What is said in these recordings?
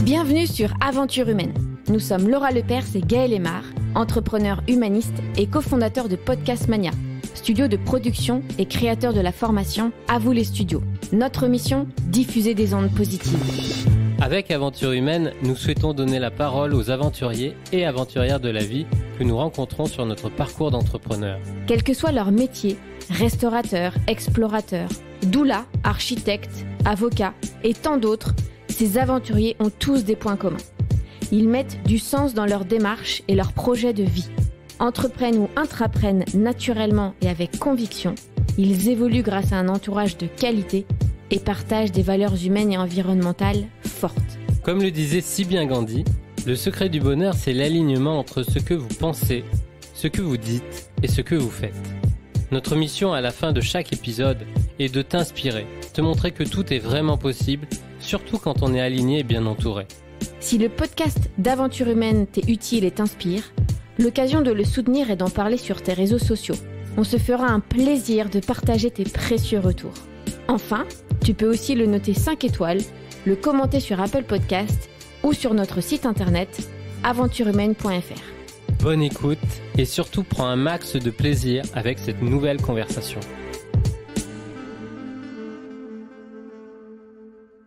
Bienvenue sur Aventure Humaine. Nous sommes Laura Lepers et Gaël Aymar, entrepreneurs humanistes et cofondateurs de Podcast Mania, studio de production et créateurs de la formation À vous les studios. Notre mission, diffuser des ondes positives. Avec Aventure Humaine, nous souhaitons donner la parole aux aventuriers et aventurières de la vie que nous rencontrons sur notre parcours d'entrepreneur. Quel que soit leur métier, restaurateurs, explorateurs, doula, architectes, avocats et tant d'autres, ces aventuriers ont tous des points communs. Ils mettent du sens dans leur démarche et leurs projets de vie. Entreprennent ou intraprennent naturellement et avec conviction. Ils évoluent grâce à un entourage de qualité et partagent des valeurs humaines et environnementales fortes. Comme le disait si bien Gandhi, le secret du bonheur, c'est l'alignement entre ce que vous pensez, ce que vous dites et ce que vous faites. Notre mission à la fin de chaque épisode est de t'inspirer, te montrer que tout est vraiment possible, surtout quand on est aligné et bien entouré. Si le podcast d'Aventure Humaine t'est utile et t'inspire, l'occasion de le soutenir et d'en parler sur tes réseaux sociaux. On se fera un plaisir de partager tes précieux retours. Enfin, tu peux aussi le noter 5 étoiles, le commenter sur Apple Podcast ou sur notre site internet aventurehumaine.fr. Bonne écoute et surtout prends un max de plaisir avec cette nouvelle conversation.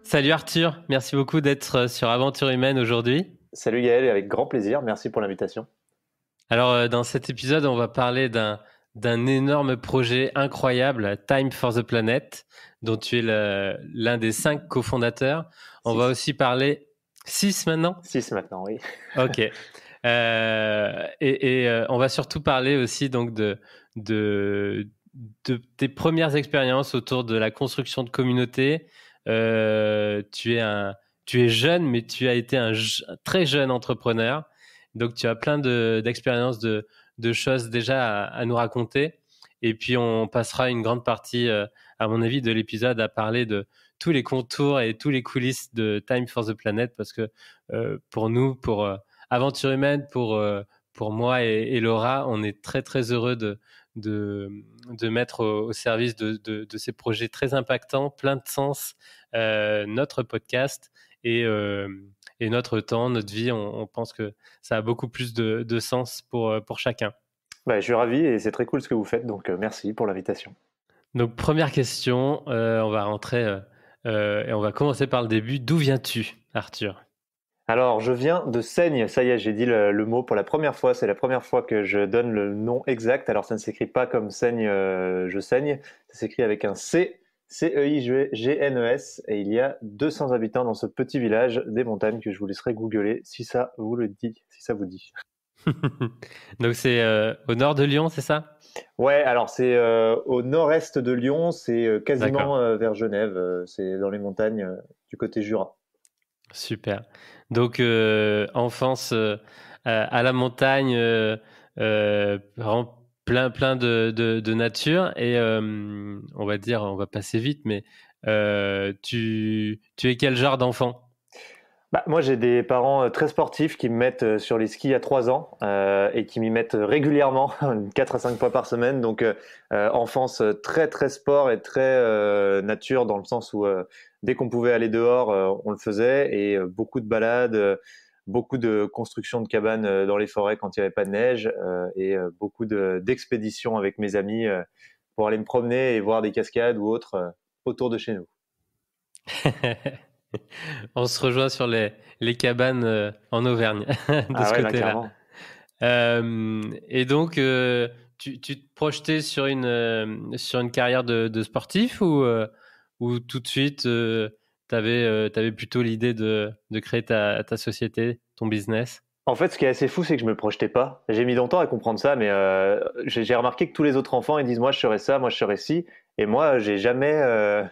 Salut Arthur, merci beaucoup d'être sur Aventure Humaine aujourd'hui. Salut Gaël, avec grand plaisir, merci pour l'invitation. Alors dans cet épisode, on va parler d'un énorme projet incroyable, Time for the Planet, dont tu es l'un des 5 cofondateurs. On va aussi parler 6 maintenant. 6 maintenant, oui. Ok. On va surtout parler aussi donc de tes premières expériences autour de la construction de communauté. Tu es jeune, mais tu as été un très jeune entrepreneur. Donc, tu as plein d'expériences, de choses déjà à nous raconter. Et puis, on passera une grande partie, à mon avis, de l'épisode à parler de tous les contours et tous les coulisses de Time for the Planet. Parce que pour nous, pour Aventure Humaine, pour moi et Laura, on est très, très heureux de mettre au service de ces projets très impactants, plein de sens, notre podcast et notre temps, notre vie. On pense que ça a beaucoup plus de sens pour chacun. Je suis ravi et c'est très cool ce que vous faites, donc merci pour l'invitation. Donc, première question, on va rentrer et on va commencer par le début. D'où viens-tu, Arthur ? Alors, je viens de Seigne, ça y est, j'ai dit le mot pour la première fois, c'est la première fois que je donne le nom exact. Alors, ça ne s'écrit pas comme Seigne, je saigne, ça s'écrit avec un C, C-E-I-G-N-E-S, et il y a 200 habitants dans ce petit village des montagnes que je vous laisserai googler si ça vous dit. Donc, c'est au nord de Lyon, c'est ça ? Ouais, alors c'est au nord-est de Lyon, c'est quasiment vers Genève, c'est dans les montagnes du côté Jura. Super. Donc, enfance à la montagne, vraiment plein de nature. Et on va passer vite, mais tu es quel genre d'enfant ? Moi, j'ai des parents très sportifs qui me mettent sur les skis à 3 ans et qui m'y mettent régulièrement, 4 à 5 fois par semaine. Donc, enfance très, très sport et très nature dans le sens où dès qu'on pouvait aller dehors, on le faisait et beaucoup de balades, beaucoup de construction de cabanes dans les forêts quand il n'y avait pas de neige et beaucoup d'expéditions avec mes amis pour aller me promener et voir des cascades ou autres autour de chez nous. On se rejoint sur les cabanes en Auvergne de ce côté-là. Et donc, tu te projetais sur une carrière de sportif ou tout de suite, t'avais plutôt l'idée de créer ta société, ton business ? En fait, ce qui est assez fou, c'est que je me projetais pas. J'ai mis longtemps à comprendre ça, mais j'ai remarqué que tous les autres enfants, ils disent moi je serais ça, moi je serais ci, et moi j'avais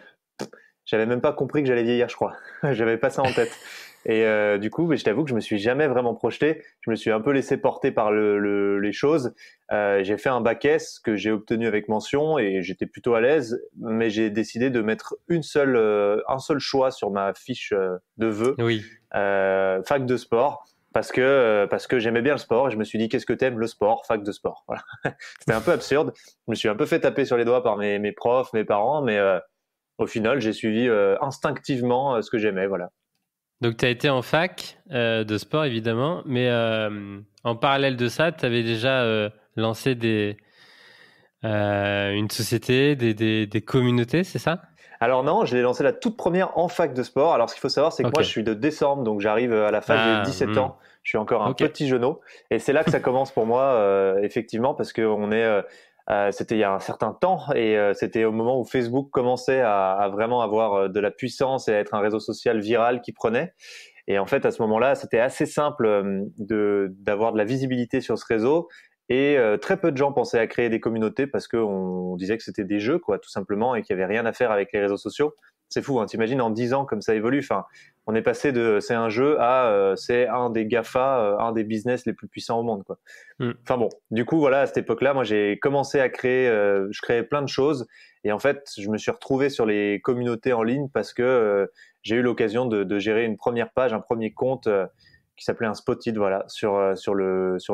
même pas compris que j'allais vieillir, je crois. J'avais pas ça en tête. Et du coup, je t'avoue que je me suis jamais vraiment projeté. Je me suis un peu laissé porter par les choses. J'ai fait un bac S que j'ai obtenu avec mention et j'étais plutôt à l'aise. Mais j'ai décidé de mettre un seul choix sur ma fiche de vœux. Oui. Fac de sport. Parce que j'aimais bien le sport et je me suis dit qu'est-ce que t'aimes, le sport, fac de sport. Voilà. C'était un peu absurde. Je me suis un peu fait taper sur les doigts par mes profs, mes parents, mais au final, j'ai suivi instinctivement ce que j'aimais, voilà. Donc, tu as été en fac de sport, évidemment, mais en parallèle de ça, tu avais déjà lancé une société, des communautés, c'est ça? Alors non, je l'ai lancé la toute première en fac de sport. Alors ce qu'il faut savoir, c'est que moi je suis de décembre, donc j'arrive à la fac, j'ai 17 ans, je suis encore un petit genou. Et c'est là que ça commence pour moi, effectivement, parce que c'était il y a un certain temps et c'était au moment où Facebook commençait à vraiment avoir de la puissance et à être un réseau social viral qui prenait. Et en fait, à ce moment-là, c'était assez simple d'avoir de la visibilité sur ce réseau. Et très peu de gens pensaient à créer des communautés parce qu'on disait que c'était des jeux, quoi, tout simplement, et qu'il n'y avait rien à faire avec les réseaux sociaux. C'est fou, hein, t'imagines en 10 ans comme ça évolue. Enfin, on est passé de c'est un jeu à c'est un des GAFA, un des business les plus puissants au monde, quoi. Enfin bon, du coup, voilà, à cette époque-là, moi j'ai commencé à créer, je créais plein de choses. Et en fait, je me suis retrouvé sur les communautés en ligne parce que j'ai eu l'occasion de gérer une première page, un premier compte qui s'appelait un Spotted, voilà, sur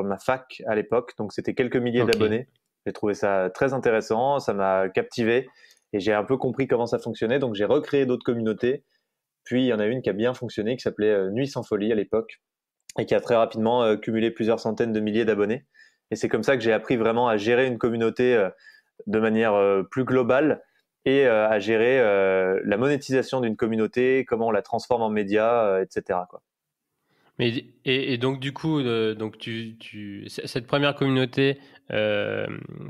ma fac à l'époque. Donc c'était quelques milliers d'abonnés. J'ai trouvé ça très intéressant, ça m'a captivé et j'ai un peu compris comment ça fonctionnait. Donc j'ai recréé d'autres communautés. Puis il y en a une qui a bien fonctionné, qui s'appelait Nuit sans folie à l'époque et qui a très rapidement cumulé plusieurs centaines de milliers d'abonnés. Et c'est comme ça que j'ai appris vraiment à gérer une communauté de manière plus globale et à gérer la monétisation d'une communauté, comment on la transforme en média, etc., quoi. Et donc du coup, cette première communauté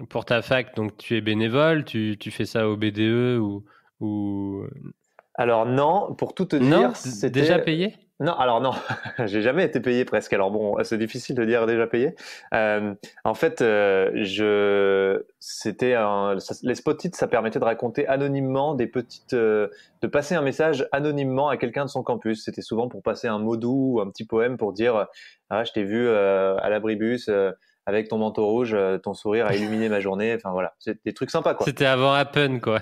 pour ta fac, donc tu es bénévole, tu fais ça au BDE ou... Alors non, pour tout te dire, non, c'était déjà payé? Non, alors non, j'ai jamais été payé presque. Alors bon, c'est difficile de dire déjà payé. En fait, les Spotted, ça permettait de raconter anonymement de passer un message anonymement à quelqu'un de son campus. C'était souvent pour passer un mot doux ou un petit poème pour dire, ah, je t'ai vu à l'abribus avec ton manteau rouge, ton sourire a illuminé ma journée. Enfin voilà, c'est des trucs sympas, quoi. C'était avant Appen, quoi.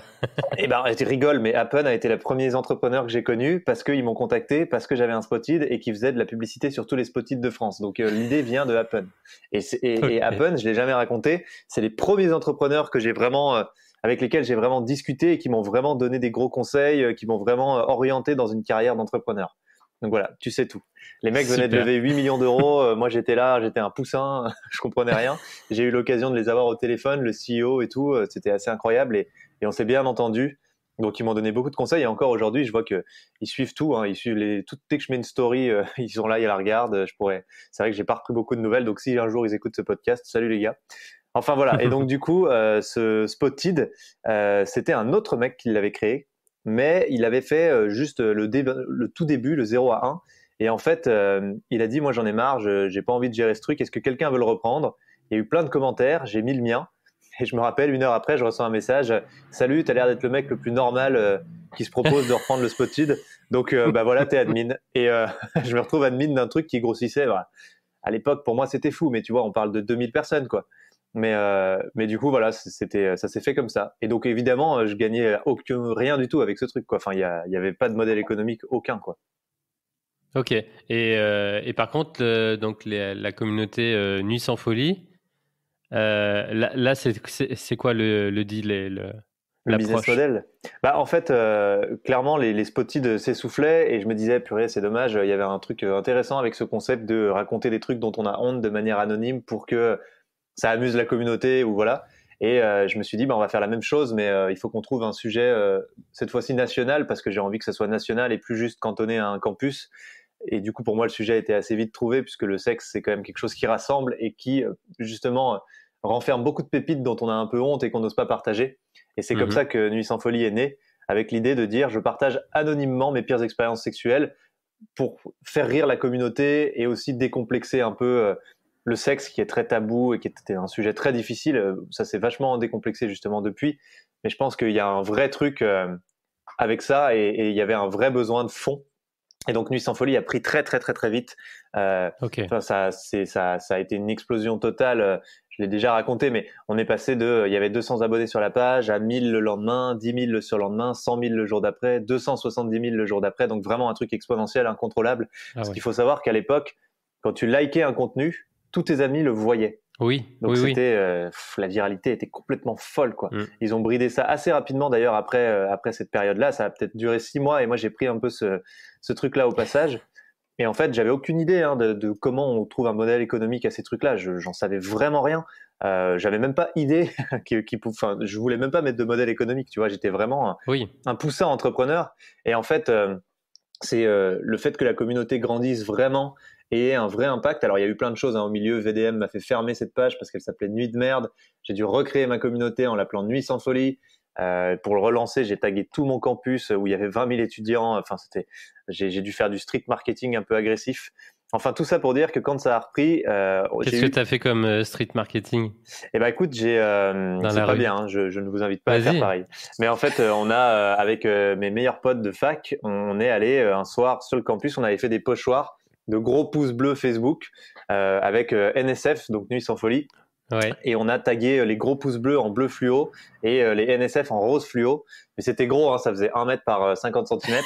Eh ben, je rigole, mais Appen a été les premiers entrepreneurs que j'ai connus parce qu'ils m'ont contacté, parce que j'avais un Spotted et qui faisait de la publicité sur tous les Spotted de France. Donc l'idée vient de Appen. Et Appen, je l'ai jamais raconté. C'est les premiers entrepreneurs que j'ai vraiment, avec lesquels j'ai vraiment discuté et qui m'ont vraiment donné des gros conseils, qui m'ont vraiment orienté dans une carrière d'entrepreneur. Donc voilà, tu sais tout. Les mecs venaient de lever 8 millions d'euros. Moi, j'étais là, j'étais un poussin, je comprenais rien. J'ai eu l'occasion de les avoir au téléphone, le CEO et tout. C'était assez incroyable et on s'est bien entendu. Donc, ils m'ont donné beaucoup de conseils. Et encore aujourd'hui, je vois qu'ils suivent tout. Hein. Ils suivent dès que je mets une story, ils sont là, ils la regardent. C'est vrai que j'ai pas repris beaucoup de nouvelles. Donc, si un jour ils écoutent ce podcast, salut les gars. Enfin voilà. Et donc, du coup, ce Spotted, c'était un autre mec qui l'avait créé. Mais il avait fait juste le tout début, le 0 à 1. Et en fait, il a dit, moi j'en ai marre, j'ai pas envie de gérer ce truc, est-ce que quelqu'un veut le reprendre? Il y a eu plein de commentaires, j'ai mis le mien. Et je me rappelle, 1 heure après, je reçois un message, salut, t'as l'air d'être le mec le plus normal qui se propose de reprendre le Spotted. Donc bah voilà, t'es admin. Et je me retrouve admin d'un truc qui grossissait. Voilà. À l'époque, pour moi, c'était fou, mais tu vois, on parle de 2000 personnes, quoi. Mais du coup, voilà, ça s'est fait comme ça. Et donc, évidemment, je gagnais rien du tout avec ce truc, quoi. Enfin, il y avait pas de modèle économique aucun, quoi. Ok. Et par contre, donc la communauté Nuit sans folie, là c'est quoi le deal, le business model? Bah, en fait, clairement, les Spotted s'essoufflaient et je me disais, purée, c'est dommage, il y avait un truc intéressant avec ce concept de raconter des trucs dont on a honte de manière anonyme pour que ça amuse la communauté ou voilà. Et je me suis dit, bah, on va faire la même chose, mais il faut qu'on trouve un sujet cette fois-ci national parce que j'ai envie que ça soit national et plus juste cantonné à un campus. Et du coup, pour moi, le sujet a été assez vite trouvé puisque le sexe, c'est quand même quelque chose qui rassemble et qui, justement, renferme beaucoup de pépites dont on a un peu honte et qu'on n'ose pas partager. Et c'est comme ça que Nuit sans folie est née, avec l'idée de dire, je partage anonymement mes pires expériences sexuelles pour faire rire la communauté et aussi décomplexer un peu le sexe qui est très tabou et qui était un sujet très difficile. Ça s'est vachement décomplexé justement depuis. Mais je pense qu'il y a un vrai truc avec ça et il y avait un vrai besoin de fond. Et donc Nuit sans folie a pris très très très très vite. Okay. Ça a été une explosion totale. Je l'ai déjà raconté, mais on est passé il y avait 200 abonnés sur la page, à 1000 le lendemain, 10 000 le surlendemain, 100 000 le jour d'après, 270 000 le jour d'après. Donc vraiment un truc exponentiel, incontrôlable. Parce qu'il faut savoir qu'à l'époque, quand tu likais un contenu, tous tes amis le voyaient. Oui, Donc oui. la viralité était complètement folle, quoi. Ils ont bridé ça assez rapidement d'ailleurs après cette période-là. Ça a peut-être duré 6 mois et moi j'ai pris un peu ce truc-là au passage. Et en fait, j'avais aucune idée de comment on trouve un modèle économique à ces trucs-là. J'en savais vraiment rien. J'avais même pas idée enfin, je voulais même pas mettre de modèle économique. Tu vois, j'étais vraiment un poussant entrepreneur. Et en fait, c'est le fait que la communauté grandisse vraiment et ait un vrai impact. Alors, il y a eu plein de choses au milieu. VDM m'a fait fermer cette page parce qu'elle s'appelait Nuit de merde. J'ai dû recréer ma communauté en l'appelant Nuit sans folie. Pour le relancer, j'ai tagué tout mon campus où il y avait 20 000 étudiants. Enfin, j'ai dû faire du street marketing un peu agressif. Enfin, tout ça pour dire que quand ça a repris, qu'est-ce que tu as fait comme street marketing? Eh ben, écoute, c'est pas bien. Hein, je ne vous invite pas à faire pareil. Mais en fait, on a avec mes meilleurs potes de fac, on est allé un soir sur le campus. On avait fait des pochoirs de gros pouces bleus Facebook avec NSF, donc Nuit sans folie. Ouais. Et on a tagué les gros pouces bleus en bleu fluo et les NSF en rose fluo. Mais c'était gros, hein, ça faisait 1 mètre par 50 cm.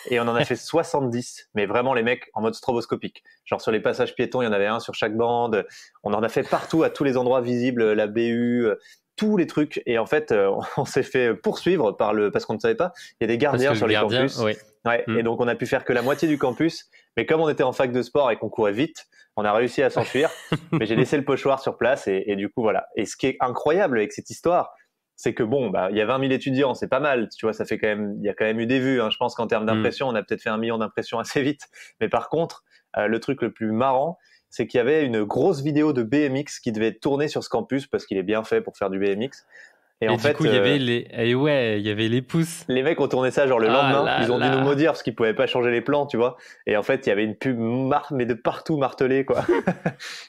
Et on en a fait 70, mais vraiment les mecs en mode stroboscopique. Genre sur les passages piétons, il y en avait un sur chaque bande. On en a fait partout, à tous les endroits visibles, la BU, tous les trucs. Et en fait, on s'est fait poursuivre parce qu'on ne savait pas. Il y a des gardiens sur les campus. Ouais. Ouais. Et donc on a pu faire que la moitié du campus. Mais comme on était en fac de sport et qu'on courait vite, on a réussi à s'enfuir. Mais j'ai laissé le pochoir sur place et du coup voilà. Et ce qui est incroyable avec cette histoire, c'est que bon, il y a 20 000 étudiants, c'est pas mal, tu vois, il y a quand même eu des vues, hein. Je pense qu'en termes d'impressions, on a peut-être fait 1 million d'impressions assez vite. Mais par contre, le truc le plus marrant, c'est qu'il y avait une grosse vidéo de BMX qui devait tourner sur ce campus parce qu'il est bien fait pour faire du BMX. Et en fait, du coup, il y avait les pouces. Les mecs ont tourné ça genre le lendemain. Ils ont dû nous maudire parce qu'ils pouvaient pas changer les plans, tu vois. Et en fait, il y avait une pub mais de partout martelée, quoi.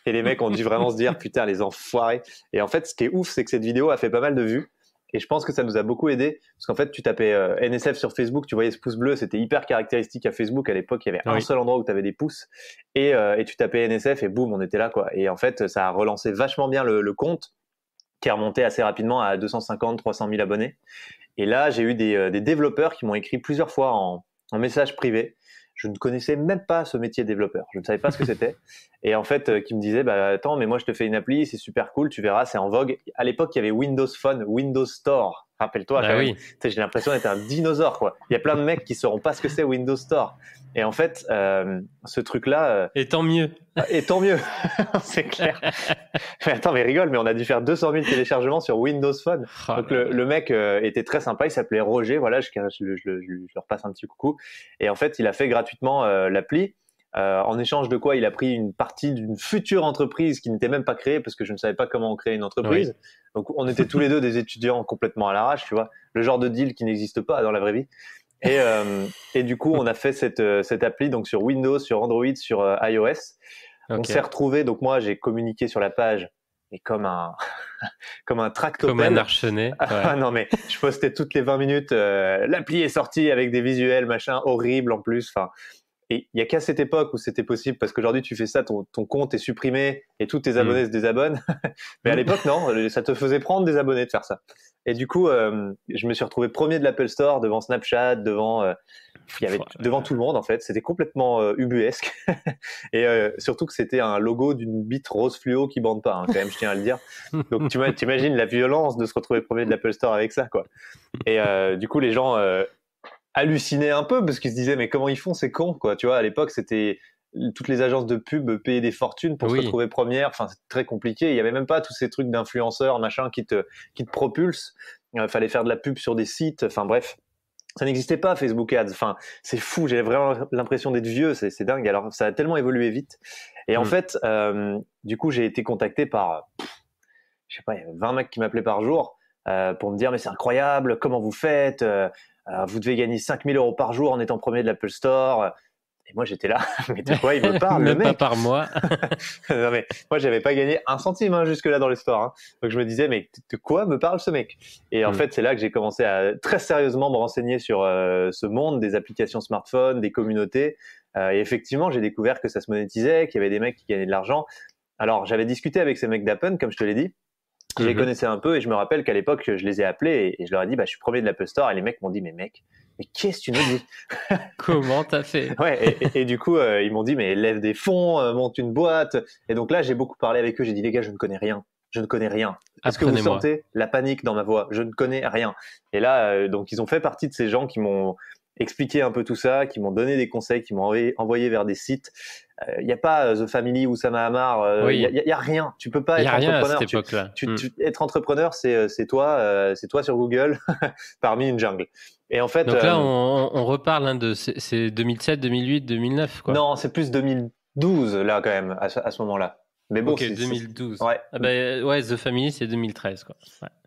Et les mecs ont dû vraiment se dire, putain, les enfoirés. Et en fait, ce qui est ouf, c'est que cette vidéo a fait pas mal de vues. Et je pense que ça nous a beaucoup aidé parce qu'en fait, tu tapais NSF sur Facebook, tu voyais ce pouce bleu, c'était hyper caractéristique à Facebook. À l'époque, il y avait un seul endroit où tu avais des pouces et tu tapais NSF et boum, on était là, quoi. Et en fait, ça a relancé vachement bien le compte qui est remonté assez rapidement à 250, 300 000 abonnés. Et là, j'ai eu des développeurs qui m'ont écrit plusieurs fois en message privé. Je ne connaissais même pas ce métier de développeur. Je ne savais pas ce que c'était. Et en fait, qui me disaient, attends, mais moi, je te fais une appli, c'est super cool, tu verras, c'est en vogue. À l'époque, il y avait Windows Phone, Windows Store. Rappelle-toi, quand même. J'ai l'impression d'être un dinosaure, quoi. Il y a plein de mecs qui sauront pas ce que c'est Windows Store. Et en fait, ce truc-là. Et tant mieux. Et tant mieux. C'est clair. Mais attends, mais rigole, mais on a dû faire 200 000 téléchargements sur Windows Phone. Donc le mec était très sympa, il s'appelait Roger, voilà, je leur passe un petit coucou. Et en fait, il a fait gratuitement l'appli. En échange de quoi il a pris une partie d'une future entreprise qui n'était même pas créée parce que je ne savais pas comment on crée une entreprise. Oui. Donc on était tous les deux des étudiants complètement à l'arrache, tu vois, le genre de deal qui n'existe pas dans la vraie vie. Et du coup, on a fait cette appli donc sur Windows, sur Android, sur iOS. Okay. On s'est retrouvés, donc moi j'ai communiqué sur la page et comme un tractopelle. Comme un archenet. Ouais. Non mais je postais toutes les 20 minutes, l'appli est sortie avec des visuels, machin, horrible en plus. Enfin, et il y a qu'à cette époque où c'était possible parce qu'aujourd'hui tu fais ça, ton compte est supprimé et tous tes abonnés se désabonnent. Mais à l'époque non, ça te faisait prendre des abonnés de faire ça. Et du coup, je me suis retrouvé premier de l'Apple Store devant Snapchat, devant tout le monde en fait. C'était complètement ubuesque. Et surtout que c'était un logo d'une bite rose fluo qui bande pas, hein, quand même, je tiens à le dire. Donc tu imagines la violence de se retrouver premier de l'Apple Store avec ça, quoi. Et du coup, les gens hallucinaient un peu parce qu'ils se disaient mais comment ils font, c'est con, quoi. Tu vois, à l'époque, c'était toutes les agences de pub payaient des fortunes pour se retrouver première. Enfin, c'est très compliqué. Il y avait même pas tous ces trucs d'influenceurs, machin, qui te propulsent. Fallait faire de la pub sur des sites. Enfin, bref. Ça n'existait pas, Facebook Ads. Enfin, c'est fou. J'avais vraiment l'impression d'être vieux. C'est dingue. Alors, ça a tellement évolué vite. Et en fait, du coup, j'ai été contacté par, je sais pas, il y avait 20 mecs qui m'appelaient par jour, pour me dire, mais c'est incroyable. Comment vous faites? Vous devez gagner 5 000 € par jour en étant premier de l'Apple Store. Et moi, j'étais là, mais de quoi il me parle, le mec? Même pas par mois. Non, mais moi, j'avais pas gagné un centime, jusque-là dans l'histoire. Hein. Donc, je me disais, mais de quoi me parle ce mec? Et en fait, c'est là que j'ai commencé à très sérieusement me renseigner sur ce monde des applications smartphones, des communautés. Et effectivement, j'ai découvert que ça se monétisait, qu'il y avait des mecs qui gagnaient de l'argent. Alors, j'avais discuté avec ces mecs d'Apple, comme je te l'ai dit. Je les connaissais un peu et je me rappelle qu'à l'époque, je les ai appelés et je leur ai dit, je suis premier de l'Apple Store. Et les mecs m'ont dit, mais mec, mais qu'est-ce que tu nous dis? Comment t'as fait? Ouais, et du coup, ils m'ont dit, mais lève des fonds, monte une boîte. Et donc là, j'ai beaucoup parlé avec eux. J'ai dit, les gars, je ne connais rien. Je ne connais rien. Est-ce que vous Apprenez-moi. sentez la panique dans ma voix? Je ne connais rien. Et là, donc, ils ont fait partie de ces gens qui m'ont expliqué un peu tout ça, qui m'ont donné des conseils, qui m'ont envoyé vers des sites. Il n'y a pas The Family ou Oussama Hamar. Oui. Il y a rien. Tu peux pas Il y être a rien à entrepreneur. cette époque-là. Être entrepreneur, c'est toi sur Google parmi une jungle. Et en fait, Donc là, on reparle de c'est 2007, 2008, 2009 quoi. non, c'est plus 2012 là quand même à ce moment-là. Mais bon, ok, 2012. Ouais. Ah bah, ouais, The Family, c'est 2013 quoi.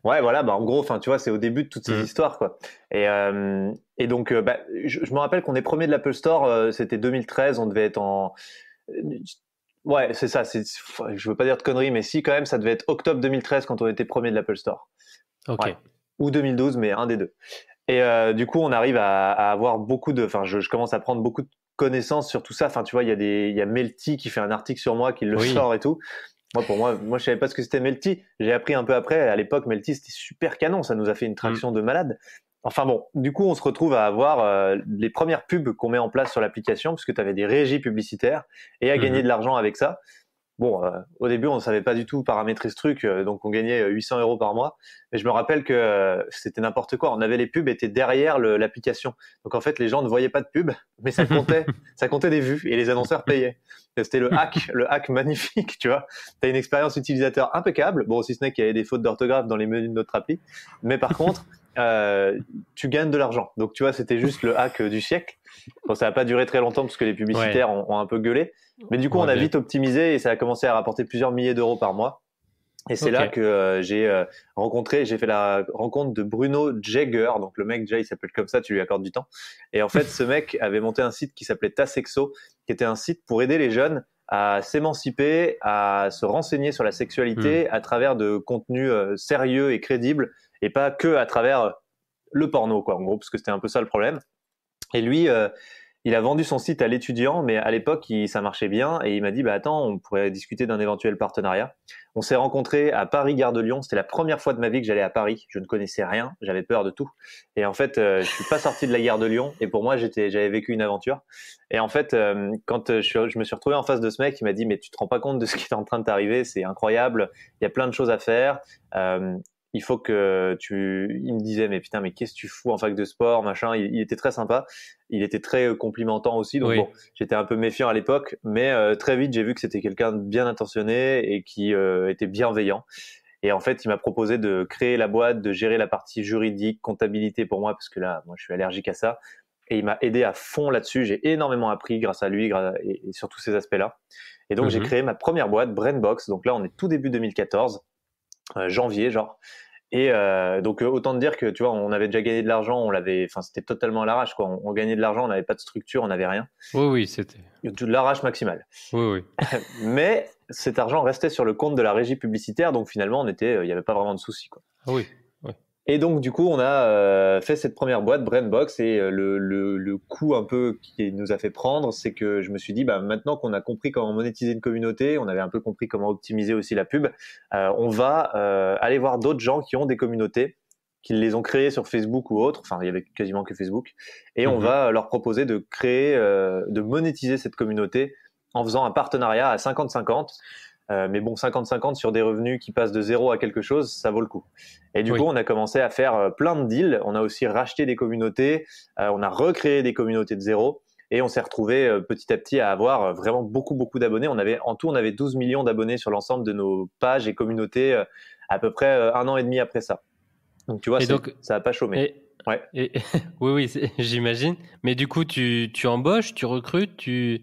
Ouais, voilà, bah en gros, enfin, tu vois, c'est au début de toutes ces histoires, quoi. Et donc, bah, je me rappelle qu'on est premier de l'Apple Store, c'était 2013, on devait être en, ouais, c'est ça. Je veux pas dire de conneries, mais si quand même, ça devait être octobre 2013 quand on était premier de l'Apple Store. Ok. Ouais. Ou 2012, mais un des deux. Et du coup, on arrive à avoir beaucoup de, enfin, je commence à prendre beaucoup de connaissances sur tout ça. Enfin, tu vois, il y a Melty qui fait un article sur moi, qui le sort et tout. Moi, je savais pas ce que c'était Melty. J'ai appris un peu après. À l'époque, Melty, c'était super canon. Ça nous a fait une traction de malade. Enfin bon, du coup, on se retrouve à avoir les premières pubs qu'on met en place sur l'application, parce que tu avais des régies publicitaires et à gagner de l'argent avec ça. Bon, au début, on ne savait pas du tout paramétrer ce truc, donc on gagnait 800 € par mois. Mais je me rappelle que c'était n'importe quoi. On avait les pubs étaient derrière l'application. Donc en fait, les gens ne voyaient pas de pubs, mais ça comptait des vues et les annonceurs payaient. C'était le hack magnifique, tu vois. Tu as une expérience utilisateur impeccable. Bon, si ce n'est qu'il y avait des fautes d'orthographe dans les menus de notre appli. Mais par contre, tu gagnes de l'argent. Donc tu vois, c'était juste le hack du siècle. Bon, ça n'a pas duré très longtemps parce que les publicitaires ont un peu gueulé. Mais du coup, on a vite optimisé et ça a commencé à rapporter plusieurs milliers d'euros par mois. Et c'est là que j'ai fait la rencontre de Bruno Jagger. Donc le mec, déjà, il s'appelle comme ça, tu lui accordes du temps. Et en fait, ce mec avait monté un site qui s'appelait Tasexo, qui était un site pour aider les jeunes à s'émanciper, à se renseigner sur la sexualité à travers de contenus sérieux et crédibles, et pas que à travers le porno, quoi, en gros, parce que c'était un peu ça le problème. Et lui, il a vendu son site à l'étudiant, mais à l'époque, ça marchait bien. Et il m'a dit, bah attends, on pourrait discuter d'un éventuel partenariat. On s'est rencontrés à Paris, Gare de Lyon. C'était la première fois de ma vie que j'allais à Paris. Je ne connaissais rien, j'avais peur de tout. Et en fait, je suis pas sorti de la Gare de Lyon. Et pour moi, j'avais vécu une aventure. Et en fait, quand je me suis retrouvé en face de ce mec, il m'a dit, mais tu te rends pas compte de ce qui est en train de t'arriver, c'est incroyable. Il y a plein de choses à faire. Il faut que il me disait, mais putain, mais qu'est-ce que tu fous en fac de sport, machin. Il était très sympa. Il était très complimentant aussi. Donc bon, j'étais un peu méfiant à l'époque, mais très vite, j'ai vu que c'était quelqu'un de bien intentionné et qui était bienveillant. Et en fait, il m'a proposé de créer la boîte, de gérer la partie juridique, comptabilité pour moi, parce que là, moi, je suis allergique à ça. Et il m'a aidé à fond là-dessus. J'ai énormément appris grâce à lui et sur tous ces aspects-là. Et donc, j'ai créé ma première boîte, Brainbox. Donc là, on est tout début 2014. Janvier genre, et donc autant te dire que tu vois, on avait déjà gagné de l'argent, c'était totalement à l'arrache, quoi. On gagnait de l'argent, on n'avait pas de structure, on n'avait rien. Oui, c'était de l'arrache maximale. Oui. Mais cet argent restait sur le compte de la régie publicitaire, donc finalement il n'y avait pas vraiment de souci, quoi. Oui. Et donc du coup on a fait cette première boîte Brainbox, et le coup un peu qui nous a fait prendre, c'est que je me suis dit, bah maintenant qu'on a compris comment monétiser une communauté, on avait un peu compris comment optimiser aussi la pub, on va aller voir d'autres gens qui ont des communautés, qui les ont créées sur Facebook ou autre, enfin il y avait quasiment que Facebook, et on va leur proposer de créer, de monétiser cette communauté en faisant un partenariat à 50-50. Mais bon, 50-50 sur des revenus qui passent de 0 à quelque chose, ça vaut le coup. Et du coup, on a commencé à faire plein de deals. On a aussi racheté des communautés. On a recréé des communautés de zéro. Et on s'est retrouvé petit à petit à avoir vraiment beaucoup d'abonnés. En tout, on avait 12 millions d'abonnés sur l'ensemble de nos pages et communautés à peu près 1 an et demi après ça. Donc, tu vois, ça n'a pas chômé. Oui, j'imagine. Mais du coup, tu embauches, tu recrutes, tu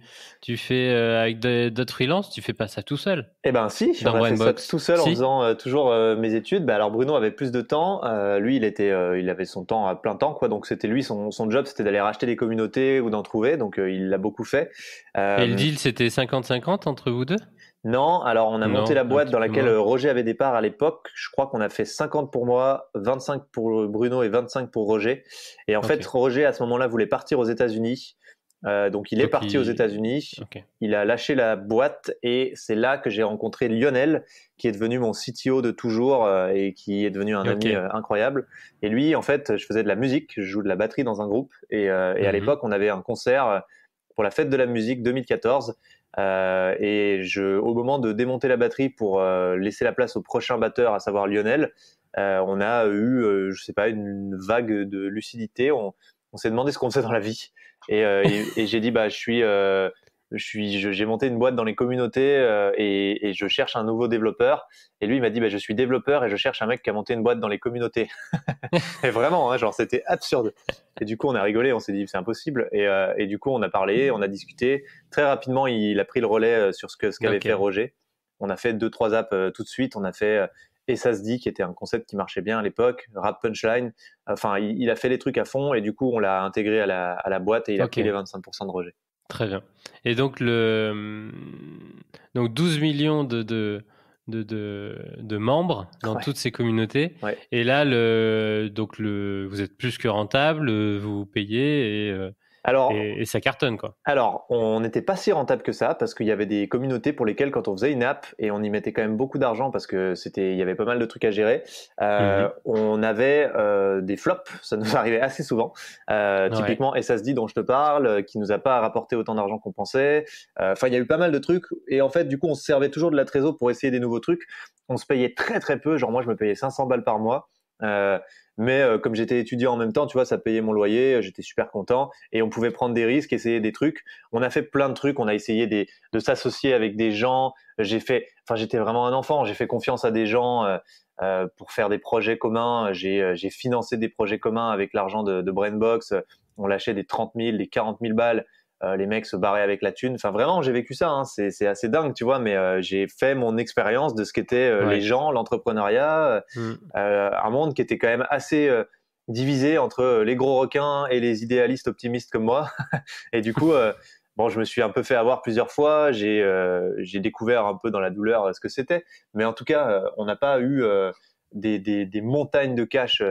fais avec d'autres freelances, tu fais pas ça tout seul? Eh ben si, on a fait ça tout seul en faisant toujours mes études. Bah, alors Bruno avait plus de temps. Lui, il avait son temps à plein temps, quoi. Donc c'était lui, son job, c'était d'aller racheter des communautés ou d'en trouver. Donc il l'a beaucoup fait. Et le deal, c'était 50-50 entre vous deux? Non, alors on a monté la boîte dans laquelle Roger avait des parts à l'époque. Je crois qu'on a fait 50 pour moi, 25 pour Bruno et 25 pour Roger. Et en fait, Roger, à ce moment-là, voulait partir aux États-Unis. Donc il est parti aux États-Unis, okay. Il a lâché la boîte et c'est là que j'ai rencontré Lionel, qui est devenu mon CTO de toujours et qui est devenu un ami incroyable. Et lui, en fait, je faisais de la musique, je joue de la batterie dans un groupe et à l'époque, on avait un concert pour la fête de la musique 2014. Et au moment de démonter la batterie pour laisser la place au prochain batteur, à savoir Lionel, on a eu, je sais pas, une vague de lucidité. On s'est demandé ce qu'on faisait dans la vie. Et j'ai dit, j'ai monté une boîte dans les communautés et je cherche un nouveau développeur. Et lui, il m'a dit, je suis développeur et je cherche un mec qui a monté une boîte dans les communautés. Et vraiment, hein, genre, c'était absurde. Et du coup, on a rigolé, on s'est dit, c'est impossible. Et du coup, on a parlé, on a discuté. Très rapidement, il a pris le relais sur ce qu'avait fait Roger. On a fait 2-3 apps tout de suite. On a fait Et ça se dit, qui était un concept qui marchait bien à l'époque, Rap Punchline. Enfin, il a fait les trucs à fond et du coup, on l'a intégré à la boîte et il a pris les 25% de Roger. Très bien. Et donc, donc 12 millions de membres dans toutes ces communautés. Ouais. Et là, vous êtes plus que rentable, vous payez et ça cartonne, quoi. Alors, on n'était pas si rentable que ça parce qu'il y avait des communautés pour lesquelles, quand on faisait une app et on y mettait quand même beaucoup d'argent parce que il y avait pas mal de trucs à gérer, on avait des flops. Ça nous arrivait assez souvent. Typiquement, Et ça se dit dont je te parle, qui nous a pas rapporté autant d'argent qu'on pensait. Enfin, il y a eu pas mal de trucs et en fait, du coup, on se servait toujours de la trésor pour essayer des nouveaux trucs. On se payait très très peu. Genre moi, je me payais 500 balles par mois. Mais comme j'étais étudiant en même temps, tu vois, ça payait mon loyer, j'étais super content et on pouvait prendre des risques, essayer des trucs. On a fait plein de trucs, on a essayé de s'associer avec des gens. J'étais vraiment un enfant, j'ai fait confiance à des gens pour faire des projets communs. J'ai financé des projets communs avec l'argent de Brainbox. On lâchait des 30 000, des 40 000 balles. Les mecs se barraient avec la thune. Enfin, vraiment, j'ai vécu ça. Hein. C'est assez dingue, tu vois. Mais j'ai fait mon expérience de ce qu'étaient les gens, l'entrepreneuriat, un monde qui était quand même assez divisé entre les gros requins et les idéalistes optimistes comme moi. Et du coup, je me suis un peu fait avoir plusieurs fois. J'ai découvert un peu dans la douleur ce que c'était. Mais en tout cas, on n'a pas eu des montagnes de cash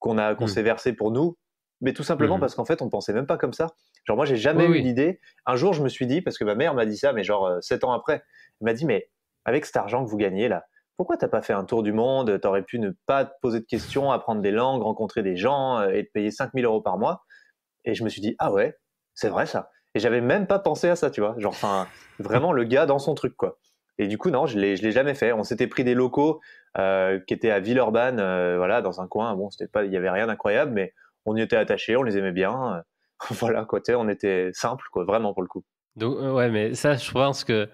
qu'on s'est versé pour nous. Mais tout simplement parce qu'en fait, on pensait même pas comme ça. Genre, moi, j'ai jamais eu l'idée. Un jour, je me suis dit, parce que ma mère m'a dit ça, mais genre 7 ans après, elle m'a dit, mais avec cet argent que vous gagnez là, pourquoi t'as pas fait un tour du monde? T'aurais pu ne pas te poser de questions, apprendre des langues, rencontrer des gens et te payer 5 000 euros par mois. Et je me suis dit, ah ouais, c'est vrai ça. Et j'avais même pas pensé à ça, tu vois. Genre, enfin, vraiment le gars dans son truc, quoi. Et du coup, non, je l'ai jamais fait. On s'était pris des locaux qui étaient à Villeurbanne, voilà, dans un coin. Bon, il y avait rien d'incroyable, mais on y était attachés, on les aimait bien. Voilà, quoi, on était simple, quoi, vraiment pour le coup. Donc, ouais, mais ça, je pense que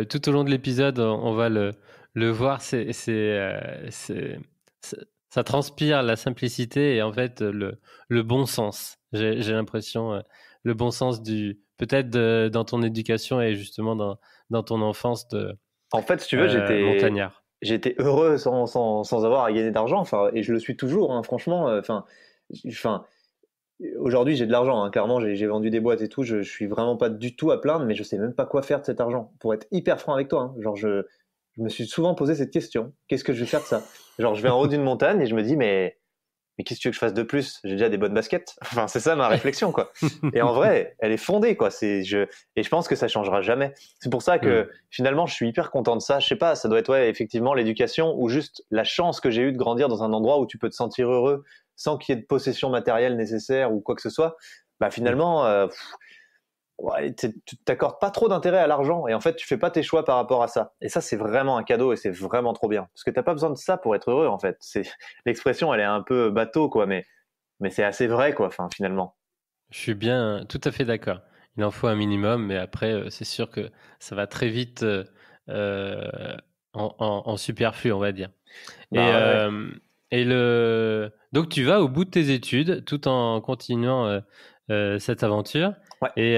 tout au long de l'épisode, on va le voir. Ça transpire la simplicité et en fait le bon sens. J'ai l'impression, le bon sens peut-être dans ton éducation et justement dans ton enfance en fait, si tu veux, montagnard. J'étais heureux sans avoir à gagner d'argent. Enfin, et je le suis toujours, hein, franchement. Aujourd'hui, j'ai de l'argent, hein. Clairement, j'ai vendu des boîtes et tout. Je suis vraiment pas du tout à plaindre, mais je sais même pas quoi faire de cet argent. Pour être hyper franc avec toi, hein. Genre, je me suis souvent posé cette question. Qu'est-ce que je vais faire de ça? Genre, je vais en haut d'une montagne et je me dis, mais qu'est-ce que tu veux que je fasse de plus? J'ai déjà des bonnes baskets. Enfin, c'est ça ma réflexion, quoi. Et en vrai, elle est fondée, quoi. Et je pense que ça changera jamais. C'est pour ça que finalement, je suis hyper content de ça. Je sais pas, ça doit être effectivement l'éducation ou juste la chance que j'ai eue de grandir dans un endroit où tu peux te sentir heureux sans qu'il y ait de possession matérielle nécessaire ou quoi que ce soit. Bah finalement, tu t'accordes pas trop d'intérêt à l'argent et en fait, tu fais pas tes choix par rapport à ça. Et ça, c'est vraiment un cadeau et c'est vraiment trop bien parce que t'as pas besoin de ça pour être heureux, en fait. L'expression, elle est un peu bateau, quoi, mais c'est assez vrai, quoi. Enfin, finalement. Je suis bien, tout à fait d'accord. Il en faut un minimum, mais après, c'est sûr que ça va très vite en superflu, on va dire. Donc, tu vas au bout de tes études tout en continuant cette aventure. Ouais. Et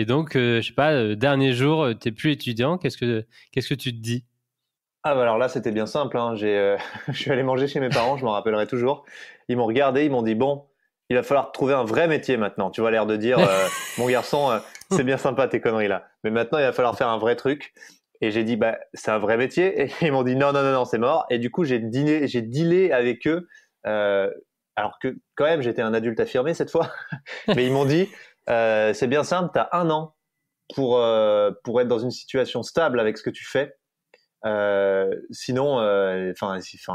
donc, je sais pas, dernier jour, tu n'es plus étudiant. Qu'est-ce que tu te dis? Ah, bah alors là, c'était bien simple. Hein. Je suis allé manger chez mes parents, je m'en rappellerai toujours. Ils m'ont regardé, ils m'ont dit, bon, il va falloir trouver un vrai métier maintenant. Tu vois, l'air de dire, mon garçon, c'est bien sympa tes conneries là. Mais maintenant, il va falloir faire un vrai truc. Et j'ai dit, bah, c'est un vrai métier. Et ils m'ont dit, non, c'est mort. Et du coup, j'ai dealé avec eux. Alors que quand même, j'étais un adulte affirmé cette fois. Mais ils m'ont dit, C'est bien simple, tu as 1 an pour être dans une situation stable avec ce que tu fais. Sinon,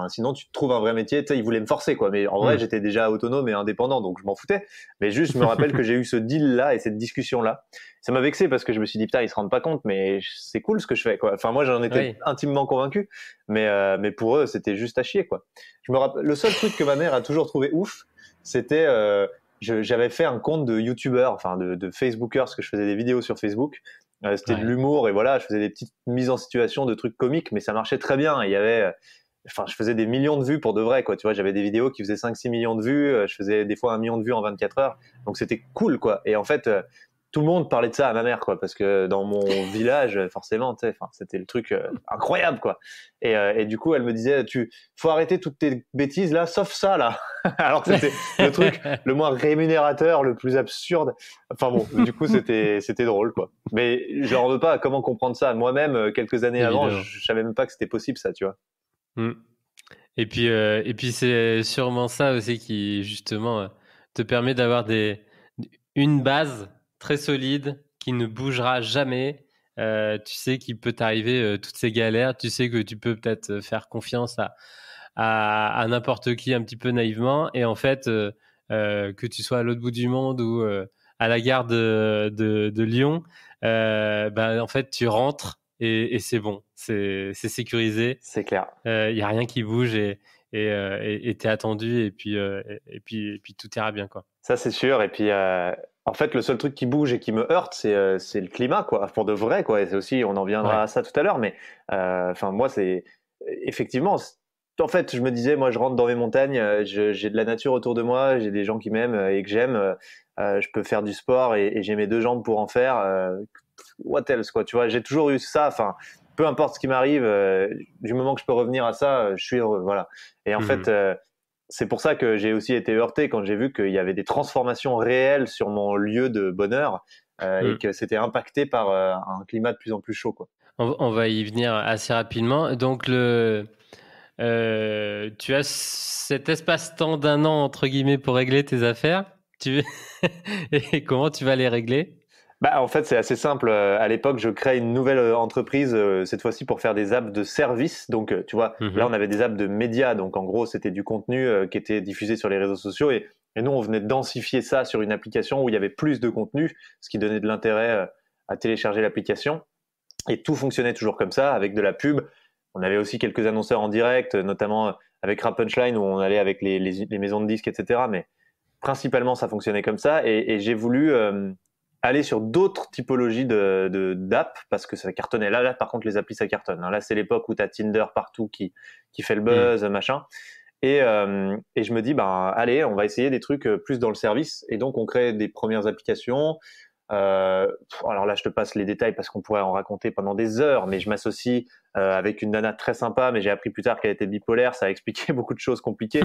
sinon tu te trouves un vrai métier. Tu sais, ils voulaient me forcer, quoi. Mais en vrai, j'étais déjà autonome et indépendant, donc je m'en foutais. Mais juste, je me rappelle que j'ai eu ce deal-là et cette discussion-là. Ça m'a vexé parce que je me suis dit, putain, ils se rendent pas compte, mais c'est cool ce que je fais, quoi. Enfin, moi, j'en étais intimement convaincu, mais pour eux, c'était juste à chier, quoi. Je me rappelle, le seul truc que ma mère a toujours trouvé ouf, c'était, j'avais fait un compte de YouTuber, enfin de Facebooker, parce que je faisais des vidéos sur Facebook. C'était de l'humour et voilà, je faisais des petites mises en situation de trucs comiques, mais ça marchait très bien. Il y avait, je faisais des millions de vues pour de vrai, quoi. Tu vois, j'avais des vidéos qui faisaient 5-6 millions de vues, je faisais des fois 1 million de vues en 24 heures. Donc c'était cool, quoi. Et en fait, tout le monde parlait de ça à ma mère, quoi, parce que dans mon village, forcément, tu sais, c'était le truc incroyable, quoi. Et du coup, elle me disait, faut arrêter toutes tes bêtises là, sauf ça là. Alors que c'était le truc le moins rémunérateur, le plus absurde. Enfin bon, du coup, c'était drôle, quoi. Mais je leur veux pas. Comment comprendre ça? Moi-même, quelques années avant, je savais même pas que c'était possible, ça, tu vois. Et puis c'est sûrement ça aussi qui justement te permet d'avoir une base très solide qui ne bougera jamais. Tu sais qu'il peut t'arriver toutes ces galères. Tu sais que tu peux peut-être faire confiance à n'importe qui un petit peu naïvement. Et en fait, que tu sois à l'autre bout du monde ou à la gare de Lyon, en fait, tu rentres et c'est bon. C'est sécurisé. C'est clair. Il y a rien qui bouge et t'es attendu et puis tout ira bien, quoi. Ça, c'est sûr. Et puis, en fait, le seul truc qui bouge et qui me heurte, c'est le climat, quoi, pour de vrai, quoi. Et c'est aussi, on en viendra à ça tout à l'heure, mais moi, c'est effectivement. En fait, je me disais, moi, je rentre dans mes montagnes, j'ai de la nature autour de moi, j'ai des gens qui m'aiment et que j'aime. Je peux faire du sport et j'ai mes 2 jambes pour en faire. What else, quoi, tu vois. J'ai toujours eu ça. Enfin, peu importe ce qui m'arrive, du moment que je peux revenir à ça, je suis heureux, voilà. Et en fait. C'est pour ça que j'ai aussi été heurté quand j'ai vu qu'il y avait des transformations réelles sur mon lieu de bonheur et que c'était impacté par un climat de plus en plus chaud, quoi. On va y venir assez rapidement. Donc, tu as cet espace-temps d'1 an, entre guillemets, pour régler tes affaires. Et comment tu vas les régler? En fait, c'est assez simple. À l'époque, je crée une nouvelle entreprise, cette fois-ci pour faire des apps de service. Donc, tu vois, là, on avait des apps de médias. Donc, en gros, c'était du contenu qui était diffusé sur les réseaux sociaux. Et nous, on venait densifier ça sur une application où il y avait plus de contenu, ce qui donnait de l'intérêt à télécharger l'application. Et tout fonctionnait toujours comme ça, avec de la pub. On avait aussi quelques annonceurs en direct, notamment avec Rap Punchline, où on allait avec les maisons de disques, etc. Mais principalement, ça fonctionnait comme ça. Et j'ai voulu aller sur d'autres typologies d'app parce que ça cartonnait. Là, par contre, les applis, ça cartonne. Là, c'est l'époque où tu as Tinder partout qui fait le buzz, machin. Et je me dis, allez, on va essayer des trucs plus dans le service. Et donc, on crée des premières applications. Alors là, je te passe les détails parce qu'on pourrait en raconter pendant des heures, mais je m'associe avec une nana très sympa, mais j'ai appris plus tard qu'elle était bipolaire. Ça a expliqué beaucoup de choses compliquées.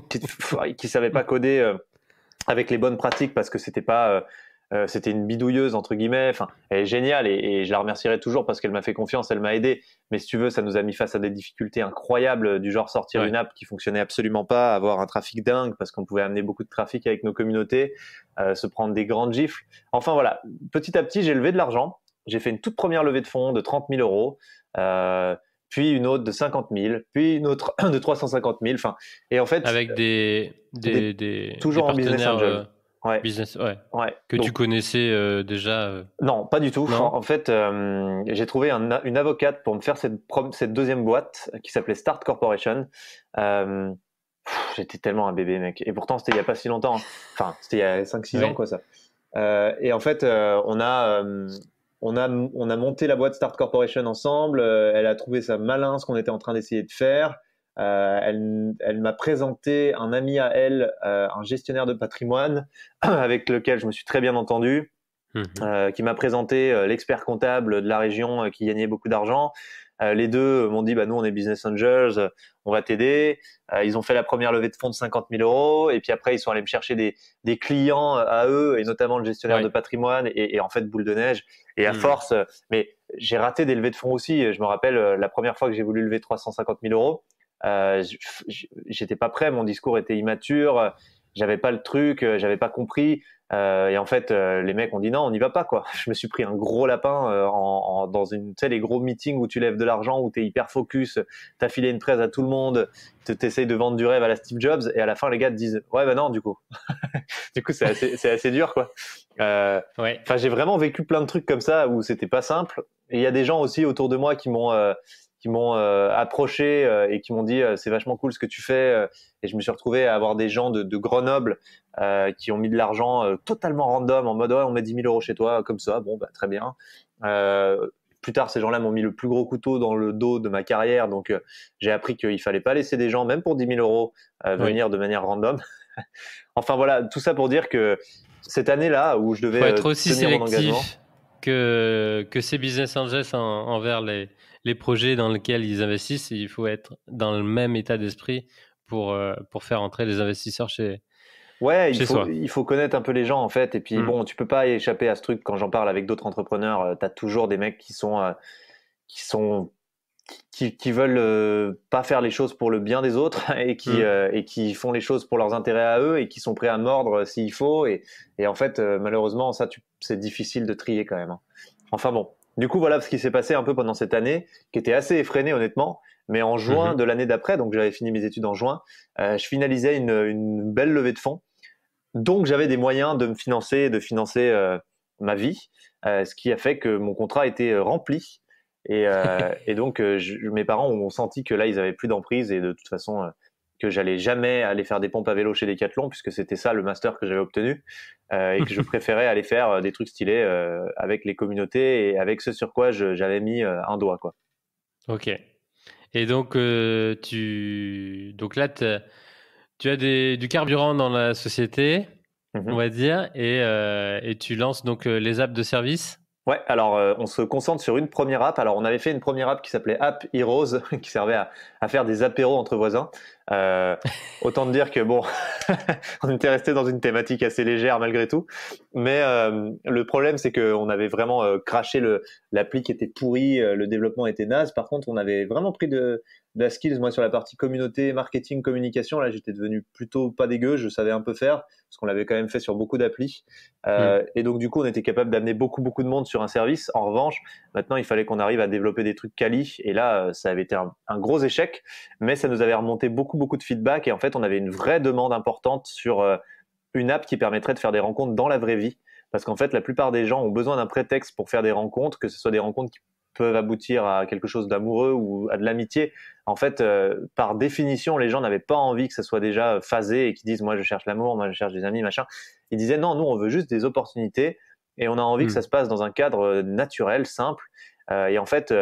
Qui savait pas coder avec les bonnes pratiques parce que c'était pas c'était une bidouilleuse entre guillemets. Enfin, elle est géniale et je la remercierai toujours parce qu'elle m'a fait confiance, elle m'a aidé. Mais si tu veux, ça nous a mis face à des difficultés incroyables du genre sortir une app qui fonctionnait absolument pas, avoir un trafic dingue parce qu'on pouvait amener beaucoup de trafic avec nos communautés, se prendre des grandes gifles. Enfin voilà, petit à petit, j'ai levé de l'argent. J'ai fait une toute première levée de fonds de 30 000 euros. Puis une autre de 50 000, puis une autre de 350 000. Enfin, et en fait, avec toujours des en business angel. Business, que donc, tu connaissais déjà. Non, pas du tout. En fait, j'ai trouvé une avocate pour me faire cette deuxième boîte qui s'appelait Start Corporation. J'étais tellement un bébé, mec. Et pourtant, c'était il y a pas si longtemps. Enfin, c'était il y a 5-6 ans, quoi, ça. Et en fait, on a monté la boîte Start Corporation ensemble. Elle a trouvé ça malin, ce qu'on était en train d'essayer de faire. Elle m'a présenté un ami à elle, un gestionnaire de patrimoine avec lequel je me suis très bien entendu, qui m'a présenté l'expert comptable de la région qui gagnait beaucoup d'argent. Les deux m'ont dit, nous on est business angels, on va t'aider. Ils ont fait la première levée de fonds de 50 000 euros et puis après ils sont allés me chercher des clients à eux et notamment le gestionnaire de patrimoine et en fait boule de neige. Et à force, mais j'ai raté des levées de fonds aussi. Je me rappelle la première fois que j'ai voulu lever 350 000 euros, j'étais pas prêt, mon discours était immature, j'avais pas le truc, j'avais pas compris. Et en fait, les mecs ont dit non, on n'y va pas, quoi. Je me suis pris un gros lapin dans tu sais, les gros meetings où tu lèves de l'argent, où tu es hyper focus, tu as filé une presse à tout le monde, tu essayes de vendre du rêve à la Steve Jobs, et à la fin, les gars te disent ouais, bah non, du coup. Du coup, c'est assez dur, quoi. Ouais. Enfin, j'ai vraiment vécu plein de trucs comme ça où c'était pas simple. Et il y a des gens aussi autour de moi qui m'ont approché et qui m'ont dit c'est vachement cool ce que tu fais. Et je me suis retrouvé à avoir des gens de Grenoble qui ont mis de l'argent totalement random en mode ouais, on met 10 000 euros chez toi comme ça. Bon, bah, très bien. Plus tard, ces gens-là m'ont mis le plus gros couteau dans le dos de ma carrière. Donc, j'ai appris qu'il fallait pas laisser des gens, même pour 10 000 euros, venir de manière random. Enfin, voilà, tout ça pour dire que cette année-là où je devais faut être aussi tenir mon engagement, sélectif que ces business angels envers les projets dans lesquels ils investissent. Il faut être dans le même état d'esprit pour faire entrer les investisseurs chez soi. il faut connaître un peu les gens en fait. Et puis bon, tu peux pas échapper à ce truc. Quand j'en parle avec d'autres entrepreneurs, tu as toujours des mecs qui veulent pas faire les choses pour le bien des autres et qui font les choses pour leurs intérêts à eux et qui sont prêts à mordre s'il faut. Et en fait, malheureusement, ça, c'est difficile de trier quand même, hein. Enfin bon. Du coup, voilà ce qui s'est passé un peu pendant cette année, qui était assez effrénée honnêtement. Mais en juin de l'année d'après, donc j'avais fini mes études en juin, je finalisais une belle levée de fonds. Donc j'avais des moyens de me financer et de financer ma vie, ce qui a fait que mon contrat était rempli. Et donc mes parents ont senti que là ils avaient plus d'emprise et de toute façon que j'allais jamais aller faire des pompes à vélo chez Decathlon puisque c'était ça le master que j'avais obtenu et que je préférais aller faire des trucs stylés avec les communautés et avec ce sur quoi j'avais mis un doigt, quoi. Ok. Et donc donc là tu as du carburant dans la société, on va dire, et tu lances donc les apps de service. Ouais, alors on se concentre sur une première app. Alors on avait fait une première app qui s'appelait App Heroes, qui servait à faire des apéros entre voisins. Autant te dire que bon, on était resté dans une thématique assez légère malgré tout. Mais le problème, c'est qu'on avait vraiment craché l'appli qui était pourrie, le développement était naze. Par contre, on avait vraiment pris de la skills. Moi, sur la partie communauté, marketing, communication, là, j'étais devenu plutôt pas dégueu. Je savais un peu faire parce qu'on l'avait quand même fait sur beaucoup d'applis. Et donc, du coup, on était capable d'amener beaucoup de monde sur un service. En revanche, maintenant, il fallait qu'on arrive à développer des trucs quali. Et là, ça avait été un gros échec, mais ça nous avait remonté beaucoup de feedback. Et en fait, on avait une vraie demande importante sur une app qui permettrait de faire des rencontres dans la vraie vie. Parce qu'en fait, la plupart des gens ont besoin d'un prétexte pour faire des rencontres, que ce soit des rencontres qui peuvent aboutir à quelque chose d'amoureux ou à de l'amitié. En fait, par définition, les gens n'avaient pas envie que ça soit déjà phasé et qu'ils disent moi je cherche l'amour, moi je cherche des amis, machin. Ils disaient non, nous on veut juste des opportunités et on a envie que ça se passe dans un cadre naturel, simple. Et en fait,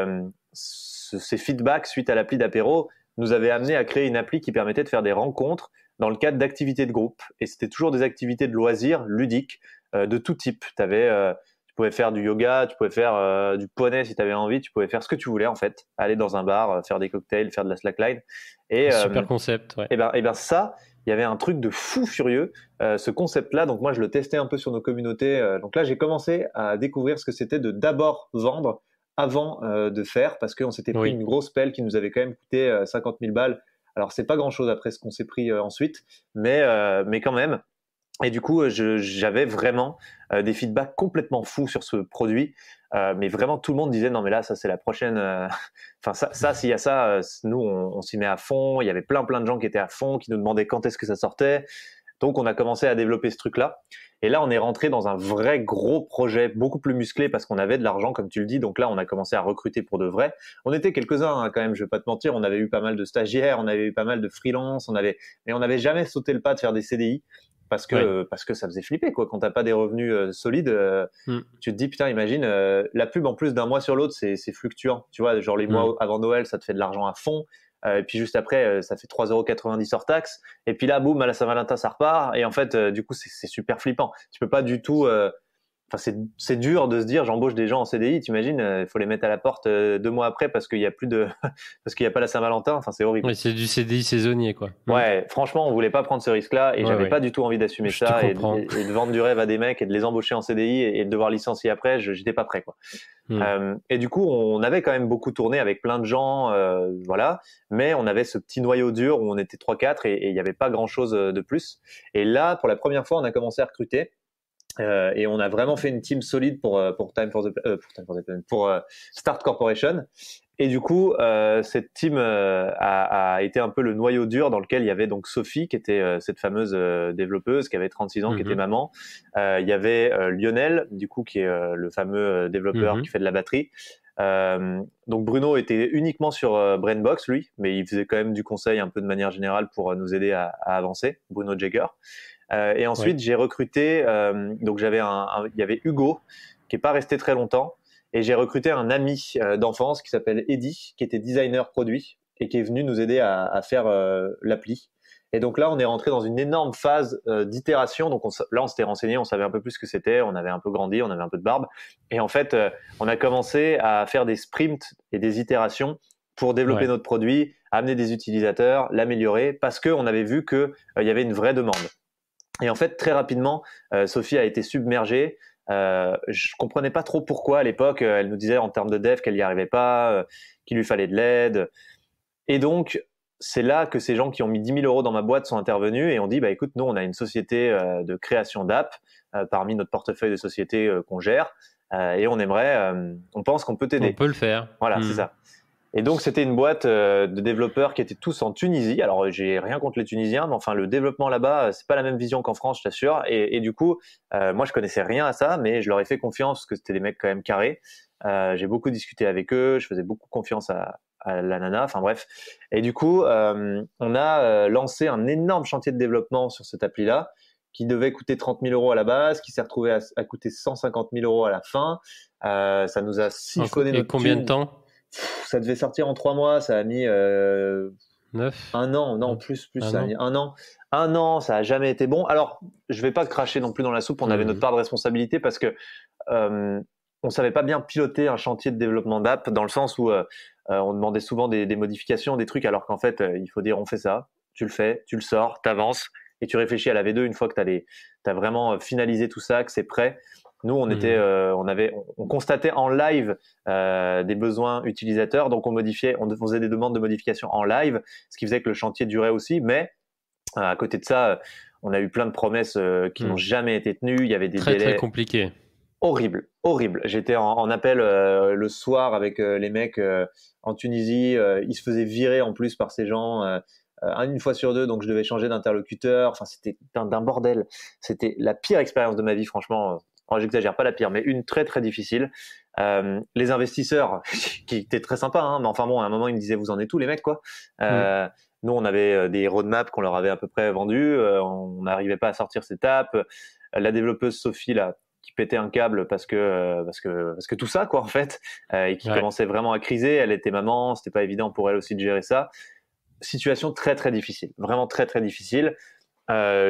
ces feedbacks suite à l'appli d'apéro nous avaient amené à créer une appli qui permettait de faire des rencontres dans le cadre d'activités de groupe. Et c'était toujours des activités de loisirs ludiques de tout type. Tu pouvais faire du yoga, tu pouvais faire du poney si tu avais envie, tu pouvais faire ce que tu voulais en fait, aller dans un bar, faire des cocktails, faire de la slackline. Et super concept, ouais. Et ben ça, il y avait un truc de fou furieux, ce concept-là. Donc moi, je le testais un peu sur nos communautés. Donc là, j'ai commencé à découvrir ce que c'était de d'abord vendre avant de faire, parce qu'on s'était pris une grosse pelle qui nous avait quand même coûté 50 000 balles. Alors c'est pas grand-chose après ce qu'on s'est pris ensuite, mais quand même. Et du coup, j'avais vraiment des feedbacks complètement fous sur ce produit. Mais vraiment, tout le monde disait non, mais là, ça, c'est la prochaine. Enfin, ça, s'il y a ça, nous, on s'y met à fond. Il y avait plein de gens qui étaient à fond, qui nous demandaient quand est-ce que ça sortait. Donc, on a commencé à développer ce truc-là. Et là, on est rentré dans un vrai gros projet, beaucoup plus musclé parce qu'on avait de l'argent, comme tu le dis. Donc là, on a commencé à recruter pour de vrai. On était quelques-uns, hein, quand même, je vais pas te mentir. On avait eu pas mal de stagiaires, on avait eu pas mal de freelance, mais on n'avait jamais sauté le pas de faire des CDI. Parce que ça faisait flipper, quoi. Quand t'as pas des revenus solides, tu te dis putain, imagine la pub en plus d'un mois sur l'autre, c'est fluctuant. Tu vois, genre les mois avant Noël, ça te fait de l'argent à fond. Et puis juste après, ça fait 3,90 € hors taxe. Et puis là, boum, à la Saint-Valentin, ça repart. Et en fait, du coup, c'est super flippant. Tu peux pas du tout. Enfin, c'est dur de se dire j'embauche des gens en CDI, t'imagines, il faut les mettre à la porte 2 mois après parce qu'il y a plus de parce qu'il y a pas la Saint-Valentin, enfin c'est horrible. Oui, c'est du CDI saisonnier, quoi. Ouais, franchement, on voulait pas prendre ce risque-là et j'avais pas du tout envie d'assumer ça et de vendre du rêve à des mecs et de les embaucher en CDI et de devoir licencier après, j'étais pas prêt, quoi. Et du coup, on avait quand même beaucoup tourné avec plein de gens, voilà, mais on avait ce petit noyau dur où on était 3-4 et il y avait pas grand-chose de plus. Et là, pour la première fois, on a commencé à recruter. Et on a vraiment fait une team solide pour Start Corporation. Et du coup, cette team a été un peu le noyau dur dans lequel il y avait donc Sophie, qui était cette fameuse développeuse, qui avait 36 ans, qui était maman. Il y avait Lionel, du coup, qui est le fameux développeur qui fait de la batterie. Donc Bruno était uniquement sur Brainbox, lui, mais il faisait quand même du conseil un peu de manière générale pour nous aider à avancer, Bruno Jagger. Et ensuite, j'ai recruté, donc il y avait Hugo, qui est pas resté très longtemps, et j'ai recruté un ami d'enfance qui s'appelle Eddy, qui était designer produit, et qui est venu nous aider à faire l'appli. Et donc là, on est rentré dans une énorme phase d'itération. Donc là, on s'était renseigné, on savait un peu plus ce que c'était, on avait un peu grandi, on avait un peu de barbe. Et en fait, on a commencé à faire des sprints et des itérations pour développer notre produit, amener des utilisateurs, l'améliorer, parce qu'on avait vu qu'il y avait une vraie demande. Et en fait, très rapidement, Sophie a été submergée. Je comprenais pas trop pourquoi à l'époque. Elle nous disait en termes de dev qu'elle n'y arrivait pas, qu'il lui fallait de l'aide. Et donc, c'est là que ces gens qui ont mis 10 000 euros dans ma boîte sont intervenus et ont dit, bah écoute, nous, on a une société de création d'app parmi notre portefeuille de sociétés qu'on gère et on aimerait, on pense qu'on peut t'aider. On peut le faire. Voilà, c'est ça. Et donc, c'était une boîte de développeurs qui étaient tous en Tunisie. Alors, j'ai rien contre les Tunisiens, mais enfin, le développement là-bas, c'est pas la même vision qu'en France, je t'assure. Et du coup, moi, je connaissais rien à ça, mais je leur ai fait confiance parce que c'était des mecs quand même carrés. J'ai beaucoup discuté avec eux, je faisais beaucoup confiance à la nana, enfin bref. Et du coup, on a lancé un énorme chantier de développement sur cette appli-là, qui devait coûter 30 000 euros à la base, qui s'est retrouvé à coûter 150 000 euros à la fin. Ça nous a siphonné notre combien thune. De temps? Ça devait sortir en 3 mois, ça a mis 9 un an, non, plus, ça a mis un an. Un an, ça a jamais été bon. Alors, je vais pas cracher non plus dans la soupe, on avait notre part de responsabilité parce que on savait pas bien piloter un chantier de développement d'app dans le sens où on demandait souvent des modifications, des trucs, alors qu'en fait, il faut dire on fait ça, tu le fais, tu le sors, t'avances et tu réfléchis à la V2 une fois que t'as vraiment finalisé tout ça, que c'est prêt. Nous, on constatait en live des besoins utilisateurs, donc on faisait des demandes de modification en live, ce qui faisait que le chantier durait aussi. Mais à côté de ça, on a eu plein de promesses qui n'ont jamais été tenues. Il y avait des délais très compliqués. Horrible. J'étais en appel le soir avec les mecs en Tunisie. Ils se faisaient virer en plus par ces gens une fois sur deux, donc je devais changer d'interlocuteur. Enfin, c'était d'un bordel. C'était la pire expérience de ma vie, franchement. J'exagère pas la pire, mais une très très difficile. Les investisseurs, qui étaient très sympas, hein, mais enfin bon, à un moment ils me disaient vous en êtes où les mecs quoi. Nous on avait des roadmaps qu'on leur avait à peu près vendus, on n'arrivait pas à sortir cette app. La développeuse Sophie là, qui pétait un câble parce que tout ça quoi en fait, et qui commençait vraiment à criser. Elle était maman, c'était pas évident pour elle aussi de gérer ça. Situation très très difficile, vraiment très très difficile.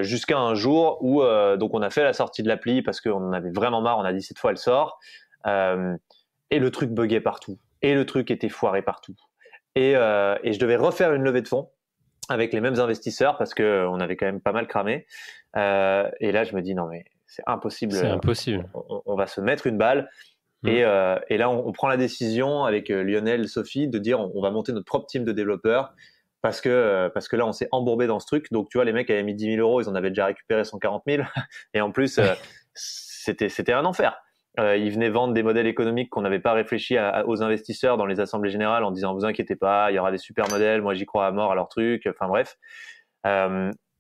Jusqu'à un jour où donc on a fait la sortie de l'appli parce qu'on en avait vraiment marre, on a dit cette fois elle sort, et le truc buguait partout et le truc était foiré partout et je devais refaire une levée de fonds avec les mêmes investisseurs parce que on avait quand même pas mal cramé, et là je me dis non mais c'est impossible, on va se mettre une balle. Et là on prend la décision avec Lionel, Sophie de dire on va monter notre propre team de développeurs. Parce que là, on s'est embourbé dans ce truc. Donc, tu vois, les mecs avaient mis 10 000 euros, ils en avaient déjà récupéré 140 000. Et en plus, c'était un enfer. Ils venaient vendre des modèles économiques qu'on n'avait pas réfléchi aux investisseurs dans les assemblées générales en disant, vous inquiétez pas, il y aura des super modèles. Moi, j'y crois à mort à leur truc. Enfin, bref.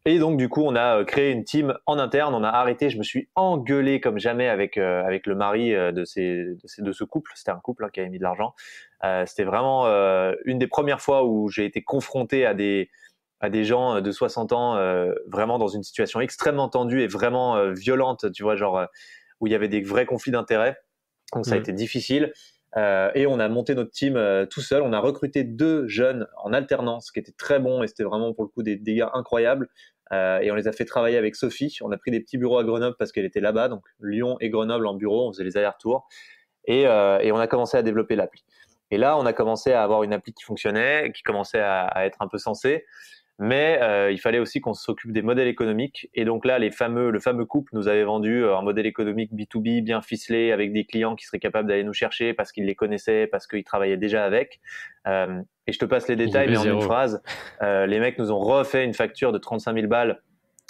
Et donc, du coup, on a créé une team en interne. On a arrêté. Je me suis engueulé comme jamais avec le mari de ce couple. C'était un couple qui avait mis de l'argent. C'était vraiment une des premières fois où j'ai été confronté à des gens de 60 ans vraiment dans une situation extrêmement tendue et vraiment violente, tu vois, genre où il y avait des vrais conflits d'intérêts. Donc ça a été difficile. Et on a monté notre team tout seul. On a recruté 2 jeunes en alternance qui étaient très bons et c'était vraiment pour le coup des gars incroyables. Et on les a fait travailler avec Sophie. On a pris des petits bureaux à Grenoble parce qu'elle était là-bas, donc Lyon et Grenoble en bureau. On faisait les allers-retours et on a commencé à développer l'appli. Et là, on a commencé à avoir une appli qui fonctionnait, qui commençait à être un peu sensée. Mais il fallait aussi qu'on s'occupe des modèles économiques. Et donc là, le fameux couple nous avait vendu un modèle économique B2B bien ficelé avec des clients qui seraient capables d'aller nous chercher parce qu'ils les connaissaient, parce qu'ils travaillaient déjà avec. Et je te passe les détails, mais en une phrase, les mecs nous ont refait une facture de 35 000 balles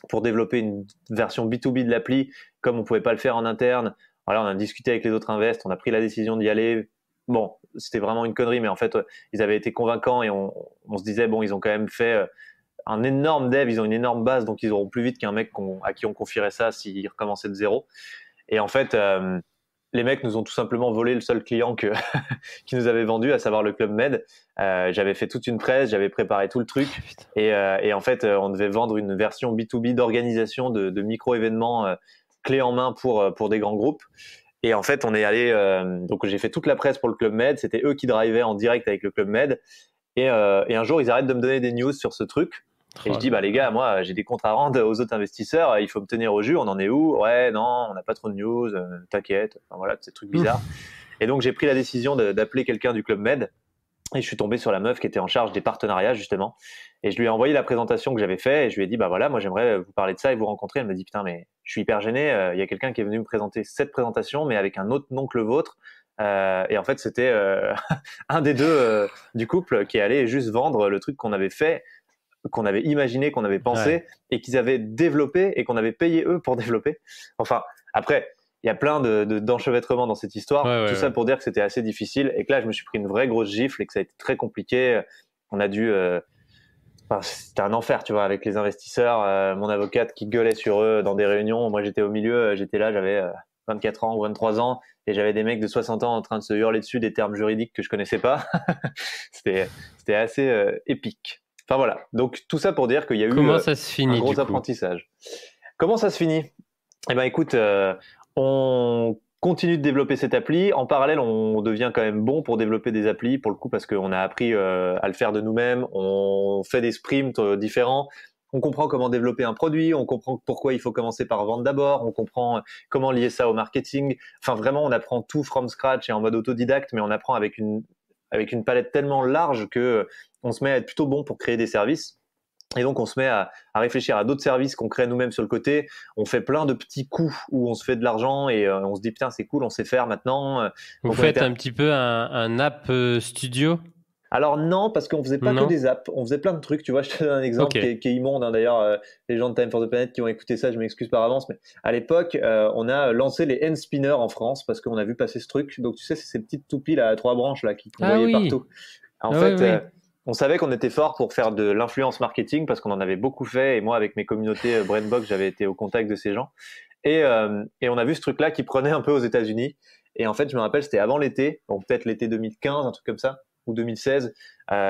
pour développer une version B2B de l'appli, comme on pouvait pas le faire en interne. Voilà, on a discuté avec les autres invests, on a pris la décision d'y aller. Bon, c'était vraiment une connerie, mais en fait, ils avaient été convaincants et on se disait, bon, ils ont quand même fait un énorme dev, ils ont une énorme base, donc ils auront plus vite qu'un mec à qui on confierait ça s'ils recommençaient de zéro. Et en fait, les mecs nous ont tout simplement volé le seul client qui nous avait vendu, à savoir le Club Med. J'avais fait toute une presse, j'avais préparé tout le truc. Et en fait, on devait vendre une version B2B d'organisation de micro-événements clés en main pour des grands groupes. Et en fait, on est allé. Donc, j'ai fait toute la presse pour le Club Med. C'était eux qui drivaient en direct avec le Club Med. Et un jour, ils arrêtent de me donner des news sur ce truc. Et je dis, bah les gars, moi, j'ai des comptes à rendre aux autres investisseurs. Il faut me tenir au jus. On en est où? Ouais, non, on n'a pas trop de news. T'inquiète. Enfin, voilà, ces trucs bizarres. Et donc, j'ai pris la décision d'appeler quelqu'un du Club Med. Et je suis tombé sur la meuf qui était en charge des partenariats, justement. Et je lui ai envoyé la présentation que j'avais fait. Et je lui ai dit, bah voilà, moi, j'aimerais vous parler de ça et vous rencontrer. Elle me dit, putain, mais je suis hyper gêné. Il y a quelqu'un qui est venu me présenter cette présentation, mais avec un autre nom que le vôtre. Et en fait, c'était un des deux du couple qui allait juste vendre le truc qu'on avait fait, qu'on avait imaginé, qu'on avait pensé, et qu'ils avaient développé et qu'on avait payé eux pour développer. Enfin, après, il y a plein d'enchevêtrements dans cette histoire. Tout ça pour dire que c'était assez difficile et que là, je me suis pris une vraie grosse gifle et que ça a été très compliqué. On a dû... Enfin, c'était un enfer, tu vois, avec les investisseurs. Mon avocate qui gueulait sur eux dans des réunions. Moi, j'étais au milieu, j'étais là, j'avais 24 ans ou 23 ans et j'avais des mecs de 60 ans en train de se hurler dessus des termes juridiques que je connaissais pas. C'était assez épique. Enfin voilà, donc tout ça pour dire qu'il y a eu un gros apprentissage. Comment ça se finit? Eh ben écoute, on continue de développer cette appli. En parallèle, on devient quand même bon pour développer des applis, pour le coup, parce qu'on a appris à le faire de nous-mêmes. On fait des sprints différents. On comprend comment développer un produit. On comprend pourquoi il faut commencer par vendre d'abord. On comprend comment lier ça au marketing. Enfin, vraiment, on apprend tout from scratch et en mode autodidacte, mais on apprend avec une palette tellement large que on se met à être plutôt bon pour créer des services. Et donc, on se met à réfléchir à d'autres services qu'on crée nous-mêmes sur le côté. On fait plein de petits coups où on se fait de l'argent et on se dit, putain, c'est cool, on sait faire maintenant. Vous faites un petit peu un app studio? Alors non, parce qu'on faisait pas que des apps, on faisait plein de trucs. Tu vois, je te donne un exemple qui est immonde. Hein. D'ailleurs, les gens de Time for the Planet qui ont écouté ça, je m'excuse par avance. Mais à l'époque, on a lancé les hand spinners en France parce qu'on a vu passer ce truc. Donc tu sais, c'est ces petites toupies là à 3 branches là qu'on voyait partout. En fait, on savait qu'on était fort pour faire de l'influence marketing parce qu'on en avait beaucoup fait. Et moi, avec mes communautés Brainbox, j'avais été au contact de ces gens. Et on a vu ce truc-là qui prenait un peu aux États-Unis. Et en fait, je me rappelle, c'était avant l'été, donc peut-être l'été 2015, un truc comme ça. Ou 2016,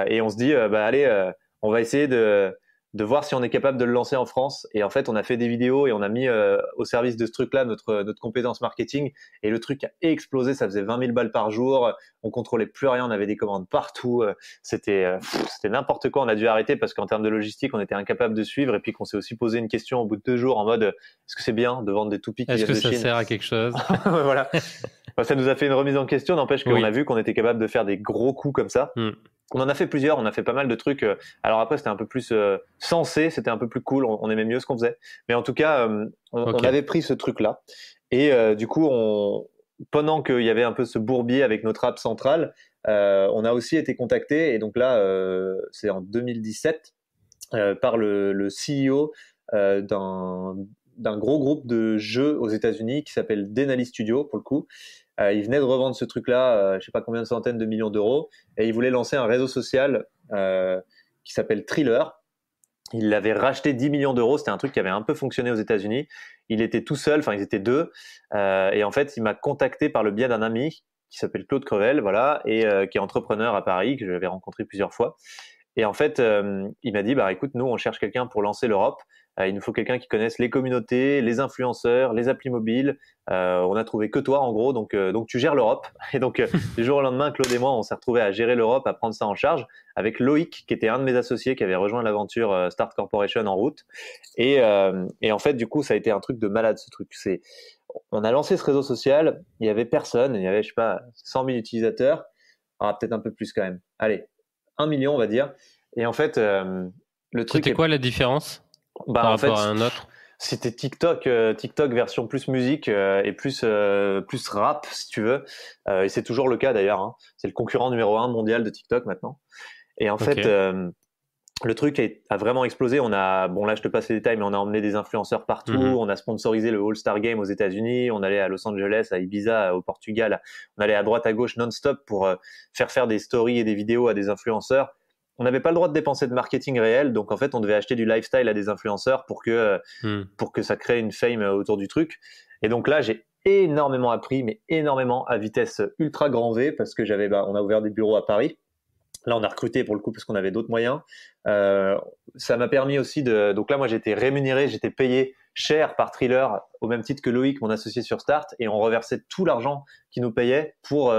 et on se dit bah allez, on va essayer de voir si on est capable de le lancer en France. Et en fait, on a fait des vidéos et on a mis au service de ce truc-là notre compétence marketing. Et le truc a explosé, ça faisait 20 000 balles par jour. On contrôlait plus rien, on avait des commandes partout. C'était n'importe quoi. On a dû arrêter parce qu'en termes de logistique, on était incapable de suivre. Et puis qu'on s'est aussi posé une question au bout de 2 jours en mode est-ce que c'est bien de vendre des toupies qui viennent de Chine? Est-ce que ça sert à quelque chose? Voilà. Ça nous a fait une remise en question, n'empêche qu'on a vu qu'on était capable de faire des gros coups comme ça. On en a fait plusieurs, on a fait pas mal de trucs. Alors après, c'était un peu plus sensé, c'était un peu plus cool, on aimait mieux ce qu'on faisait. Mais en tout cas, on avait pris ce truc-là. Et du coup, pendant qu'il y avait un peu ce bourbier avec notre app centrale, on a aussi été contacté. Et donc là, c'est en 2017, par le CEO d'un gros groupe de jeux aux États-Unis qui s'appelle Denali Studio, pour le coup. Il venait de revendre ce truc-là, je sais pas combien de centaines de millions d'euros, et il voulait lancer un réseau social qui s'appelle Thriller. Il l'avait racheté 10 millions d'euros, c'était un truc qui avait un peu fonctionné aux États-Unis. Il était tout seul, enfin ils étaient 2, et en fait il m'a contacté par le biais d'un ami qui s'appelle Claude Crevel, voilà, et qui est entrepreneur à Paris, que j'avais rencontré plusieurs fois. Et en fait, il m'a dit, bah écoute, nous on cherche quelqu'un pour lancer l'Europe. Il nous faut quelqu'un qui connaisse les communautés, les influenceurs, les applis mobiles. On a trouvé que toi en gros, donc tu gères l'Europe. Et donc du jour au lendemain, Claude et moi, on s'est retrouvés à gérer l'Europe, à prendre ça en charge, avec Loïc, qui était un de mes associés, qui avait rejoint l'aventure Start Corporation en route. Et en fait, du coup, ça a été un truc de malade, ce truc. On a lancé ce réseau social, il y avait personne, il y avait, je sais pas, 100 000 utilisateurs. Ah, peut-être un peu plus quand même. Allez, 1 million, on va dire. Et en fait, le truc. C'était quoi la différence par rapport à un autre? C'était TikTok version plus musique et plus rap, si tu veux. Et c'est toujours le cas d'ailleurs. Hein. C'est le concurrent numéro 1 mondial de TikTok maintenant. Et en fait, le truc a vraiment explosé. Bon là je te passe les détails, mais on a emmené des influenceurs partout. On a sponsorisé le All-Star Game aux États-Unis. On allait à Los Angeles, à Ibiza, au Portugal. On allait à droite à gauche non-stop pour faire des stories et des vidéos à des influenceurs. On n'avait pas le droit de dépenser de marketing réel, donc en fait on devait acheter du lifestyle à des influenceurs pour que ça crée une fame autour du truc. Et donc là j'ai énormément appris, mais énormément à vitesse ultra grand V, parce que on a ouvert des bureaux à Paris. Là, on a recruté pour le coup parce qu'on avait d'autres moyens. Ça m'a permis aussi donc là, moi, j'étais rémunéré, j'étais payé cher par Thriller, au même titre que Loïc, mon associé sur Start, et on reversait tout l'argent qu'il nous payait pour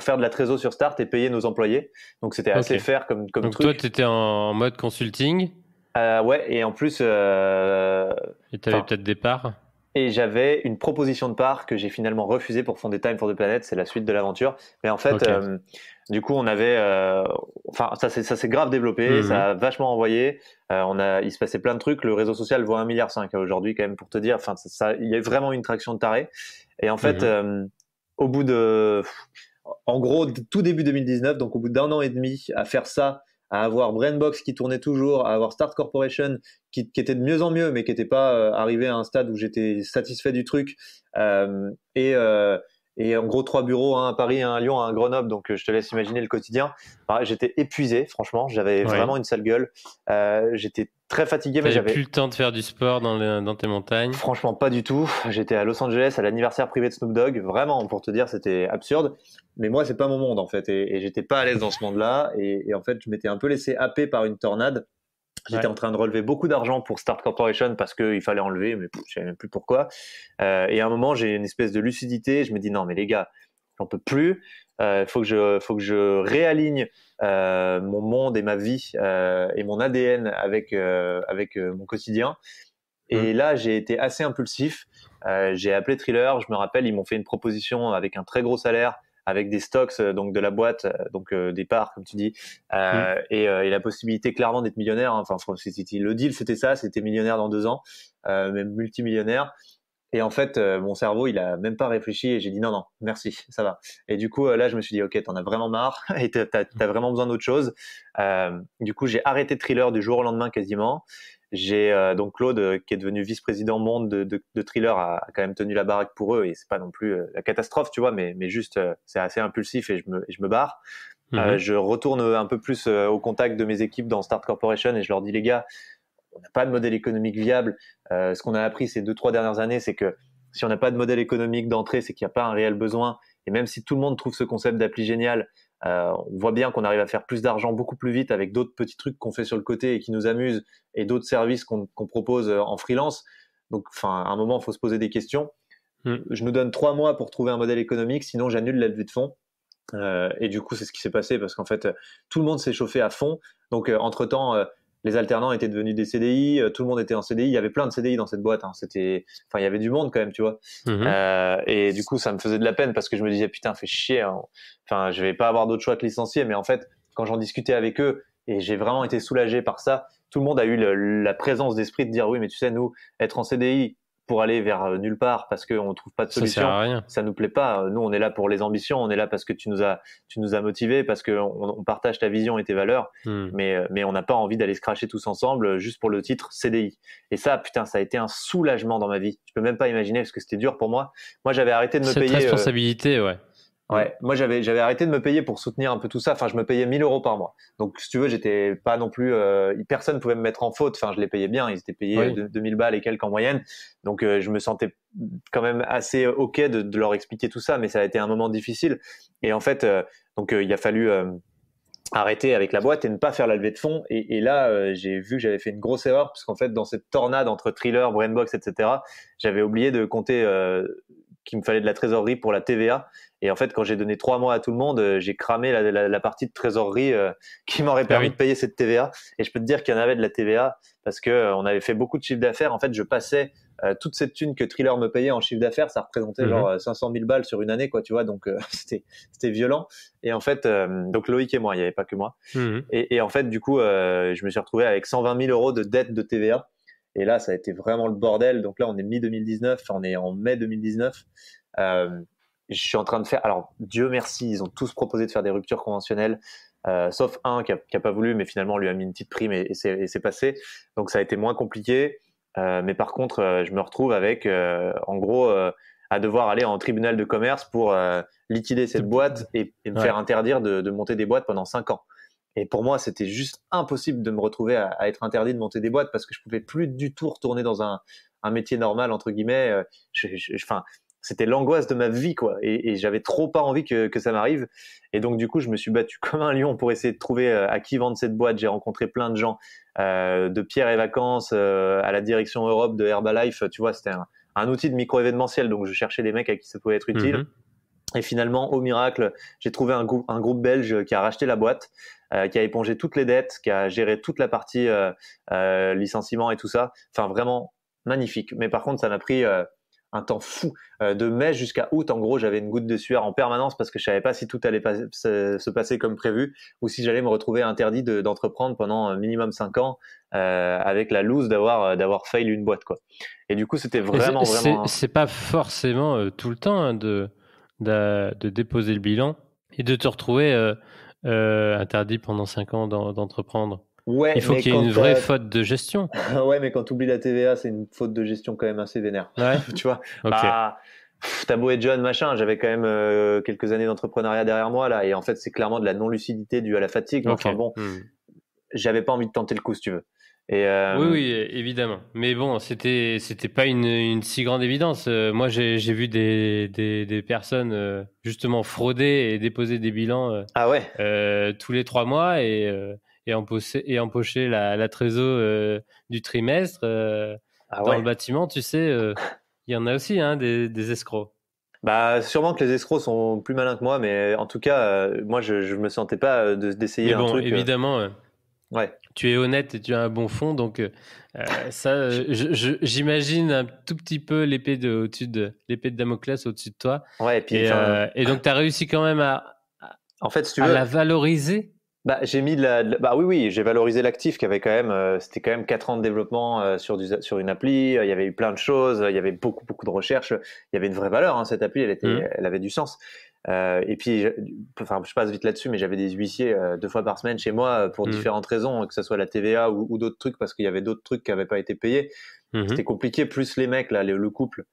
faire de la trésor sur Start et payer nos employés. Donc, c'était assez fair comme donc, truc. Toi, tu étais en mode consulting. Ouais, et en plus... et tu avais peut-être des parts. Et j'avais une proposition de part que j'ai finalement refusée pour fonder Time for the Planet. C'est la suite de l'aventure. Mais en fait, du coup, on avait, ça s'est grave développé, ça a vachement envoyé. Il se passait plein de trucs. Le réseau social vaut 1,5 milliard aujourd'hui, quand même, pour te dire. Enfin, il y a vraiment une traction de taré. Et en fait, au bout en gros, tout début 2019, donc au bout d'1 an et demi à faire ça, à avoir Brainbox qui tournait toujours, à avoir Start Corporation qui était de mieux en mieux, mais qui n'était pas arrivé à un stade où j'étais satisfait du truc. Et en gros, 3 bureaux, un à Paris, un à Lyon, un à Grenoble. Donc, je te laisse imaginer le quotidien. J'étais épuisé, franchement. J'avais vraiment une sale gueule. J'étais très fatigué. Mais j'avais plus le temps de faire du sport dans tes montagnes. Franchement, pas du tout. J'étais à Los Angeles à l'anniversaire privé de Snoop Dogg. Vraiment, pour te dire, c'était absurde. Mais moi, c'est pas mon monde, en fait. Et j'étais pas à l'aise dans ce monde-là. Et en fait, je m'étais un peu laissé happer par une tornade. J'étais en train de relever beaucoup d'argent pour Start Corporation parce qu'il fallait enlever, mais je ne savais même plus pourquoi. Et à un moment, j'ai une espèce de lucidité. Je me dis non, mais les gars, j'en peux plus. Faut que je réaligne mon monde et ma vie et mon ADN avec mon quotidien. Et là, j'ai été assez impulsif. J'ai appelé Thriller. Je me rappelle, ils m'ont fait une proposition avec un très gros salaire, avec des stocks donc de la boîte, donc des parts comme tu dis, et la possibilité clairement d'être millionnaire. Enfin, le deal c'était ça, c'était millionnaire dans 2 ans, même multimillionnaire. Et en fait, mon cerveau, il a même pas réfléchi et j'ai dit non, merci, ça va. Et du coup, là, je me suis dit ok, t'en as vraiment marre et t'as vraiment besoin d'autre chose. Du coup, j'ai arrêté Thriller du jour au lendemain quasiment. J'ai donc Claude qui est devenu vice-président monde de Thriller a quand même tenu la baraque pour eux et c'est pas non plus la catastrophe, tu vois, mais juste c'est assez impulsif et je me barre. Je retourne un peu plus au contact de mes équipes dans Start Corporation et je leur dis les gars, on n'a pas de modèle économique viable. Ce qu'on a appris ces 2-3 dernières années, c'est que si on n'a pas de modèle économique d'entrée, c'est qu'il n'y a pas un réel besoin. Et même si tout le monde trouve ce concept d'appli génial, on voit bien qu'on arrive à faire plus d'argent beaucoup plus vite avec d'autres petits trucs qu'on fait sur le côté et qui nous amusent et d'autres services qu'on propose en freelance. Donc, à un moment, il faut se poser des questions. Je nous donne 3 mois pour trouver un modèle économique, sinon j'annule la levée de fonds. Et du coup, c'est ce qui s'est passé parce qu'en fait, tout le monde s'est chauffé à fond. Donc, entre-temps, les alternants étaient devenus des CDI, tout le monde était en CDI, il y avait plein de CDI dans cette boîte, hein. Il y avait du monde quand même, tu vois. Et du coup, ça me faisait de la peine parce que je me disais, putain, fais chier, hein. Enfin, je vais pas avoir d'autre choix que licencier, mais en fait, quand j'en discutais avec eux, et j'ai vraiment été soulagé par ça, tout le monde a eu la présence d'esprit de dire, oui, mais tu sais, nous, être en CDI pour aller vers nulle part parce qu'on ne trouve pas de solution, ça nous plaît pas. Nous, on est là pour les ambitions, on est là parce que tu nous as motivés, parce qu'on partage ta vision et tes valeurs, mais on n'a pas envie d'aller se cracher tous ensemble juste pour le titre CDI. Et ça, putain, ça a été un soulagement dans ma vie. Je peux même pas imaginer parce que c'était dur pour moi. Moi, j'avais arrêté de me payer. Cette responsabilité, Ouais, moi j'avais arrêté de me payer pour soutenir un peu tout ça. Enfin, je me payais 1 000 € par mois. Donc, si tu veux, j'étais pas non plus. Personne pouvait me mettre en faute. Enfin, je les payais bien. Ils étaient payés 2000 balles et quelques en moyenne. Donc, je me sentais quand même assez ok de leur expliquer tout ça. Mais ça a été un moment difficile. Et en fait, il a fallu arrêter avec la boîte et ne pas faire la levée de fonds. Et là, j'ai vu que j'avais fait une grosse erreur parce qu'en fait, dans cette tornade entre Thriller, Brainbox, etc., j'avais oublié de compter qu'il me fallait de la trésorerie pour la TVA. Et en fait, quand j'ai donné 3 mois à tout le monde, j'ai cramé la partie de trésorerie qui m'aurait permis de payer cette TVA. Et je peux te dire qu'il y en avait de la TVA parce que on avait fait beaucoup de chiffre d'affaires. En fait, je passais toute cette thune que Thriller me payait en chiffre d'affaires, ça représentait genre 500 000 balles sur une année, quoi, tu vois. Donc c'était violent. Et en fait, donc Loïc et moi, il n'y avait pas que moi. Et en fait, du coup, je me suis retrouvé avec 120 000 € de dette de TVA. Et là, ça a été vraiment le bordel. Donc là, on est mi-2019, on est en mai 2019. Je suis en train de faire. Alors, Dieu merci, ils ont tous proposé de faire des ruptures conventionnelles. sauf un qui a pas voulu, mais finalement on lui a mis une petite prime et c'est passé. Donc ça a été moins compliqué. Mais par contre, je me retrouve avec, en gros, à devoir aller en tribunal de commerce pour liquider cette boîte et me faire interdire de monter des boîtes pendant 5 ans. Et pour moi, c'était juste impossible de me retrouver à être interdit de monter des boîtes parce que je pouvais plus du tout retourner dans un métier normal, entre guillemets. Enfin, c'était l'angoisse de ma vie, quoi. Et j'avais trop pas envie que ça m'arrive. Et donc, du coup, je me suis battu comme un lion pour essayer de trouver à qui vendre cette boîte. J'ai rencontré plein de gens, de Pierre et Vacances à la direction Europe de Herbalife. Tu vois, c'était un outil de micro-événementiel. Donc, je cherchais des mecs à qui ça pouvait être utile. Et finalement, au miracle, j'ai trouvé un groupe belge qui a racheté la boîte, qui a épongé toutes les dettes, qui a géré toute la partie licenciement et tout ça. Enfin, vraiment magnifique. Mais par contre, ça m'a pris un temps fou. De mai jusqu'à août, en gros, j'avais une goutte de sueur en permanence parce que je savais pas si tout allait se passer comme prévu ou si j'allais me retrouver interdit d'entreprendre pendant minimum 5 ans avec la loose d'avoir fail une boîte, quoi. Et du coup, c'était vraiment... C'est pas forcément tout le temps hein, de déposer le bilan et de te retrouver interdit pendant 5 ans d'entreprendre. Ouais, il faut qu'il y ait une vraie faute de gestion. Ouais, mais quand tu oublies la TVA, c'est une faute de gestion quand même assez vénère. Ouais. Tu vois, Okay. T'as beau être jeune, machin, j'avais quand même quelques années d'entrepreneuriat derrière moi là, et en fait, c'est clairement de la non-lucidité due à la fatigue. Okay. Enfin bon, j'avais pas envie de tenter le coup, si tu veux. Et oui, évidemment. Mais bon, c'était pas une si grande évidence. Moi, j'ai vu des personnes justement frauder et déposer des bilans tous les 3 mois et empocher la trésor du trimestre. Dans le bâtiment, tu sais, il y en a aussi hein, des escrocs. Bah, sûrement que les escrocs sont plus malins que moi, mais en tout cas, moi, je me sentais pas d'essayer un truc. Évidemment. Ouais. Tu es honnête et tu as un bon fond, donc ça, j'imagine un tout petit peu l'épée de Damoclès au-dessus de toi. Ouais, et puis, et donc tu as réussi quand même à la valoriser. Bah, j'ai mis oui, j'ai valorisé l'actif qui avait quand même, c'était quand même 4 ans de développement sur une appli. Il y avait eu plein de choses, il y avait beaucoup de recherches. Il y avait une vraie valeur, hein, cette appli, elle avait du sens. Et puis, je passe vite là-dessus, mais j'avais des huissiers 2 fois par semaine chez moi pour différentes raisons, que ce soit la TVA ou d'autres trucs, parce qu'il y avait d'autres trucs qui n'avaient pas été payés. C'était compliqué, plus les mecs, là, le couple,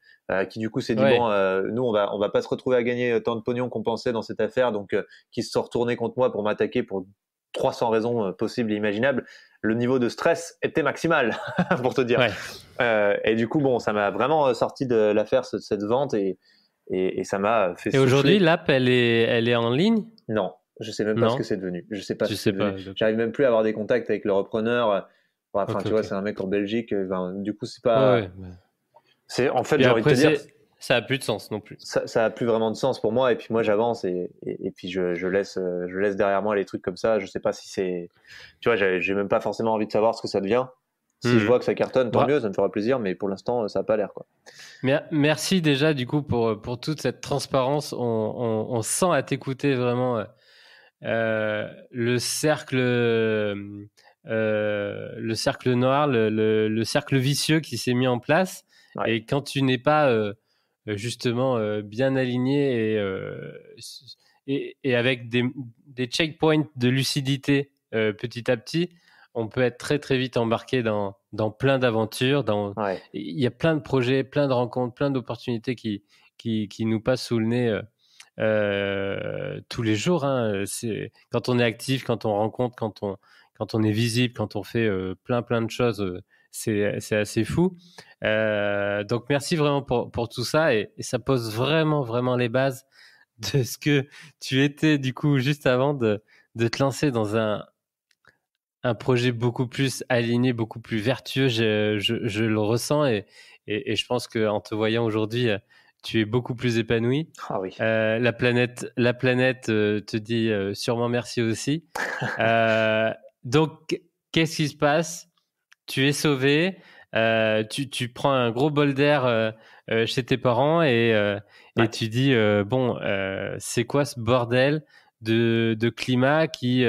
qui du coup s'est dit, nous, on va pas se retrouver à gagner tant de pognon qu'on pensait dans cette affaire, donc qui se sont retournés contre moi pour m'attaquer pour 300 raisons possibles et imaginables. Le niveau de stress était maximal, pour te dire. Ouais. Et du coup, bon, ça m'a vraiment sorti de l'affaire, cette vente, et ça m'a fait souffler. Et aujourd'hui, l'app, elle est en ligne ? Non, je sais même pas ce que c'est devenu. Je sais pas. J'arrive même plus à avoir des contacts avec le repreneur. Enfin, tu vois, c'est un mec en Belgique. Du coup, c'est pas. Ouais. C'est en fait, j'ai envie de te dire. Ça a plus de sens non plus. Ça a plus vraiment de sens pour moi. Et puis moi, j'avance et puis je laisse derrière moi les trucs comme ça. Je sais pas si c'est. Tu vois, j'ai même pas forcément envie de savoir ce que ça devient. Si je vois que ça cartonne, tant mieux, ça me fera plaisir, mais pour l'instant, ça n'a pas l'air, quoi. Merci déjà du coup pour toute cette transparence. On sent à t'écouter vraiment le cercle noir, le cercle vicieux qui s'est mis en place. Ouais. Et quand tu n'es pas justement bien aligné et avec des checkpoints de lucidité petit à petit, on peut être très très vite embarqué dans plein d'aventures. Il y a plein de projets, plein de rencontres, plein d'opportunités qui nous passent sous le nez tous les jours. Hein. Quand on est actif, quand on rencontre, quand on est visible, quand on fait plein de choses, c'est assez fou. Donc merci vraiment pour tout ça et ça pose vraiment les bases de ce que tu étais du coup juste avant de te lancer dans un projet beaucoup plus aligné, beaucoup plus vertueux. Je le ressens et je pense qu'en te voyant aujourd'hui, tu es beaucoup plus épanoui. Ah oui. La planète te dit sûrement merci aussi. Donc, qu'est-ce qui se passe ? Tu es sauvé. Tu prends un gros bol d'air chez tes parents et tu dis c'est quoi ce bordel de climat qui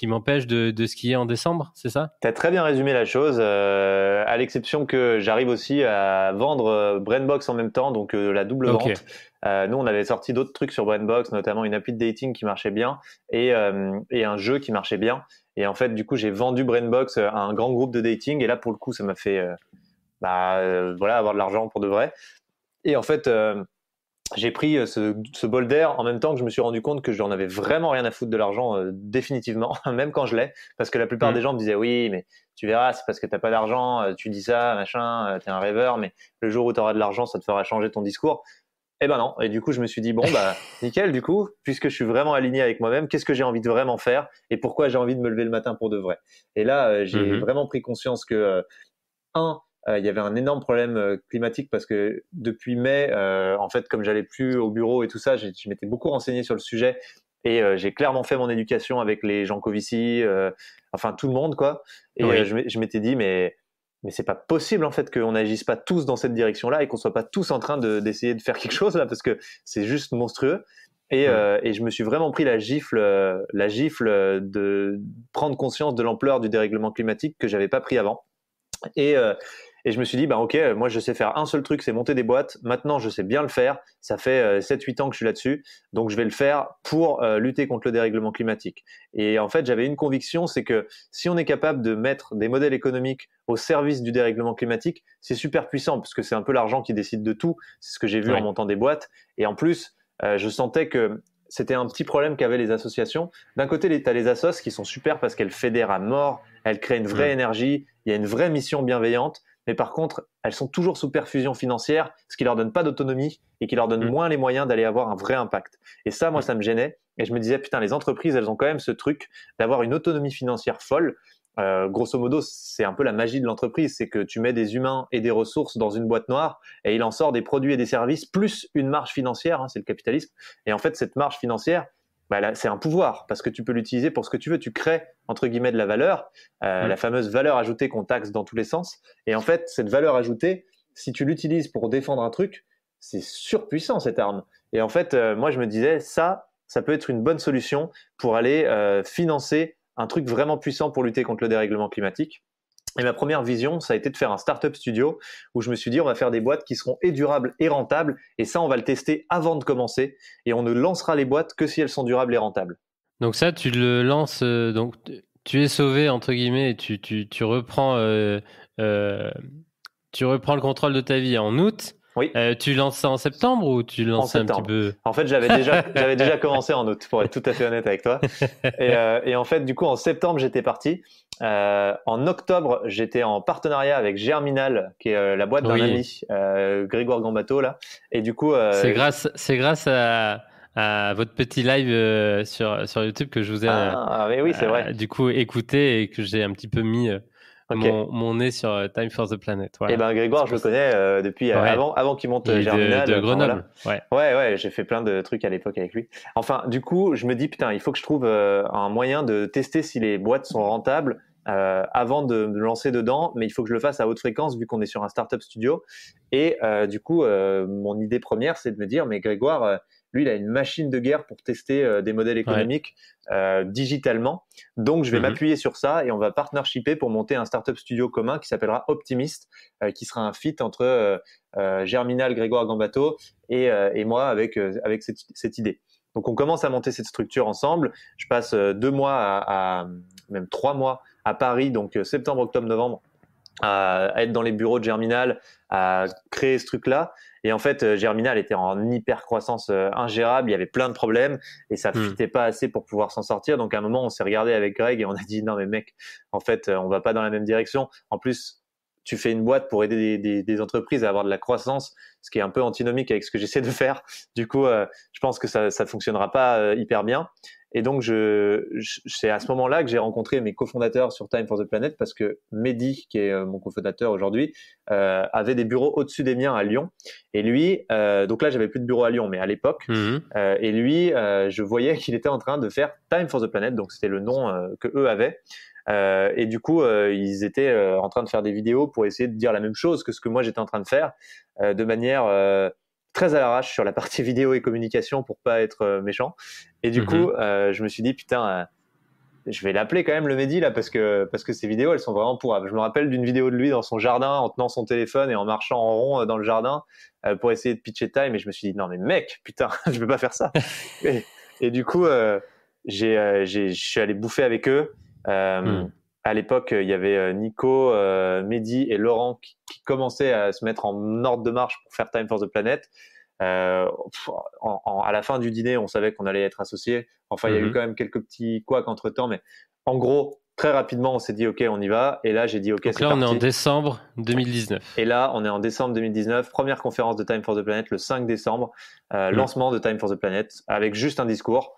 m'empêche de skier en décembre, c'est ça ? Tu as très bien résumé la chose, à l'exception que j'arrive aussi à vendre Brainbox en même temps, donc la double vente. Nous, on avait sorti d'autres trucs sur Brainbox, notamment une appli de dating qui marchait bien et un jeu qui marchait bien. Et en fait, du coup, j'ai vendu Brainbox à un grand groupe de dating. Et là, pour le coup, ça m'a fait voilà, avoir de l'argent pour de vrai. Et en fait, j'ai pris ce bol d'air en même temps que je me suis rendu compte que j'en avais vraiment rien à foutre de l'argent, définitivement, même quand je l'ai. Parce que la plupart des gens me disaient oui, mais tu verras, c'est parce que t'as pas d'argent, tu dis ça, machin, t'es un rêveur, mais le jour où t'auras de l'argent, ça te fera changer ton discours. Eh ben non. Et du coup, je me suis dit, bon, bah, nickel, du coup, puisque je suis vraiment aligné avec moi-même, qu'est-ce que j'ai envie de vraiment faire et pourquoi j'ai envie de me lever le matin pour de vrai. Et là, j'ai vraiment pris conscience que, il y avait un énorme problème climatique parce que depuis mai, en fait, comme j'allais plus au bureau et tout ça, je m'étais beaucoup renseigné sur le sujet et j'ai clairement fait mon éducation avec les Jean Covici, enfin tout le monde, quoi. Et je m'étais dit, mais c'est pas possible en fait qu'on n'agisse pas tous dans cette direction-là et qu'on soit pas tous en train d'essayer de faire quelque chose là parce que c'est juste monstrueux. Et je me suis vraiment pris la gifle de prendre conscience de l'ampleur du dérèglement climatique que j'avais pas pris avant. Et je me suis dit, bah ok, moi je sais faire un seul truc, c'est monter des boîtes. Maintenant, je sais bien le faire. Ça fait 7-8 ans que je suis là-dessus. Donc, je vais le faire pour lutter contre le dérèglement climatique. Et en fait, j'avais une conviction, c'est que si on est capable de mettre des modèles économiques au service du dérèglement climatique, c'est super puissant parce que c'est un peu l'argent qui décide de tout. C'est ce que j'ai vu en montant des boîtes. Et en plus, je sentais que c'était un petit problème qu'avaient les associations. D'un côté, tu as les assos qui sont super parce qu'elles fédèrent à mort, elles créent une vraie énergie, il y a une vraie mission bienveillante. Mais par contre, elles sont toujours sous perfusion financière, ce qui leur donne pas d'autonomie et qui leur donne moins les moyens d'aller avoir un vrai impact. Et ça, moi, ça me gênait. Et je me disais, putain, les entreprises, elles ont quand même ce truc d'avoir une autonomie financière folle. Grosso modo, c'est un peu la magie de l'entreprise, c'est que tu mets des humains et des ressources dans une boîte noire et il en sort des produits et des services plus une marge financière, hein, c'est le capitalisme. Et en fait, cette marge financière, bah là, c'est un pouvoir parce que tu peux l'utiliser pour ce que tu veux. Tu crées, entre guillemets, de la valeur, la fameuse valeur ajoutée qu'on taxe dans tous les sens. Et en fait, cette valeur ajoutée, si tu l'utilises pour défendre un truc, c'est surpuissant cette arme. Et en fait, moi, je me disais, ça peut être une bonne solution pour aller financer un truc vraiment puissant pour lutter contre le dérèglement climatique. Et ma première vision, ça a été de faire un startup studio où je me suis dit, on va faire des boîtes qui seront et durables et rentables. Et ça, on va le tester avant de commencer. Et on ne lancera les boîtes que si elles sont durables et rentables. Donc ça, tu le lances, donc tu es sauvé, entre guillemets, et tu reprends le contrôle de ta vie en août. Oui. Tu lances ça en septembre ou tu lances un petit peu... En fait, j'avais déjà commencé en août, pour être tout à fait honnête avec toi. Et en fait, du coup, en septembre, j'étais parti. En octobre, j'étais en partenariat avec Germinal, qui est la boîte d'un ami, Grégoire Gambato, là. Et du coup, c'est grâce à votre petit live sur YouTube que je vous ai mais oui, c'est vrai. Du coup écouté et que j'ai un petit peu mis mon nez sur Time for the Planet. Voilà. Et ben Grégoire, je le connais depuis avant qu'il monte Germinal. De Grenoble. Voilà. Ouais, j'ai fait plein de trucs à l'époque avec lui. Enfin, du coup, je me dis putain, il faut que je trouve un moyen de tester si les boîtes sont rentables avant de me lancer dedans, mais il faut que je le fasse à haute fréquence vu qu'on est sur un startup studio. Et du coup, mon idée première, c'est de me dire, mais Grégoire, lui, il a une machine de guerre pour tester des modèles économiques digitalement. Donc, je vais m'appuyer sur ça et on va partnershipper pour monter un startup studio commun qui s'appellera Optimist, qui sera un fit entre Germinal, Grégoire Gambato et moi avec cette idée. Donc, on commence à monter cette structure ensemble. Je passe 2 mois même 3 mois à Paris, donc septembre, octobre, novembre, à être dans les bureaux de Germinal, à créer ce truc-là. Et en fait, Germinal était en hyper croissance ingérable, il y avait plein de problèmes et ça fitait pas assez pour pouvoir s'en sortir. Donc à un moment, on s'est regardé avec Greg et on a dit non mais mec, en fait, on va pas dans la même direction. En plus, tu fais une boîte pour aider des entreprises à avoir de la croissance, ce qui est un peu antinomique avec ce que j'essaie de faire. Du coup, je pense que ça fonctionnera pas hyper bien. Et donc, c'est à ce moment-là que j'ai rencontré mes cofondateurs sur Time for the Planet parce que Mehdi, qui est mon cofondateur aujourd'hui, avait des bureaux au-dessus des miens à Lyon. Et lui, donc là, j'avais plus de bureau à Lyon, mais à l'époque, et lui, je voyais qu'il était en train de faire Time for the Planet, donc c'était le nom que eux avaient. Et du coup, ils étaient en train de faire des vidéos pour essayer de dire la même chose que ce que moi j'étais en train de faire, de manière très à l'arrache sur la partie vidéo et communication pour pas être méchant. Et du coup, je me suis dit putain, je vais l'appeler quand même le Mehdi là parce que ces vidéos elles sont vraiment pourrables. Je me rappelle d'une vidéo de lui dans son jardin en tenant son téléphone et en marchant en rond dans le jardin pour essayer de pitcher Time et je me suis dit non mais mec putain je peux pas faire ça. Et du coup je suis allé bouffer avec eux. À l'époque il y avait Nico, Mehdi et Laurent qui commençaient à se mettre en ordre de marche pour faire Time for the Planet. À la fin du dîner, on savait qu'on allait être associés. Enfin, il y a eu quand même quelques petits couacs entre temps, mais en gros, très rapidement, on s'est dit OK, on y va. Et là, j'ai dit OK, donc c'est là, parti. on est en décembre 2019. Et là, on est en décembre 2019. Première conférence de Time for the Planet le 5 décembre. Lancement de Time for the Planet avec juste un discours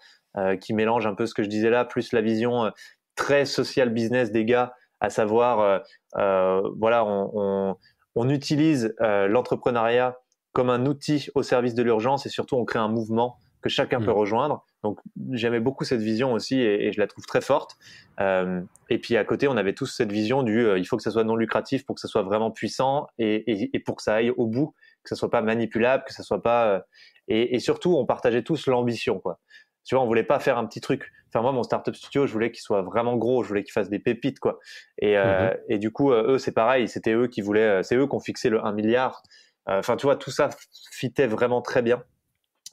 qui mélange un peu ce que je disais là, plus la vision très social business des gars, à savoir, voilà, on utilise l'entrepreneuriat comme un outil au service de l'urgence et surtout on crée un mouvement que chacun peut rejoindre. Donc j'aimais beaucoup cette vision aussi et je la trouve très forte. Et puis à côté, on avait tous cette vision du il faut que ça soit non lucratif pour que ça soit vraiment puissant et pour que ça aille au bout, que ça soit pas manipulable, que ça soit pas et surtout on partageait tous l'ambition quoi. Tu vois, on voulait pas faire un petit truc. Enfin moi mon startup studio, je voulais qu'il soit vraiment gros, je voulais qu'il fasse des pépites quoi. Et du coup eux c'est pareil, c'était eux qui voulaient, c'est eux qui ont fixé le 1 milliard. Enfin, tu vois, tout ça fitait vraiment très bien.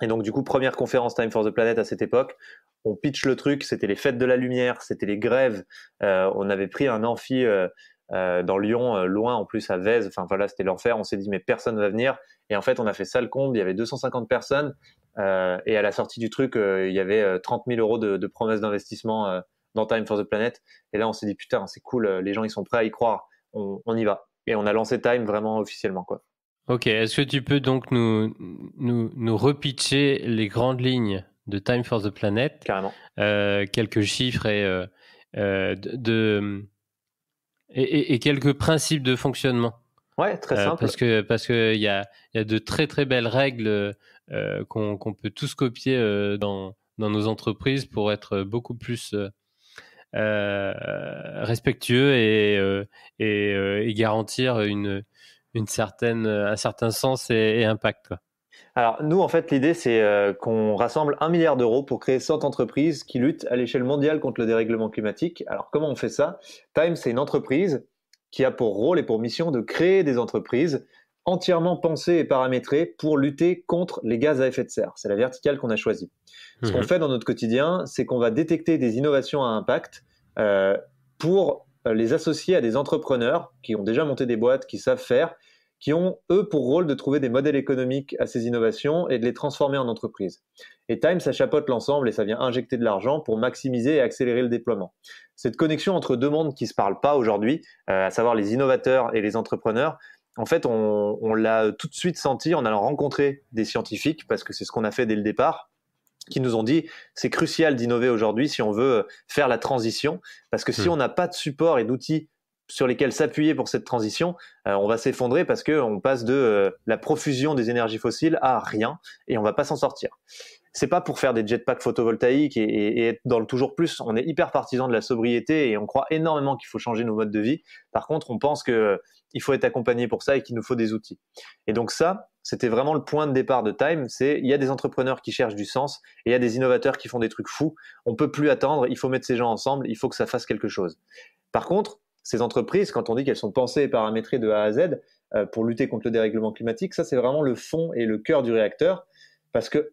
Et donc, du coup, première conférence Time for the Planet à cette époque. On pitch le truc, c'était les fêtes de la lumière, c'était les grèves. On avait pris un amphi dans Lyon, loin en plus à Vèze. Enfin, voilà, c'était l'enfer. On s'est dit, mais personne va venir. Et en fait, on a fait salle comble. Il y avait 250 personnes. Et à la sortie du truc, il y avait 30 000 euros de promesses d'investissement dans Time for the Planet. Et là, on s'est dit, putain, c'est cool. Les gens, ils sont prêts à y croire. On y va. Et on a lancé Time vraiment officiellement, quoi. Ok, est-ce que tu peux donc nous repitcher les grandes lignes de Time for the Planet? Carrément. Quelques chiffres et quelques principes de fonctionnement. Ouais, très simple. Parce que il y a de très très belles règles qu'on peut tous copier dans nos entreprises pour être beaucoup plus respectueux et garantir un certain sens et impact, quoi. Alors, nous, en fait, l'idée, c'est qu'on rassemble 1 milliard d'euros pour créer 100 entreprises qui luttent à l'échelle mondiale contre le dérèglement climatique. Alors, comment on fait ça? Time, c'est une entreprise qui a pour rôle et pour mission de créer des entreprises entièrement pensées et paramétrées pour lutter contre les gaz à effet de serre. C'est la verticale qu'on a choisie. Ce qu'on fait dans notre quotidien, c'est qu'on va détecter des innovations à impact pour les associer à des entrepreneurs qui ont déjà monté des boîtes, qui savent faire, qui ont, eux, pour rôle de trouver des modèles économiques à ces innovations et de les transformer en entreprises. Et Time, ça chapeaute l'ensemble et ça vient injecter de l'argent pour maximiser et accélérer le déploiement. Cette connexion entre deux mondes qui ne se parlent pas aujourd'hui, à savoir les innovateurs et les entrepreneurs, en fait, on l'a tout de suite senti en allant rencontrer des scientifiques, parce que c'est ce qu'on a fait dès le départ, qui nous ont dit c'est crucial d'innover aujourd'hui si on veut faire la transition, parce que si on n'a pas de support et d'outils sur lesquels s'appuyer pour cette transition, on va s'effondrer parce qu'on passe de la profusion des énergies fossiles à rien et on va pas s'en sortir. C'est pas pour faire des jetpacks photovoltaïques et être dans le toujours plus. On est hyper partisan de la sobriété et on croit énormément qu'il faut changer nos modes de vie. Par contre, on pense que il faut être accompagné pour ça et qu'il nous faut des outils. Et donc ça, c'était vraiment le point de départ de Time. C'est il y a des entrepreneurs qui cherchent du sens et il y a des innovateurs qui font des trucs fous. On peut plus attendre. Il faut mettre ces gens ensemble. Il faut que ça fasse quelque chose. Par contre, ces entreprises, quand on dit qu'elles sont pensées et paramétrées de A à Z pour lutter contre le dérèglement climatique, ça c'est vraiment le fond et le cœur du réacteur, parce que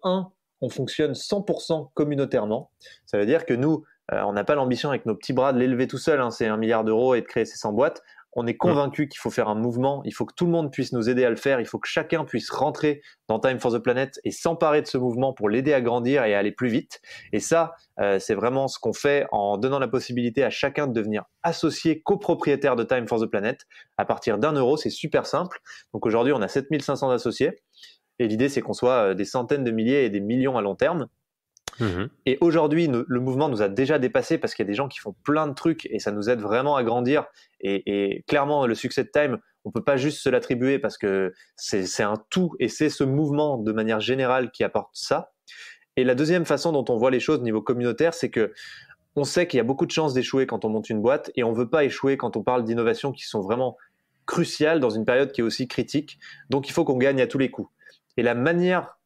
on fonctionne 100% communautairement. Ça veut dire que nous, on n'a pas l'ambition avec nos petits bras de l'élever tout seul, c'est 1 milliard d'euros et de créer ces 100 boîtes. On est convaincu qu'il faut faire un mouvement, il faut que tout le monde puisse nous aider à le faire, il faut que chacun puisse rentrer dans Time for the Planet et s'emparer de ce mouvement pour l'aider à grandir et à aller plus vite. Et ça, c'est vraiment ce qu'on fait en donnant la possibilité à chacun de devenir associé, copropriétaire de Time for the Planet à partir d'1 euro. C'est super simple. Donc aujourd'hui, on a 7500 associés et l'idée, c'est qu'on soit des centaines de milliers et des millions à long terme. Et aujourd'hui, le mouvement nous a déjà dépassé parce qu'il y a des gens qui font plein de trucs et ça nous aide vraiment à grandir. Et clairement, le succès de Time, on peut pas juste se l'attribuer parce que c'est un tout et c'est ce mouvement de manière générale qui apporte ça. Et la deuxième façon dont on voit les choses au niveau communautaire, c'est que on sait qu'il y a beaucoup de chances d'échouer quand on monte une boîte et on veut pas échouer quand on parle d'innovations qui sont vraiment cruciales dans une période qui est aussi critique. Donc, il faut qu'on gagne à tous les coups. Et la manière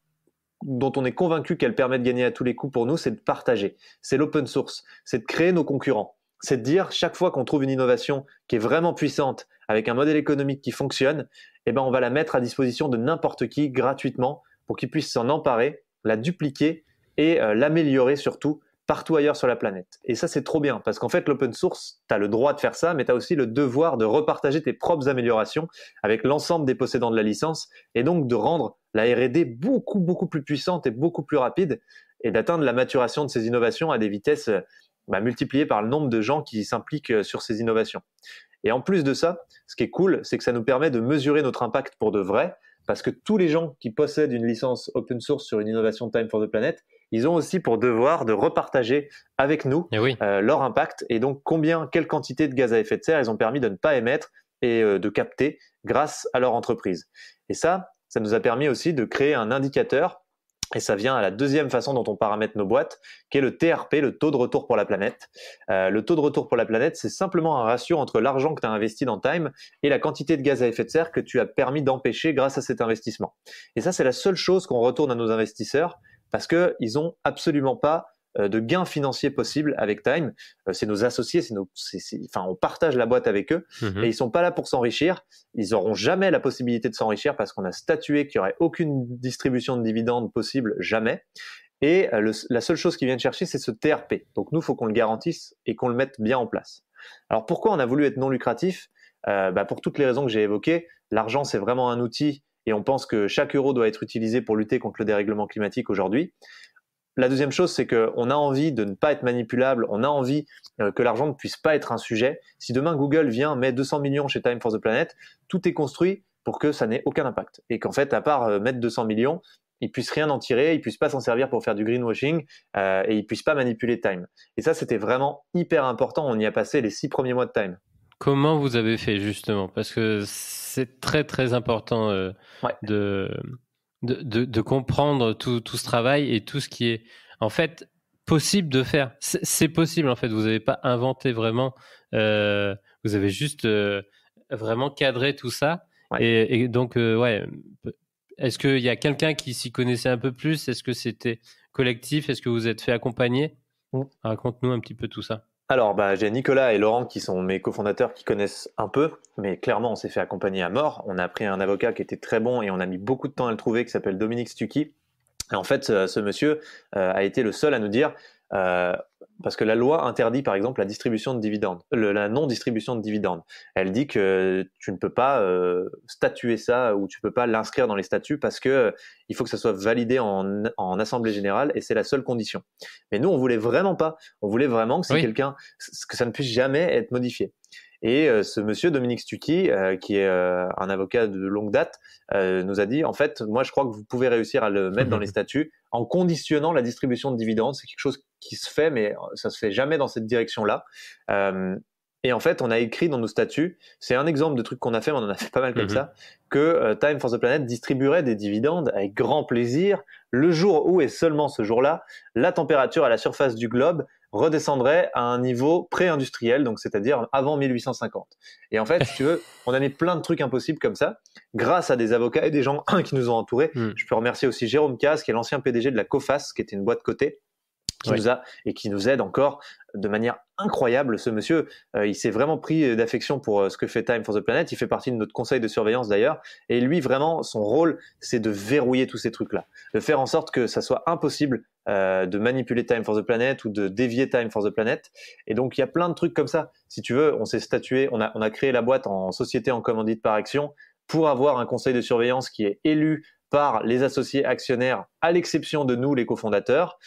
dont on est convaincu qu'elle permet de gagner à tous les coups pour nous, c'est de partager. C'est l'open source. C'est de créer nos concurrents. C'est de dire, chaque fois qu'on trouve une innovation qui est vraiment puissante, avec un modèle économique qui fonctionne, eh ben, on va la mettre à disposition de n'importe qui gratuitement pour qu'il puisse s'en emparer, la dupliquer et l'améliorer surtout partout ailleurs sur la planète. Et ça, c'est trop bien parce qu'en fait, l'open source, tu as le droit de faire ça, mais tu as aussi le devoir de repartager tes propres améliorations avec l'ensemble des possédants de la licence et donc de rendre la R&D beaucoup, beaucoup plus puissante et beaucoup plus rapide et d'atteindre la maturation de ces innovations à des vitesses multipliées par le nombre de gens qui s'impliquent sur ces innovations. Et en plus de ça, ce qui est cool, c'est que ça nous permet de mesurer notre impact pour de vrai, parce que tous les gens qui possèdent une licence open source sur une innovation Time for the Planet, ils ont aussi pour devoir de repartager avec nous leur impact et donc quelle quantité de gaz à effet de serre ils ont permis de ne pas émettre et de capter grâce à leur entreprise. Et ça nous a permis aussi de créer un indicateur. Et ça vient à la deuxième façon dont on paramètre nos boîtes, qui est le TRP, le taux de retour pour la planète. Le taux de retour pour la planète, c'est simplement un ratio entre l'argent que tu as investi dans Time et la quantité de gaz à effet de serre que tu as permis d'empêcher grâce à cet investissement. Et ça, c'est la seule chose qu'on retourne à nos investisseurs parce qu'ils n'ont absolument pas de gains financiers possibles avec Time. C'est nos associés, on partage la boîte avec eux et ils sont pas là pour s'enrichir. Ils n'auront jamais la possibilité de s'enrichir parce qu'on a statué qu'il n'y aurait aucune distribution de dividendes possible, jamais. Et la seule chose qu'ils viennent chercher, c'est ce TRP. Donc nous, il faut qu'on le garantisse et qu'on le mette bien en place. Alors pourquoi on a voulu être non lucratif ? Pour toutes les raisons que j'ai évoquées. L'argent, c'est vraiment un outil et on pense que chaque euro doit être utilisé pour lutter contre le dérèglement climatique aujourd'hui. La deuxième chose, c'est qu'on a envie de ne pas être manipulable, on a envie que l'argent ne puisse pas être un sujet. Si demain Google vient, met 200 millions chez Time for the Planet, tout est construit pour que ça n'ait aucun impact. Et qu'en fait, à part mettre 200 millions, ils puissent rien en tirer, ils puissent pas s'en servir pour faire du greenwashing et ils puissent pas manipuler Time. Et ça, c'était vraiment hyper important. On y a passé les 6 premiers mois de Time. Comment vous avez fait justement ? Parce que c'est très très important de comprendre tout ce travail et tout ce qui est en fait possible de faire. C'est possible en fait. Vous n'avez pas inventé vraiment. Vous avez juste vraiment cadré tout ça. Et donc est-ce qu'il y a quelqu'un qui s'y connaissait un peu plus ? Est-ce que c'était collectif ? Est-ce que vous êtes fait accompagner ? Raconte-nous un petit peu tout ça. Alors, j'ai Nicolas et Laurent qui sont mes cofondateurs qui connaissent un peu, mais clairement, on s'est fait accompagner à mort. On a pris un avocat qui était très bon et on a mis beaucoup de temps à le trouver, qui s'appelle Dominique Stucki. Et en fait, ce monsieur a été le seul à nous dire, parce que la loi interdit par exemple la distribution de dividendes, la non-distribution de dividendes. Elle dit que tu ne peux pas statuer ça ou tu peux pas l'inscrire dans les statuts parce que il faut que ça soit validé en assemblée générale et c'est la seule condition. Mais nous, on voulait vraiment pas. On voulait vraiment que que ça ne puisse jamais être modifié. Et ce monsieur Dominique Stucki, qui est un avocat de longue date, nous a dit, en fait, moi je crois que vous pouvez réussir à le mettre dans les statuts en conditionnant la distribution de dividendes. C'est quelque chose qui se fait, mais ça se fait jamais dans cette direction-là. Et en fait, on a écrit dans nos statuts, c'est un exemple de truc qu'on a fait, mais on en a fait pas mal comme ça, que Time for the Planet distribuerait des dividendes avec grand plaisir le jour où, et seulement ce jour-là, la température à la surface du globe redescendrait à un niveau pré-industriel, donc c'est-à-dire avant 1850. Et en fait, si tu veux, on a mis plein de trucs impossibles comme ça, grâce à des avocats et des gens qui nous ont entourés. Je peux remercier aussi Jérôme Caz, qui est l'ancien PDG de la Coface, qui était une boîte cotée, qui nous aide encore de manière incroyable. Ce monsieur, il s'est vraiment pris d'affection pour ce que fait Time for the Planet. Il fait partie de notre conseil de surveillance d'ailleurs. Et lui, vraiment, son rôle, c'est de verrouiller tous ces trucs-là, de faire en sorte que ça soit impossible de manipuler Time for the Planet ou de dévier Time for the Planet. Et donc, il y a plein de trucs comme ça. Si tu veux, on s'est statué, on a créé la boîte en société en commandite par action pour avoir un conseil de surveillance qui est élu par les associés actionnaires, à l'exception de nous, les cofondateurs.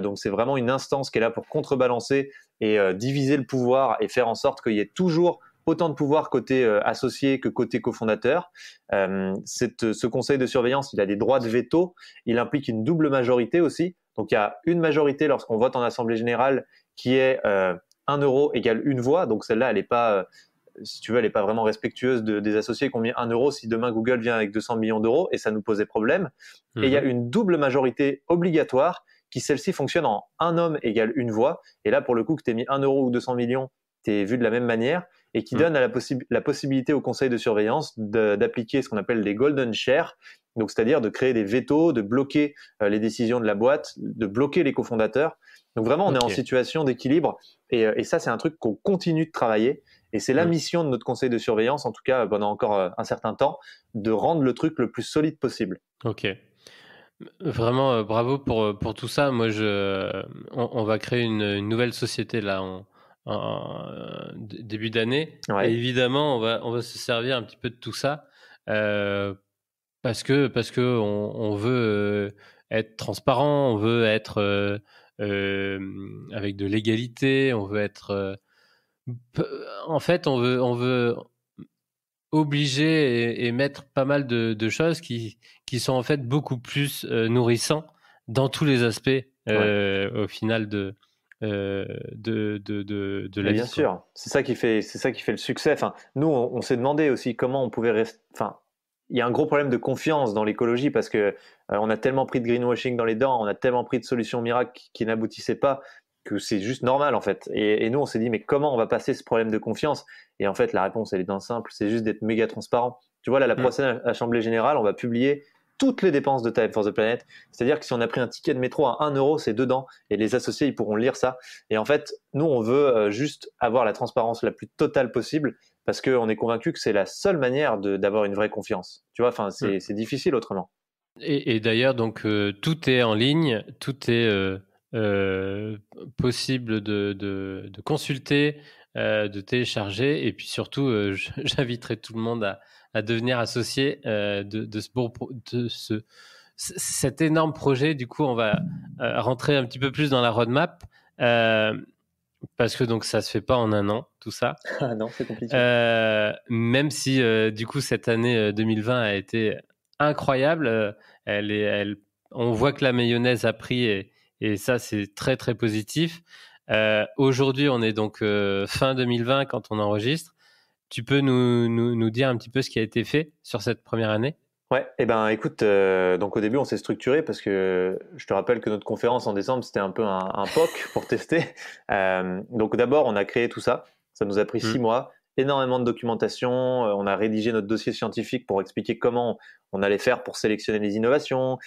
Donc, c'est vraiment une instance qui est là pour contrebalancer et diviser le pouvoir et faire en sorte qu'il y ait toujours autant de pouvoir côté associé que côté cofondateur. Ce conseil de surveillance, il a des droits de veto. Il implique une double majorité aussi. Donc, il y a une majorité lorsqu'on vote en assemblée générale qui est 1 euro égale une voix. Donc, celle-là, elle n'est pas... si tu veux, elle n'est pas vraiment respectueuse des associés qui ont mis 1 euro si demain Google vient avec 200 millions d'euros et ça nous posait problème. Et il y a une double majorité obligatoire qui, celle-ci, fonctionne en 1 homme égale une voix. Et là, pour le coup, que tu aies mis 1 euro ou 200 millions, tu es vu de la même manière et qui donne la possibilité au conseil de surveillance d'appliquer ce qu'on appelle les golden shares. Donc, c'est-à-dire de créer des vétos, de bloquer les décisions de la boîte, de bloquer les cofondateurs. Donc, vraiment, on est en situation d'équilibre. Et ça, c'est un truc qu'on continue de travailler. Et c'est la mission de notre conseil de surveillance, en tout cas pendant encore un certain temps, de rendre le truc le plus solide possible. Ok. Vraiment, bravo pour tout ça. Moi, on va créer une nouvelle société là en début d'année. Ouais. Et évidemment, on va se servir un petit peu de tout ça parce que on veut être transparent, on veut être avec de l'égalité, on veut être en fait, on veut obliger et mettre pas mal de choses qui sont en fait beaucoup plus nourrissants dans tous les aspects au final de la vie. Bien sûr, c'est ça qui fait le succès. Enfin, nous, on s'est demandé aussi comment on pouvait rester. Enfin, il y a un gros problème de confiance dans l'écologie parce que on a tellement pris de greenwashing dans les dents, on a tellement pris de solutions miracles qui n'aboutissaient pas que c'est juste normal en fait. Et nous, on s'est dit mais comment on va passer ce problème de confiance? Et en fait, la réponse elle est bien simple, c'est juste d'être méga transparent. Tu vois là, la prochaine Assemblée générale, on va publier toutes les dépenses de Time for the Planet. C'est-à-dire que si on a pris un ticket de métro à 1 euro, c'est dedans. Et les associés, ils pourront lire ça. Et en fait, nous, on veut juste avoir la transparence la plus totale possible parce qu'on est convaincu que c'est la seule manière d'avoir une vraie confiance. Tu vois, enfin, c'est difficile autrement. Et d'ailleurs, donc, tout est en ligne, tout est possible de consulter, de télécharger. Et puis surtout, j'inviterai tout le monde à devenir associé cet énorme projet. Du coup, on va rentrer un petit peu plus dans la roadmap parce que donc ça se fait pas en un an, tout ça. Non, c'est compliqué. Même si du coup cette année 2020 a été incroyable, on voit que la mayonnaise a pris et ça c'est très très positif. Aujourd'hui, on est donc fin 2020 quand on enregistre. Tu peux nous dire un petit peu ce qui a été fait sur cette première année? Ouais, et ben écoute, donc au début on s'est structuré parce que je te rappelle que notre conférence en décembre c'était un peu un POC pour tester. Donc d'abord on a créé tout ça, ça nous a pris 6 mois, énormément de documentation, on a rédigé notre dossier scientifique pour expliquer comment on allait faire pour sélectionner les innovations,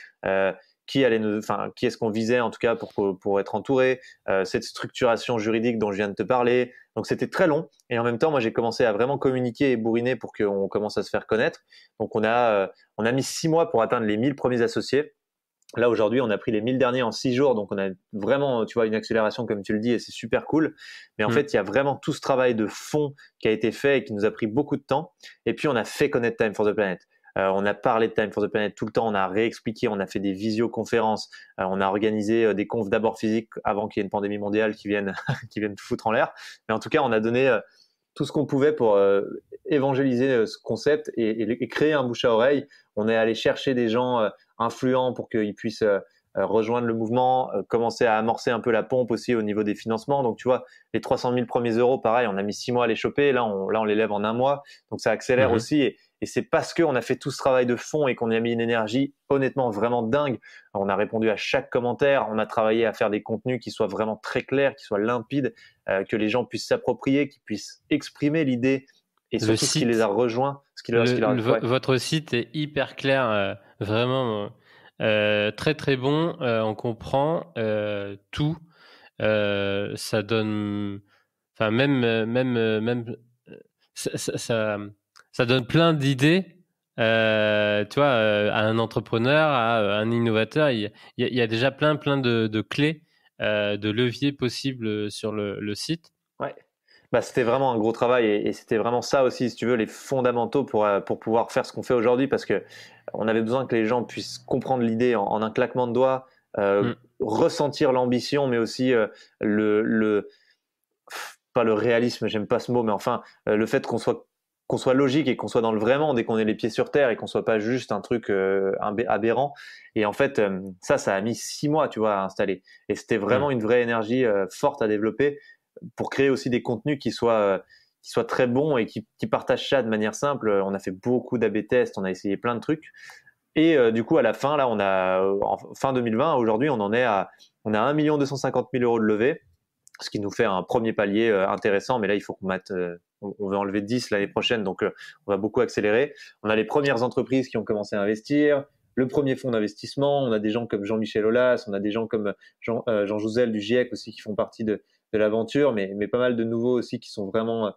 qui est-ce qu'on visait en tout cas pour être entouré, cette structuration juridique dont je viens de te parler. Donc c'était très long et en même temps moi j'ai commencé à vraiment communiquer et bourriner pour qu'on commence à se faire connaître. Donc on a mis 6 mois pour atteindre les 1000 premiers associés. Là aujourd'hui on a pris les 1000 derniers en 6 jours, donc on a vraiment tu vois une accélération comme tu le dis et c'est super cool. Mais en fait il y a vraiment tout ce travail de fond qui a été fait et qui nous a pris beaucoup de temps. Et puis on a fait connaître Time for the Planet. On a parlé de Time for the Planet tout le temps, on a réexpliqué, on a fait des visioconférences, on a organisé des confs d'abord physiques avant qu'il y ait une pandémie mondiale qui vienne tout foutre en l'air. Mais en tout cas, on a donné tout ce qu'on pouvait pour évangéliser ce concept et créer un bouche à oreille. On est allé chercher des gens influents pour qu'ils puissent rejoindre le mouvement, commencer à amorcer un peu la pompe aussi au niveau des financements. Donc tu vois, les 300 000 premiers euros, pareil, on a mis 6 mois à les choper. Là, on les lève en 1 mois. Donc ça accélère aussi. Et c'est parce qu'on a fait tout ce travail de fond et qu'on y a mis une énergie honnêtement vraiment dingue. On a répondu à chaque commentaire, on a travaillé à faire des contenus qui soient vraiment très clairs, qui soient limpides, que les gens puissent s'approprier, qu'ils puissent exprimer l'idée et surtout ce qui les a rejoints. Votre site est hyper clair, vraiment très très bon, on comprend tout. Ça donne, enfin même ça donne plein d'idées, tu vois, à un entrepreneur, à un innovateur. Il y a déjà plein de clés, de leviers possibles sur le site. Ouais. Bah, c'était vraiment un gros travail et c'était vraiment ça aussi, si tu veux, les fondamentaux pour pouvoir faire ce qu'on fait aujourd'hui parce que on avait besoin que les gens puissent comprendre l'idée en un claquement de doigts, ressentir l'ambition, mais aussi pas le réalisme, j'aime pas ce mot, mais enfin le fait qu'on soit logique et qu'on soit dans le vrai monde et qu'on ait les pieds sur terre et qu'on soit pas juste un truc aberrant. Et en fait, ça a mis 6 mois, tu vois, à installer. Et c'était vraiment une vraie énergie forte à développer pour créer aussi des contenus qui soient très bons et qui partagent ça de manière simple. On a fait beaucoup d'A/B tests, on a essayé plein de trucs. Et du coup, à la fin, là, en fin 2020, aujourd'hui, on a 1 250 000 euros de levée ce qui nous fait un premier palier intéressant. Mais là, il faut qu'on mette, on veut enlever 10 l'année prochaine, donc on va beaucoup accélérer. On a les premières entreprises qui ont commencé à investir, le premier fonds d'investissement. On a des gens comme Jean-Michel Aulas, on a des gens comme Jean Jouzel du GIEC aussi qui font partie de l'aventure, mais pas mal de nouveaux aussi qui sont vraiment,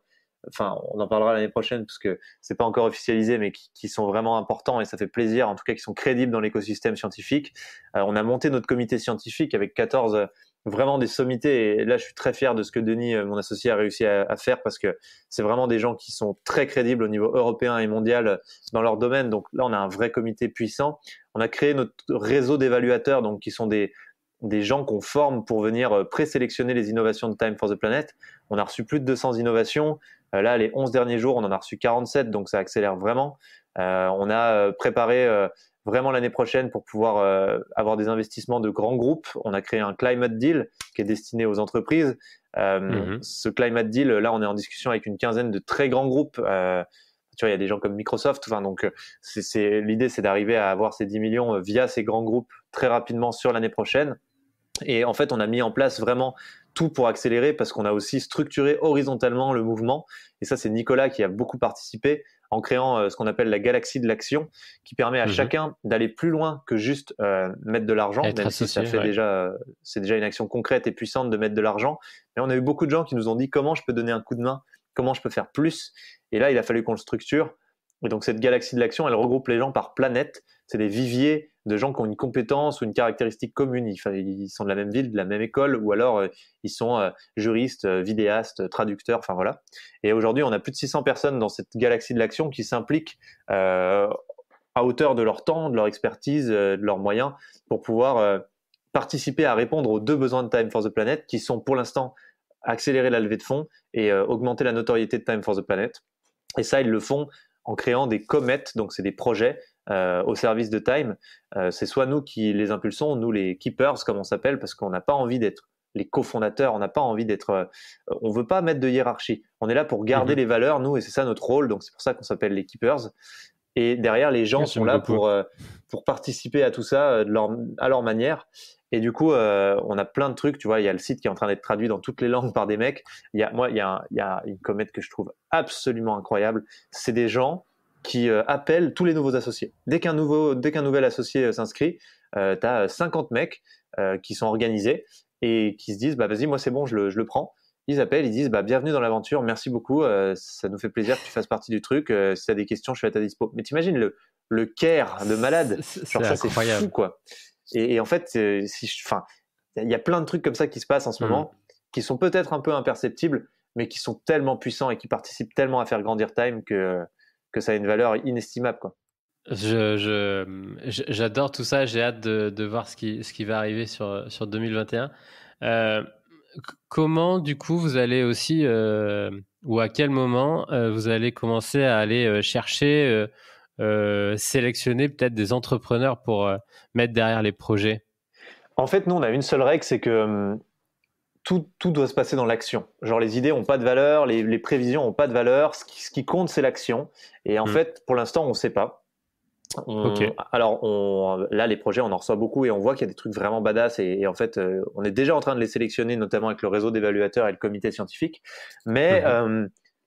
enfin, on en parlera l'année prochaine parce que c'est pas encore officialisé, mais qui sont vraiment importants et ça fait plaisir, en tout cas, qui sont crédibles dans l'écosystème scientifique. On a monté notre comité scientifique avec 14 vraiment des sommités, et là je suis très fier de ce que Denis, mon associé, a réussi à faire, parce que c'est vraiment des gens qui sont très crédibles au niveau européen et mondial dans leur domaine. Donc là on a un vrai comité puissant. On a créé notre réseau d'évaluateurs, donc qui sont des gens qu'on forme pour venir présélectionner les innovations de Time for the Planet. On a reçu plus de 200 innovations. Là, les 11 derniers jours, on en a reçu 47, donc ça accélère vraiment. On a préparé vraiment l'année prochaine pour pouvoir avoir des investissements de grands groupes. On a créé un Climate Deal qui est destiné aux entreprises. Ce Climate Deal, là, on est en discussion avec une quinzaine de très grands groupes. Tu vois, il y a des gens comme Microsoft. Enfin, donc, l'idée, c'est d'arriver à avoir ces 10 millions via ces grands groupes très rapidement sur l'année prochaine. Et en fait, on a mis en place vraiment tout pour accélérer, parce qu'on a aussi structuré horizontalement le mouvement. Et ça, c'est Nicolas qui a beaucoup participé en créant ce qu'on appelle la galaxie de l'action, qui permet à chacun d'aller plus loin que juste mettre de l'argent, même si ça fait c'est déjà une action concrète et puissante de mettre de l'argent. Mais on a eu beaucoup de gens qui nous ont dit comment je peux donner un coup de main, comment je peux faire plus. Et là, il a fallu qu'on le structure. Et donc, cette galaxie de l'action, elle regroupe les gens par planète. C'est des viviers de gens qui ont une compétence ou une caractéristique commune. Ils sont de la même ville, de la même école, ou alors ils sont juristes, vidéastes, traducteurs, enfin voilà. Et aujourd'hui, on a plus de 600 personnes dans cette galaxie de l'action qui s'impliquent à hauteur de leur temps, de leur expertise, de leurs moyens, pour pouvoir participer à répondre aux 2 besoins de Time for the Planet, qui sont pour l'instant accélérer la levée de fonds et augmenter la notoriété de Time for the Planet. Et ça, ils le font en créant des comètes, donc c'est des projets au service de Time. C'est soit nous qui les impulsons, nous les keepers comme on s'appelle, parce qu'on n'a pas envie d'être les cofondateurs, on n'a pas envie d'être, on veut pas mettre de hiérarchie. On est là pour garder les valeurs, nous, et c'est ça notre rôle. Donc c'est pour ça qu'on s'appelle les keepers. Et derrière, les gens sont là pour participer à tout ça à leur manière. Et du coup, on a plein de trucs. Tu vois, il y a le site qui est en train d'être traduit dans toutes les langues par des mecs. Il y a une comète que je trouve absolument incroyable. C'est des gens qui appellent tous les nouveaux associés. Dès qu'un nouvel associé s'inscrit, tu as 50 mecs qui sont organisés et qui se disent bah, vas-y, moi c'est bon, je le prends. Ils appellent, ils disent bah, bienvenue dans l'aventure, merci beaucoup, ça nous fait plaisir que tu fasses partie du truc. Si tu as des questions, je suis à ta dispo. Mais t'imagines le care de malade, genre ça c'est fou quoi. Et en fait, il y a plein de trucs comme ça qui se passent en ce moment, qui sont peut-être un peu imperceptibles, mais qui sont tellement puissants et qui participent tellement à faire grandir Time que ça a une valeur inestimable, quoi. J'adore tout ça, j'ai hâte de voir ce qui va arriver sur 2021. Comment, du coup, vous allez aussi, ou à quel moment vous allez commencer à aller chercher, sélectionner peut-être des entrepreneurs pour mettre derrière les projets? En fait, nous, on a une seule règle, c'est que tout doit se passer dans l'action. Genre, les idées n'ont pas de valeur, les prévisions n'ont pas de valeur. Ce qui compte, c'est l'action. Et en fait, pour l'instant, on ne sait pas. Alors, là, les projets, on en reçoit beaucoup et on voit qu'il y a des trucs vraiment badass. Et en fait, on est déjà en train de les sélectionner, notamment avec le réseau d'évaluateurs et le comité scientifique. Mais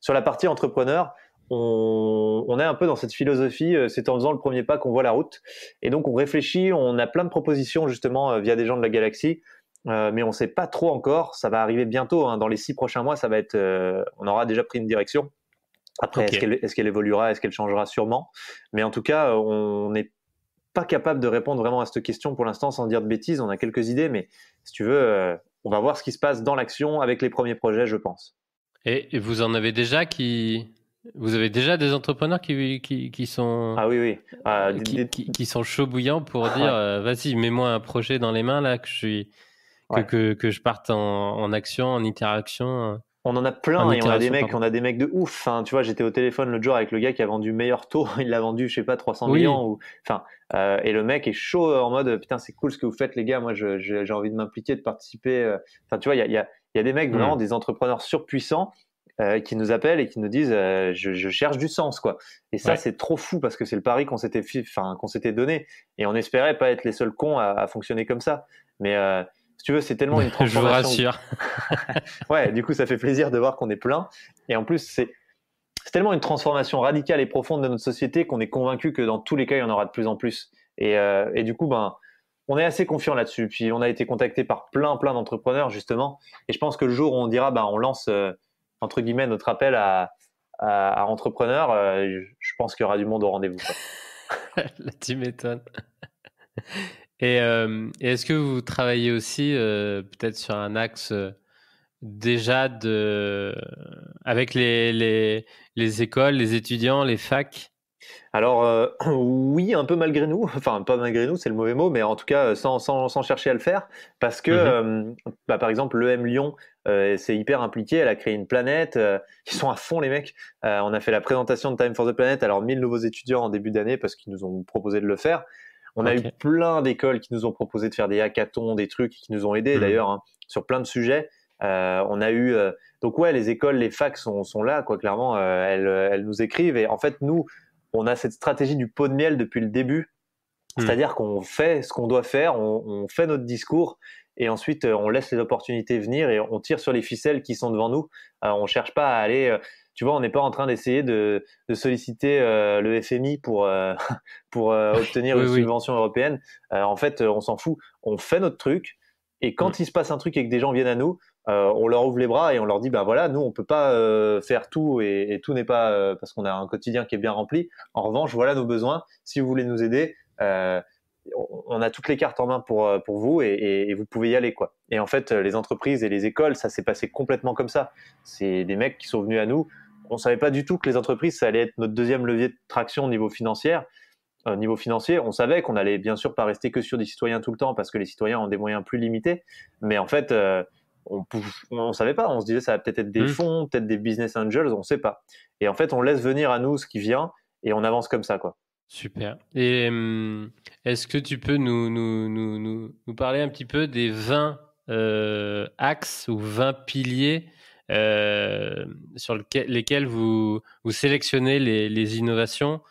sur la partie entrepreneur, on est un peu dans cette philosophie, c'est en faisant le premier pas qu'on voit la route. Et donc, on réfléchit, on a plein de propositions justement via des gens de la galaxie. Mais on ne sait pas trop encore. Ça va arriver bientôt, hein. Dans les 6 prochains mois, ça va être. On aura déjà pris une direction. Après, est-ce qu'elle évoluera, est-ce qu'elle changera? Sûrement. Mais en tout cas, on n'est pas capable de répondre vraiment à cette question pour l'instant sans dire de bêtises. On a quelques idées, mais si tu veux, on va voir ce qui se passe dans l'action avec les premiers projets, je pense. Et vous en avez déjà Vous avez déjà des entrepreneurs qui sont qui sont chauds bouillants pour dire vas-y, mets-moi un projet dans les mains là que je parte en action, en interaction. On en a plein et on a des mecs de ouf. Enfin, tu vois, j'étais au téléphone l'autre jour avec le gars qui a vendu meilleur taux. Il l'a vendu, je sais pas, 300 millions. Et le mec est chaud en mode putain, c'est cool ce que vous faites les gars. Moi, j'ai envie de m'impliquer, de participer. Enfin, tu vois, il y a des mecs vraiment des entrepreneurs surpuissants qui nous appellent et qui nous disent je cherche du sens quoi. Et ça c'est trop fou parce que c'est le pari qu'on s'était donné et on espérait pas être les seuls cons à fonctionner comme ça. Mais Si tu veux, c'est tellement une Je vous transformation. rassure. Ouais, du coup, ça fait plaisir de voir qu'on est plein. Et en plus, c'est tellement une transformation radicale et profonde de notre société qu'on est convaincu que dans tous les cas, il y en aura de plus en plus. Et du coup, ben, on est assez confiant là-dessus. Puis on a été contacté par plein d'entrepreneurs justement. Et je pense que le jour où on dira, ben, on lance entre guillemets notre appel à entrepreneurs, je pense qu'il y aura du monde au rendez-vous, quoi. Là, tu m'étonnes. Et est-ce que vous travaillez aussi peut-être sur un axe déjà avec les écoles, les étudiants, les facs? Alors oui, un peu malgré nous, enfin pas malgré nous, c'est le mauvais mot, mais en tout cas sans chercher à le faire, parce que bah, par exemple l'EM Lyon c'est hyper impliqué, elle a créé une planète, ils sont à fond les mecs. On a fait la présentation de Time for the Planet à leurs 1000 nouveaux étudiants en début d'année parce qu'ils nous ont proposé de le faire. On a eu Ok. plein d'écoles qui nous ont proposé de faire des hackathons, des trucs qui nous ont aidés d'ailleurs hein, sur plein de sujets. On a eu donc ouais, les écoles, les facs sont là quoi, clairement elles nous écrivent et en fait nous on a cette stratégie du pot de miel depuis le début, c'est-à-dire qu'on fait ce qu'on doit faire, on fait notre discours et ensuite on laisse les opportunités venir et on tire sur les ficelles qui sont devant nous. On cherche pas à aller, tu vois, on n'est pas en train d'essayer de solliciter le FMI pour obtenir Oui, une oui. subvention européenne. En fait, on s'en fout. On fait notre truc et Mm. quand il se passe un truc et que des gens viennent à nous, on leur ouvre les bras et on leur dit ben voilà, nous on peut pas faire tout et tout n'est pas parce qu'on a un quotidien qui est bien rempli. En revanche, voilà nos besoins. Si vous voulez nous aider, on a toutes les cartes en main pour vous et vous pouvez y aller quoi. Et en fait, les entreprises et les écoles, ça s'est passé complètement comme ça. C'est des mecs qui sont venus à nous. On savait pas du tout que les entreprises, ça allait être notre deuxième levier de traction au niveau financier. Niveau financier, on savait qu'on allait bien sûr pas rester que sur des citoyens tout le temps parce que les citoyens ont des moyens plus limités. Mais en fait, on savait pas. On se disait ça va peut-être être des Mm. fonds, peut-être des business angels, on sait pas. Et en fait, on laisse venir à nous ce qui vient et on avance comme ça quoi. Super. Et est-ce que tu peux nous parler un petit peu des 20 axes ou 20 piliers sur lesquels vous sélectionnez les innovations?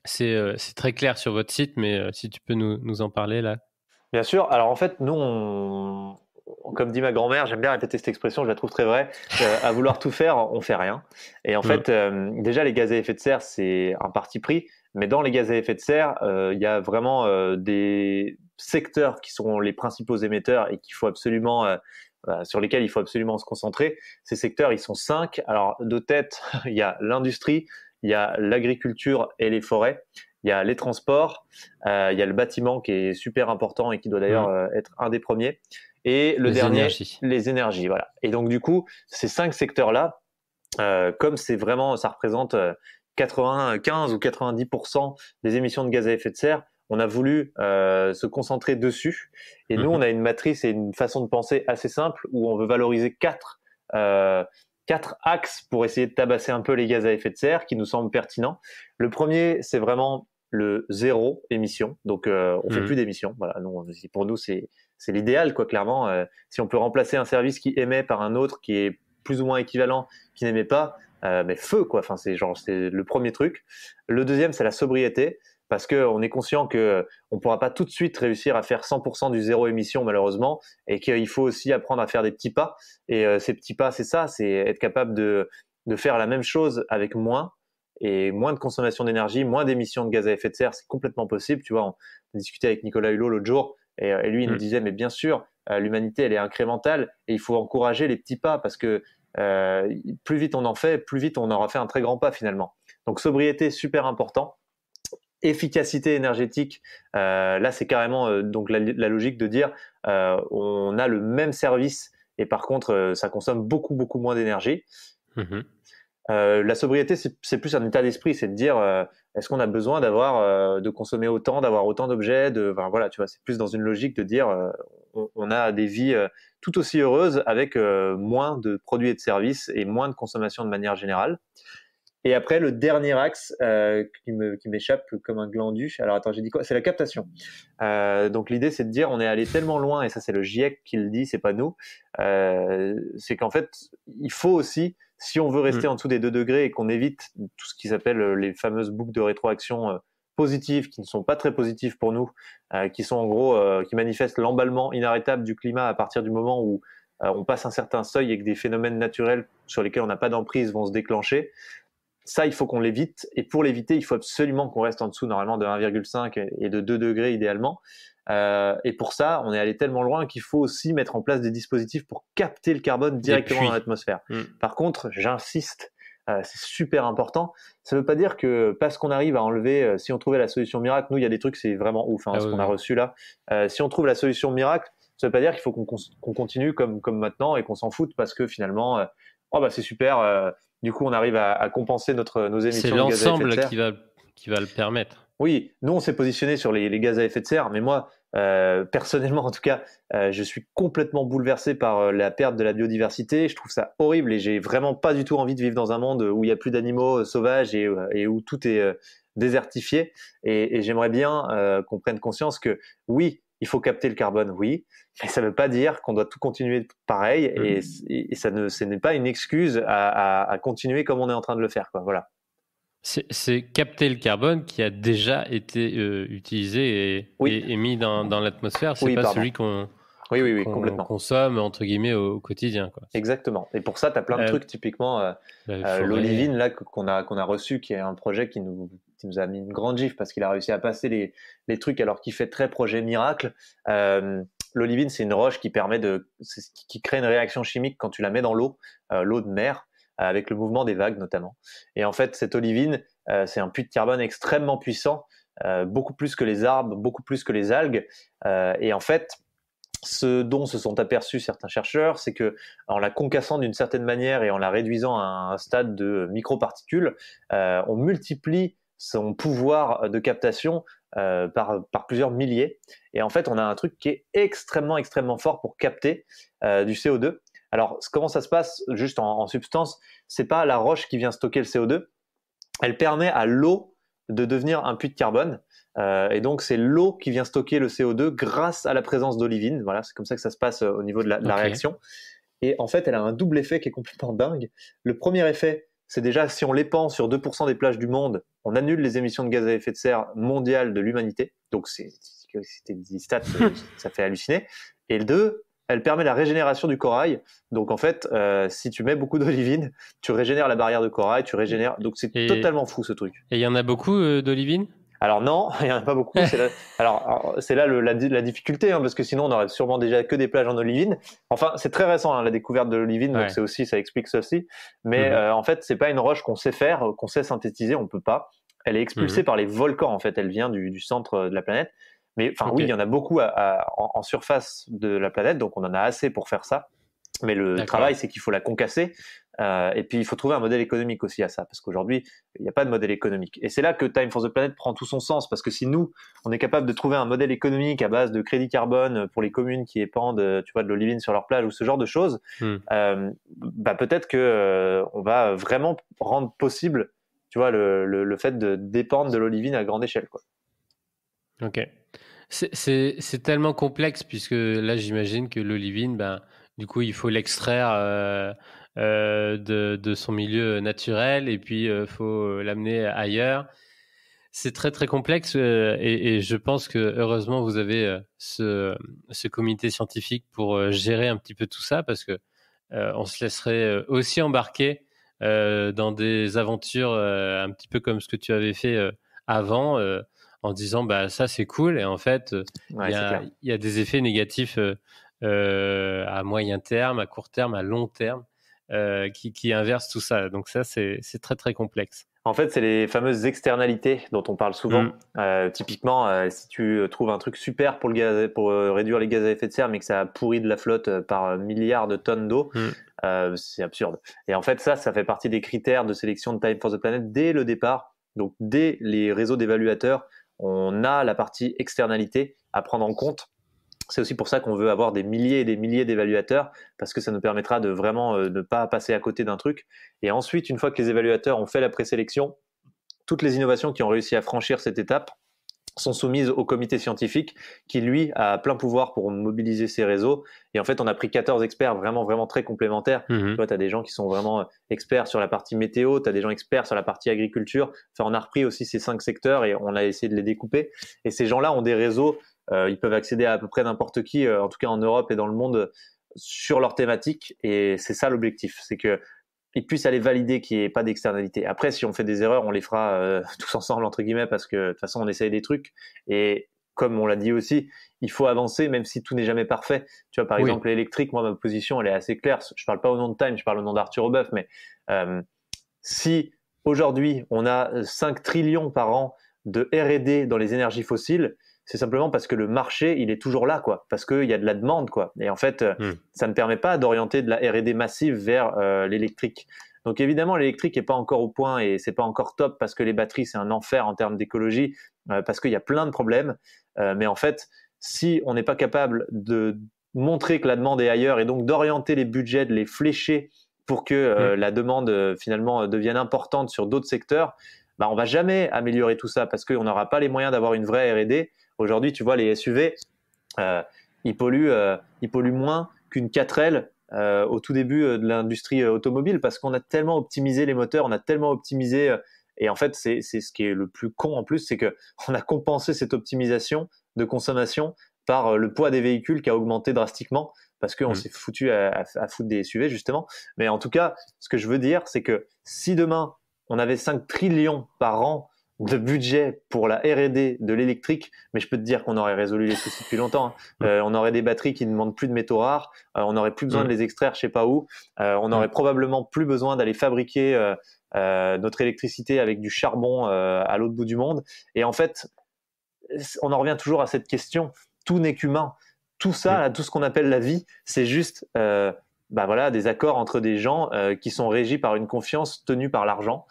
C'est très clair sur votre site, mais si tu peux nous en parler là. Bien sûr. Alors en fait, nous, comme dit ma grand-mère, j'aime bien répéter cette expression, je la trouve très vraie. À vouloir tout faire, on fait rien. Et en fait, déjà, les gaz à effet de serre, c'est un parti pris. Mais dans les gaz à effet de serre, il y a vraiment des secteurs qui sont les principaux émetteurs et qu'il faut absolument, sur lesquels il faut absolument se concentrer. Ces secteurs, ils sont 5. Alors de tête, il y a l'industrie, il y a l'agriculture et les forêts. Il y a les transports, il y a le bâtiment qui est super important et qui doit d'ailleurs être un des premiers. Et le Les dernier, énergies. les énergies. Voilà. Et donc du coup, ces 5 secteurs-là, comme c'est vraiment, ça représente 95 ou 90% des émissions de gaz à effet de serre, on a voulu se concentrer dessus. Et nous, on a une matrice et une façon de penser assez simple où on veut valoriser 4 axes pour essayer de tabasser un peu les gaz à effet de serre qui nous semblent pertinents. Le premier, c'est vraiment le zéro émission. Donc, on fait plus d'émissions. Voilà, nous, pour nous, c'est l'idéal, quoi. Clairement, si on peut remplacer un service qui émet par un autre qui est plus ou moins équivalent, qui n'émet pas, mais feu, quoi. Enfin, c'est le premier truc. Le deuxième, c'est la sobriété. Parce qu'on est conscient qu'on ne pourra pas tout de suite réussir à faire 100% du zéro émission, malheureusement, et qu'il faut aussi apprendre à faire des petits pas. Et ces petits pas, c'est ça, c'est être capable de faire la même chose avec moins, et moins de consommation d'énergie, moins d'émissions de gaz à effet de serre, c'est complètement possible. Tu vois, on discutait avec Nicolas Hulot l'autre jour, et lui, il nous disait, mais bien sûr, l'humanité, elle est incrémentale, et il faut encourager les petits pas, parce que plus vite on en fait, plus vite on aura fait un très grand pas finalement. Donc sobriété, super important. Efficacité énergétique, là c'est carrément donc la logique de dire on a le même service et par contre ça consomme beaucoup moins d'énergie. La sobriété c'est plus un état d'esprit, c'est de dire est-ce qu'on a besoin de consommer autant, d'avoir autant d'objets, enfin, voilà, tu vois, c'est plus dans une logique de dire on a des vies tout aussi heureuses avec moins de produits et de services et moins de consommation de manière générale. Et après, le dernier axe qui m'échappe comme un glandu. Alors attends, j'ai dit quoi? C'est la captation. Donc l'idée, c'est de dire, on est allé tellement loin, et ça c'est le GIEC qui le dit, c'est pas nous. C'est qu'en fait, il faut aussi, si on veut rester en dessous des 2 degrés et qu'on évite tout ce qui s'appelle les fameuses boucles de rétroaction, positives, qui ne sont pas très positives pour nous, qui sont en gros, qui manifestent l'emballement inarrêtable du climat à partir du moment où on passe un certain seuil et que des phénomènes naturels sur lesquels on n'a pas d'emprise vont se déclencher. Ça, il faut qu'on l'évite. Et pour l'éviter, il faut absolument qu'on reste en dessous, normalement, de 1,5 et de 2 degrés idéalement. Et pour ça, on est allé tellement loin qu'il faut aussi mettre en place des dispositifs pour capter le carbone directement dans l'atmosphère. Par contre, j'insiste, c'est super important. Ça ne veut pas dire que parce qu'on arrive à enlever, si on trouvait la solution miracle, nous, il y a des trucs, c'est vraiment ouf, ce qu'on a reçu là. Si on trouve la solution miracle, ça ne veut pas dire qu'il faut qu'on continue comme maintenant et qu'on s'en foute parce que finalement, c'est super. Du coup, on arrive à compenser nos émissions de gaz à effet de serre. C'est l'ensemble qui va le permettre. Oui, nous, on s'est positionné sur les gaz à effet de serre, mais moi, personnellement, en tout cas, je suis complètement bouleversé par la perte de la biodiversité. Je trouve ça horrible et j'ai vraiment pas du tout envie de vivre dans un monde où il n'y a plus d'animaux sauvages et où tout est désertifié. Et j'aimerais bien qu'on prenne conscience que oui, il faut capter le carbone, oui, mais ça ne veut pas dire qu'on doit tout continuer pareil et ce n'est pas une excuse à continuer comme on est en train de le faire, quoi. Voilà. C'est capter le carbone qui a déjà été utilisé et mis dans l'atmosphère. C'est pas celui qu'on consomme entre guillemets au quotidien, quoi. Exactement. Et pour ça, tu as plein de trucs, typiquement l'olivine là qu'on a reçu, qui est un projet qui nous a mis une grande gifle parce qu'il a réussi à passer les trucs alors qu'il fait très projet miracle. L'olivine, c'est une roche qui crée une réaction chimique quand tu la mets dans l'eau de mer, avec le mouvement des vagues notamment. Et en fait, cette olivine, c'est un puits de carbone extrêmement puissant, beaucoup plus que les arbres, beaucoup plus que les algues. Et en fait, ce dont se sont aperçus certains chercheurs, c'est que en la concassant d'une certaine manière et en la réduisant à un stade de microparticules, on multiplie son pouvoir de captation par plusieurs milliers. Et en fait, on a un truc qui est extrêmement, extrêmement fort pour capter du CO2. Alors, comment ça se passe juste en substance? C'est pas la roche qui vient stocker le CO2. Elle permet à l'eau de devenir un puits de carbone. Et donc, c'est l'eau qui vient stocker le CO2 grâce à la présence d'olivine. Voilà, c'est comme ça que ça se passe au niveau de la réaction. Et en fait, elle a un double effet qui est complètement dingue. Le premier effet, c'est déjà si on l'épand sur 2% des plages du monde, on annule les émissions de gaz à effet de serre mondiales de l'humanité. Donc, c'était des stats, ça fait halluciner. Et le 2, elle permet la régénération du corail. Donc, en fait, si tu mets beaucoup d'olivine, tu régénères la barrière de corail, tu régénères. Donc, c'est totalement fou, ce truc. Et il y en a beaucoup d'olivine? Alors non, il n'y en a pas beaucoup. C'est là la difficulté, parce que sinon on aurait sûrement déjà que des plages en olivine. Enfin, c'est très récent, la découverte de l'olivine, donc ça explique ceci. Mais en fait, c'est pas une roche qu'on sait faire, qu'on sait synthétiser, on peut pas. Elle est expulsée par les volcans, en fait. Elle vient du centre de la planète. Mais oui, il y en a beaucoup en surface de la planète, donc on en a assez pour faire ça. Mais le travail, c'est qu'il faut la concasser. Et puis, il faut trouver un modèle économique aussi à ça, parce qu'aujourd'hui, il n'y a pas de modèle économique. Et c'est là que Time for the Planet prend tout son sens, parce que si nous, on est capable de trouver un modèle économique à base de crédit carbone pour les communes qui épandent, de l'olivine sur leur plage ou ce genre de choses, peut-être que on va vraiment rendre possible, le fait de dépendre de l'olivine à grande échelle, quoi. Ok. C'est tellement complexe, puisque là, j'imagine que l'olivine, du coup, il faut l'extraire de son milieu naturel et puis il faut l'amener ailleurs. C'est très, très complexe et je pense que heureusement, vous avez ce comité scientifique pour gérer un petit peu tout ça, parce que on se laisserait aussi embarquer dans des aventures un petit peu comme ce que tu avais fait avant, en disant ça c'est cool, et en fait il y a des effets négatifs à moyen terme, à court terme, à long terme, qui inversent tout ça. Donc ça, c'est très très complexe. En fait, c'est les fameuses externalités dont on parle souvent. Typiquement, si tu trouves un truc super pour réduire les gaz à effet de serre, mais que ça pourrit de la flotte par milliards de tonnes d'eau, c'est absurde. Et en fait, ça fait partie des critères de sélection de Time for the Planet dès le départ. Donc, dès les réseaux d'évaluateurs, on a la partie externalité à prendre en compte. C'est aussi pour ça qu'on veut avoir des milliers et des milliers d'évaluateurs, parce que ça nous permettra de vraiment ne pas passer à côté d'un truc. Et ensuite, une fois que les évaluateurs ont fait la présélection, toutes les innovations qui ont réussi à franchir cette étape sont soumises au comité scientifique qui, lui, a plein pouvoir pour mobiliser ces réseaux. Et en fait, on a pris 14 experts vraiment, vraiment très complémentaires. Tu vois, tu as des gens qui sont vraiment experts sur la partie météo, tu as des gens experts sur la partie agriculture. Enfin, on a repris aussi ces 5 secteurs et on a essayé de les découper. Et ces gens-là ont des réseaux, ils peuvent accéder à peu près n'importe qui, en tout cas en Europe et dans le monde, sur leur thématique. Et c'est ça l'objectif, c'est que ils puissent aller valider qu'il n'y ait pas d'externalité. Après, si on fait des erreurs, on les fera tous ensemble, entre guillemets, parce que de toute façon, on essaye des trucs. Et comme on l'a dit aussi, il faut avancer, même si tout n'est jamais parfait. Tu vois, par exemple, l'électrique, moi, ma position, elle est assez claire. Je ne parle pas au nom de Time, je parle au nom d'Arthur Aubeuf, mais si aujourd'hui, on a 5 trillions par an de R&D dans les énergies fossiles, c'est simplement parce que le marché, il est toujours là, quoi. Parce qu'il y a de la demande, quoi. Et en fait, ça ne permet pas d'orienter de la R&D massive vers l'électrique. Donc évidemment, l'électrique n'est pas encore au point et c'est pas encore top parce que les batteries, c'est un enfer en termes d'écologie, parce qu'il y a plein de problèmes. Mais en fait, si on n'est pas capable de montrer que la demande est ailleurs et donc d'orienter les budgets, de les flécher pour que la demande finalement devienne importante sur d'autres secteurs, bah, on va jamais améliorer tout ça parce qu'on n'aura pas les moyens d'avoir une vraie R&D. Aujourd'hui, tu vois, les SUV, ils polluent moins qu'une 4L au tout début de l'industrie automobile parce qu'on a tellement optimisé les moteurs, on a tellement optimisé. Et en fait, c'est ce qui est le plus con en plus, c'est qu'on a compensé cette optimisation de consommation par le poids des véhicules qui a augmenté drastiquement parce qu'on s'est foutu à foutre des SUV, justement. Mais en tout cas, ce que je veux dire, c'est que si demain, on avait 5 trillions par an de budget pour la R&D de l'électrique, mais je peux te dire qu'on aurait résolu les soucis depuis longtemps. On aurait des batteries qui ne demandent plus de métaux rares, on n'aurait plus besoin de les extraire je sais pas où, on aurait probablement plus besoin d'aller fabriquer notre électricité avec du charbon à l'autre bout du monde. Et en fait, on en revient toujours à cette question, tout n'est qu'humain. Tout ça, là, tout ce qu'on appelle la vie, c'est juste voilà, des accords entre des gens qui sont régis par une confiance tenue par l'argent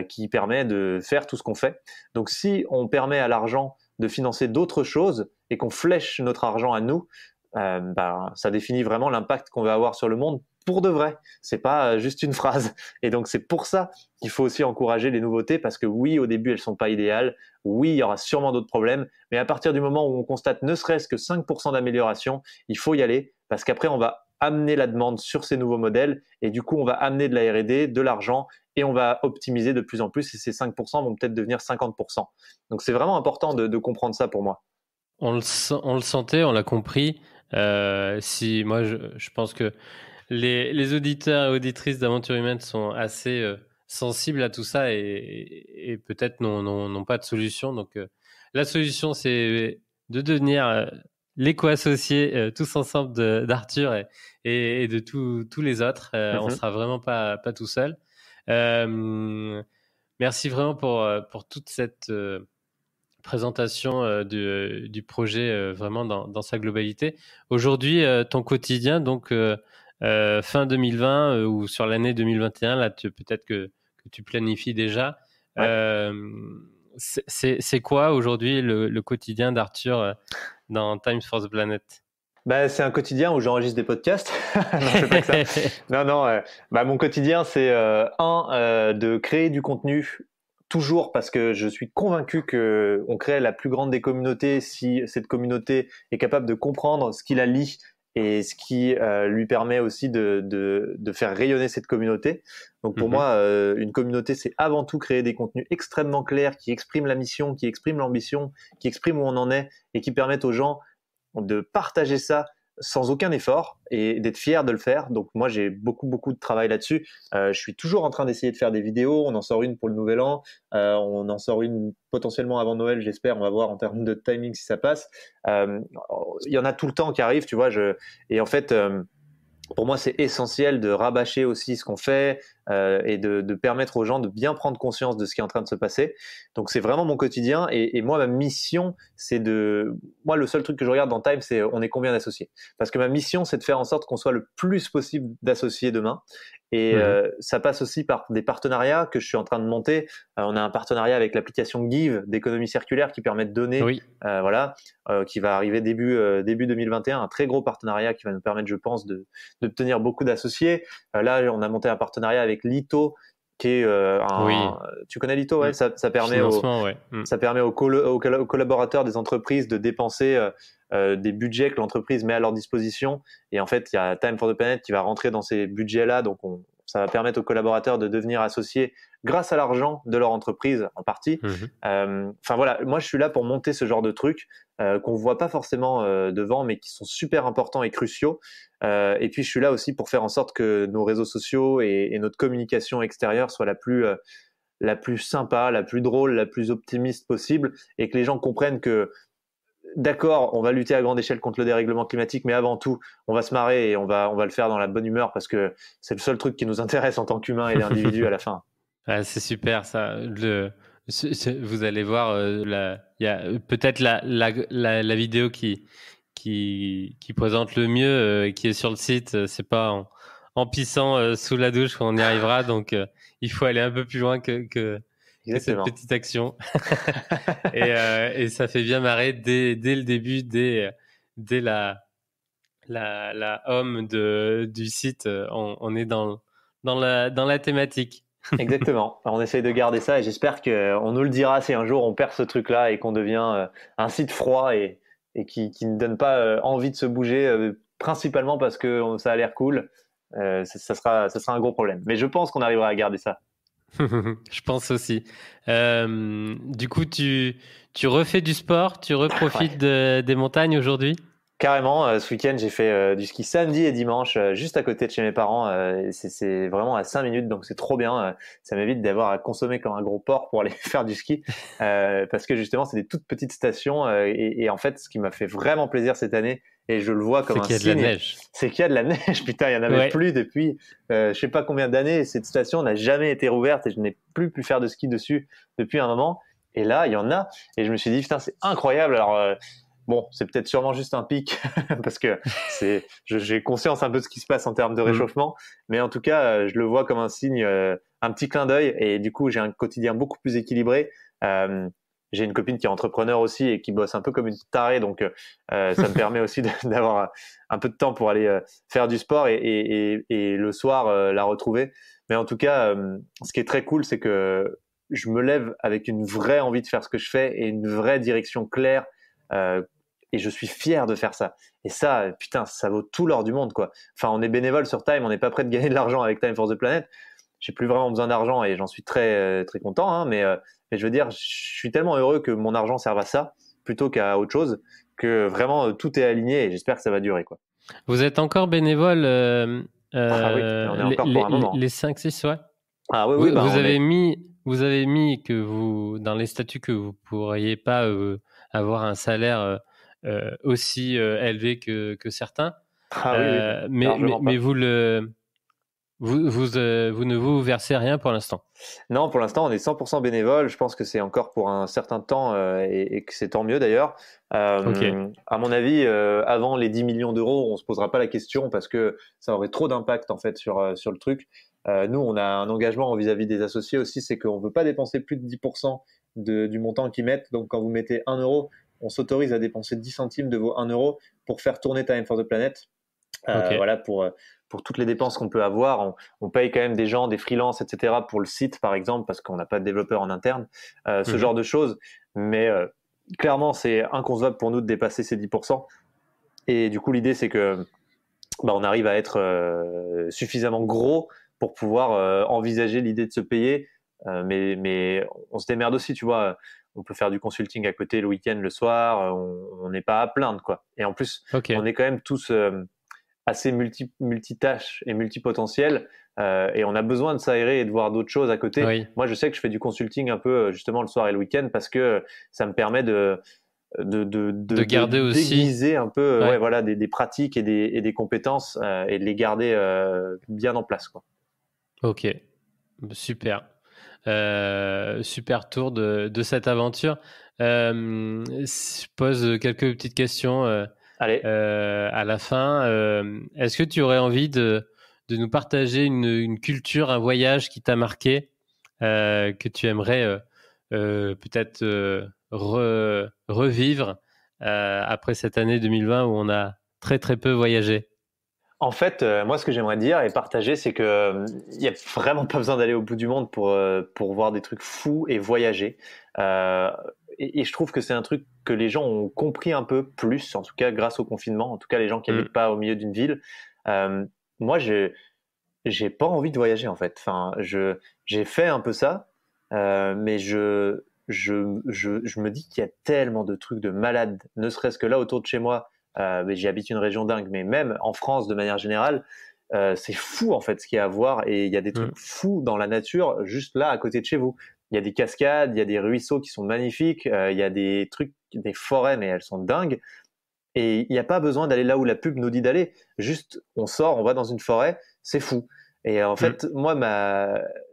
qui permet de faire tout ce qu'on fait. Donc si on permet à l'argent de financer d'autres choses et qu'on flèche notre argent à nous, ça définit vraiment l'impact qu'on va avoir sur le monde pour de vrai. C'est pas juste une phrase. Et donc c'est pour ça qu'il faut aussi encourager les nouveautés parce que oui, au début, elles sont pas idéales. Oui, il y aura sûrement d'autres problèmes. Mais à partir du moment où on constate ne serait-ce que 5% d'amélioration, il faut y aller parce qu'après, on va amener la demande sur ces nouveaux modèles et du coup, on va amener de la R&D, de l'argent et on va optimiser de plus en plus et ces 5% vont peut-être devenir 50%. Donc, c'est vraiment important de comprendre ça pour moi. On le sentait, on l'a compris. Moi, je pense que les auditeurs et auditrices d'Aventure Humaine sont assez sensibles à tout ça et peut-être n'ont pas de solution. Donc, la solution, c'est de devenir l'éco-associé tous ensemble d'Arthur et de tous les autres. On sera vraiment pas tout seul. Merci vraiment pour toute cette présentation du projet vraiment dans sa globalité. Aujourd'hui, ton quotidien, donc fin 2020 ou sur l'année 2021, là, peut-être que tu planifies déjà. Ouais. C'est quoi aujourd'hui le quotidien d'Arthur dans Times for the Planet? C'est un quotidien où j'enregistre des podcasts. Non, je fais pas que ça. Non. Mon quotidien, c'est de créer du contenu toujours parce que je suis convaincu que on crée la plus grande des communautés si cette communauté est capable de comprendre ce qui la lie et ce qui lui permet aussi de faire rayonner cette communauté. Donc pour moi, une communauté, c'est avant tout créer des contenus extrêmement clairs qui expriment la mission, qui expriment l'ambition, qui expriment où on en est et qui permettent aux gens de partager ça sans aucun effort et d'être fier de le faire. Donc moi, j'ai beaucoup de travail là-dessus. Je suis toujours en train d'essayer de faire des vidéos. On en sort une pour le Nouvel An. On en sort une potentiellement avant Noël, j'espère. On va voir en termes de timing si ça passe. Il y en a tout le temps qui arrivent, tu vois. Et en fait, pour moi, c'est essentiel de rabâcher aussi ce qu'on fait et de permettre aux gens de bien prendre conscience de ce qui est en train de se passer. Donc, c'est vraiment mon quotidien. Et moi, ma mission, c'est Moi, le seul truc que je regarde dans Time, c'est on est combien d'associés. Parce que ma mission, c'est de faire en sorte qu'on soit le plus possible d'associés demain. Et ça passe aussi par des partenariats que je suis en train de monter. On a un partenariat avec l'application Give d'économie circulaire qui permet de donner, qui va arriver début 2021, un très gros partenariat qui va nous permettre, je pense, d'obtenir beaucoup d'associés. Là, on a monté un partenariat avec Lito qui est Oui. Tu connais Lito, ouais, ça permet Financement, ouais. ça permet aux collaborateurs des entreprises de dépenser des budgets que l'entreprise met à leur disposition. Et en fait, il y a Time for the Planet qui va rentrer dans ces budgets-là. Donc, ça va permettre aux collaborateurs de devenir associés grâce à l'argent de leur entreprise en partie. Enfin voilà, moi je suis là pour monter ce genre de trucs qu'on voit pas forcément devant, mais qui sont super importants et cruciaux. Et puis je suis là aussi pour faire en sorte que nos réseaux sociaux et notre communication extérieure soit la plus sympa, la plus drôle, la plus optimiste possible, et que les gens comprennent que d'accord, on va lutter à grande échelle contre le dérèglement climatique, mais avant tout, on va se marrer et on va le faire dans la bonne humeur parce que c'est le seul truc qui nous intéresse en tant qu'humains et d'individus à la fin. Ah, c'est super ça. Vous allez voir, il y a peut-être la vidéo qui présente le mieux, qui est sur le site. C'est pas en pissant sous la douche qu'on y arrivera. Donc, il faut aller un peu plus loin que cette petite action. et ça fait bien marrer dès le début, dès la home du site. On est dans la thématique. Exactement. On essaye de garder ça et j'espère qu'on nous le dira si un jour on perd ce truc-là et qu'on devient un site froid et qui ne donne pas envie de se bouger, principalement parce que ça a l'air cool. Ça sera un gros problème. Mais je pense qu'on arrivera à garder ça. Je pense aussi. Du coup, tu refais du sport, tu reprofites des montagnes aujourd'hui? Carrément, ce week-end j'ai fait du ski samedi et dimanche juste à côté de chez mes parents. C'est vraiment à 5 minutes, donc c'est trop bien. Ça m'évite d'avoir à consommer comme un gros porc pour aller faire du ski, parce que justement c'est des toutes petites stations et en fait ce qui m'a fait vraiment plaisir cette année, et je le vois comme un signe, c'est qu'il y a de la neige. C'est qu'il y a de la neige. Putain, il y en avait plus depuis je sais pas combien d'années. Cette station n'a jamais été rouverte et je n'ai plus pu faire de ski dessus depuis un moment. Et là il y en a et je me suis dit putain c'est incroyable. Alors bon, c'est peut-être sûrement juste un pic parce que j'ai conscience un peu de ce qui se passe en termes de réchauffement, mais en tout cas, je le vois comme un signe, un petit clin d'œil, et du coup, j'ai un quotidien beaucoup plus équilibré. J'ai une copine qui est entrepreneur aussi et qui bosse un peu comme une tarée, donc ça me permet aussi d'avoir un peu de temps pour aller faire du sport et le soir la retrouver. Mais en tout cas, ce qui est très cool, c'est que je me lève avec une vraie envie de faire ce que je fais et une vraie direction claire. Et je suis fier de faire ça. Et ça, putain, ça vaut tout l'or du monde, quoi. Enfin, on est bénévole sur Time, on n'est pas prêt de gagner de l'argent avec Time for the Planet. J'ai plus vraiment besoin d'argent et j'en suis très, très content, hein, mais je veux dire, je suis tellement heureux que mon argent serve à ça plutôt qu'à autre chose, que vraiment tout est aligné et j'espère que ça va durer, quoi. Vous êtes encore bénévole oui, on est encore pour un moment. Les 5-6, ouais. Ah oui, vous avez mis que dans les statuts que vous pourriez pas avoir un salaire aussi élevé que certains. Mais vous ne vous versez rien pour l'instant? Non, pour l'instant, on est 100% bénévole. Je pense que c'est encore pour un certain temps et que c'est tant mieux d'ailleurs. À mon avis, avant les 10 millions d'euros, on se posera pas la question parce que ça aurait trop d'impact en fait sur le truc. Nous, on a un engagement vis-à-vis des associés aussi, c'est qu'on ne veut pas dépenser plus de 10% du montant qu'ils mettent. Donc, quand vous mettez 1 euro, on s'autorise à dépenser 10 centimes de vos 1 euro pour faire tourner Time for the Planet. Voilà, pour toutes les dépenses qu'on peut avoir. On paye quand même des gens, des freelances, etc. pour le site, par exemple, parce qu'on n'a pas de développeurs en interne. Ce genre de choses. Mais clairement, c'est inconcevable pour nous de dépasser ces 10%. Et du coup, l'idée, c'est que on arrive à être suffisamment gros pour pouvoir envisager l'idée de se payer. Mais on se démerde aussi, tu vois. On peut faire du consulting à côté le week-end, le soir. On n'est pas à plaindre, quoi. Et en plus, on est quand même tous assez multitâches et multipotentiels, et on a besoin de s'aérer et de voir d'autres choses à côté. Oui. Moi, je sais que je fais du consulting un peu justement le soir et le week-end parce que ça me permet de garder aussi déguiser un peu voilà, des pratiques et des compétences et de les garder bien en place, quoi. Ok, super. Super tour de cette aventure. Je pose quelques petites questions à la fin. Est-ce que tu aurais envie de nous partager une culture, un voyage qui t'a marqué, que tu aimerais peut-être revivre après cette année 2020 où on a très très peu voyagé? En fait, moi, ce que j'aimerais dire et partager, c'est que il y a vraiment pas besoin d'aller au bout du monde pour voir des trucs fous et voyager. Euh, et je trouve que c'est un truc que les gens ont compris un peu plus, en tout cas grâce au confinement. En tout cas, les gens qui Mm. habitent pas au milieu d'une ville. Moi, j'ai pas envie de voyager en fait. Enfin, j'ai fait un peu ça, mais je me dis qu'il y a tellement de trucs de malades, ne serait-ce que là autour de chez moi. Mais j'habite une région dingue, mais même en France de manière générale, c'est fou en fait ce qu'il y a à voir et il y a des trucs Mm. fous dans la nature juste là à côté de chez vous. Il y a des cascades, il y a des ruisseaux qui sont magnifiques, il y a des trucs, des forêts, mais elles sont dingues. Et il n'y a pas besoin d'aller là où la pub nous dit d'aller. Juste, on sort, on va dans une forêt, c'est fou. Et en Mm. fait, moi,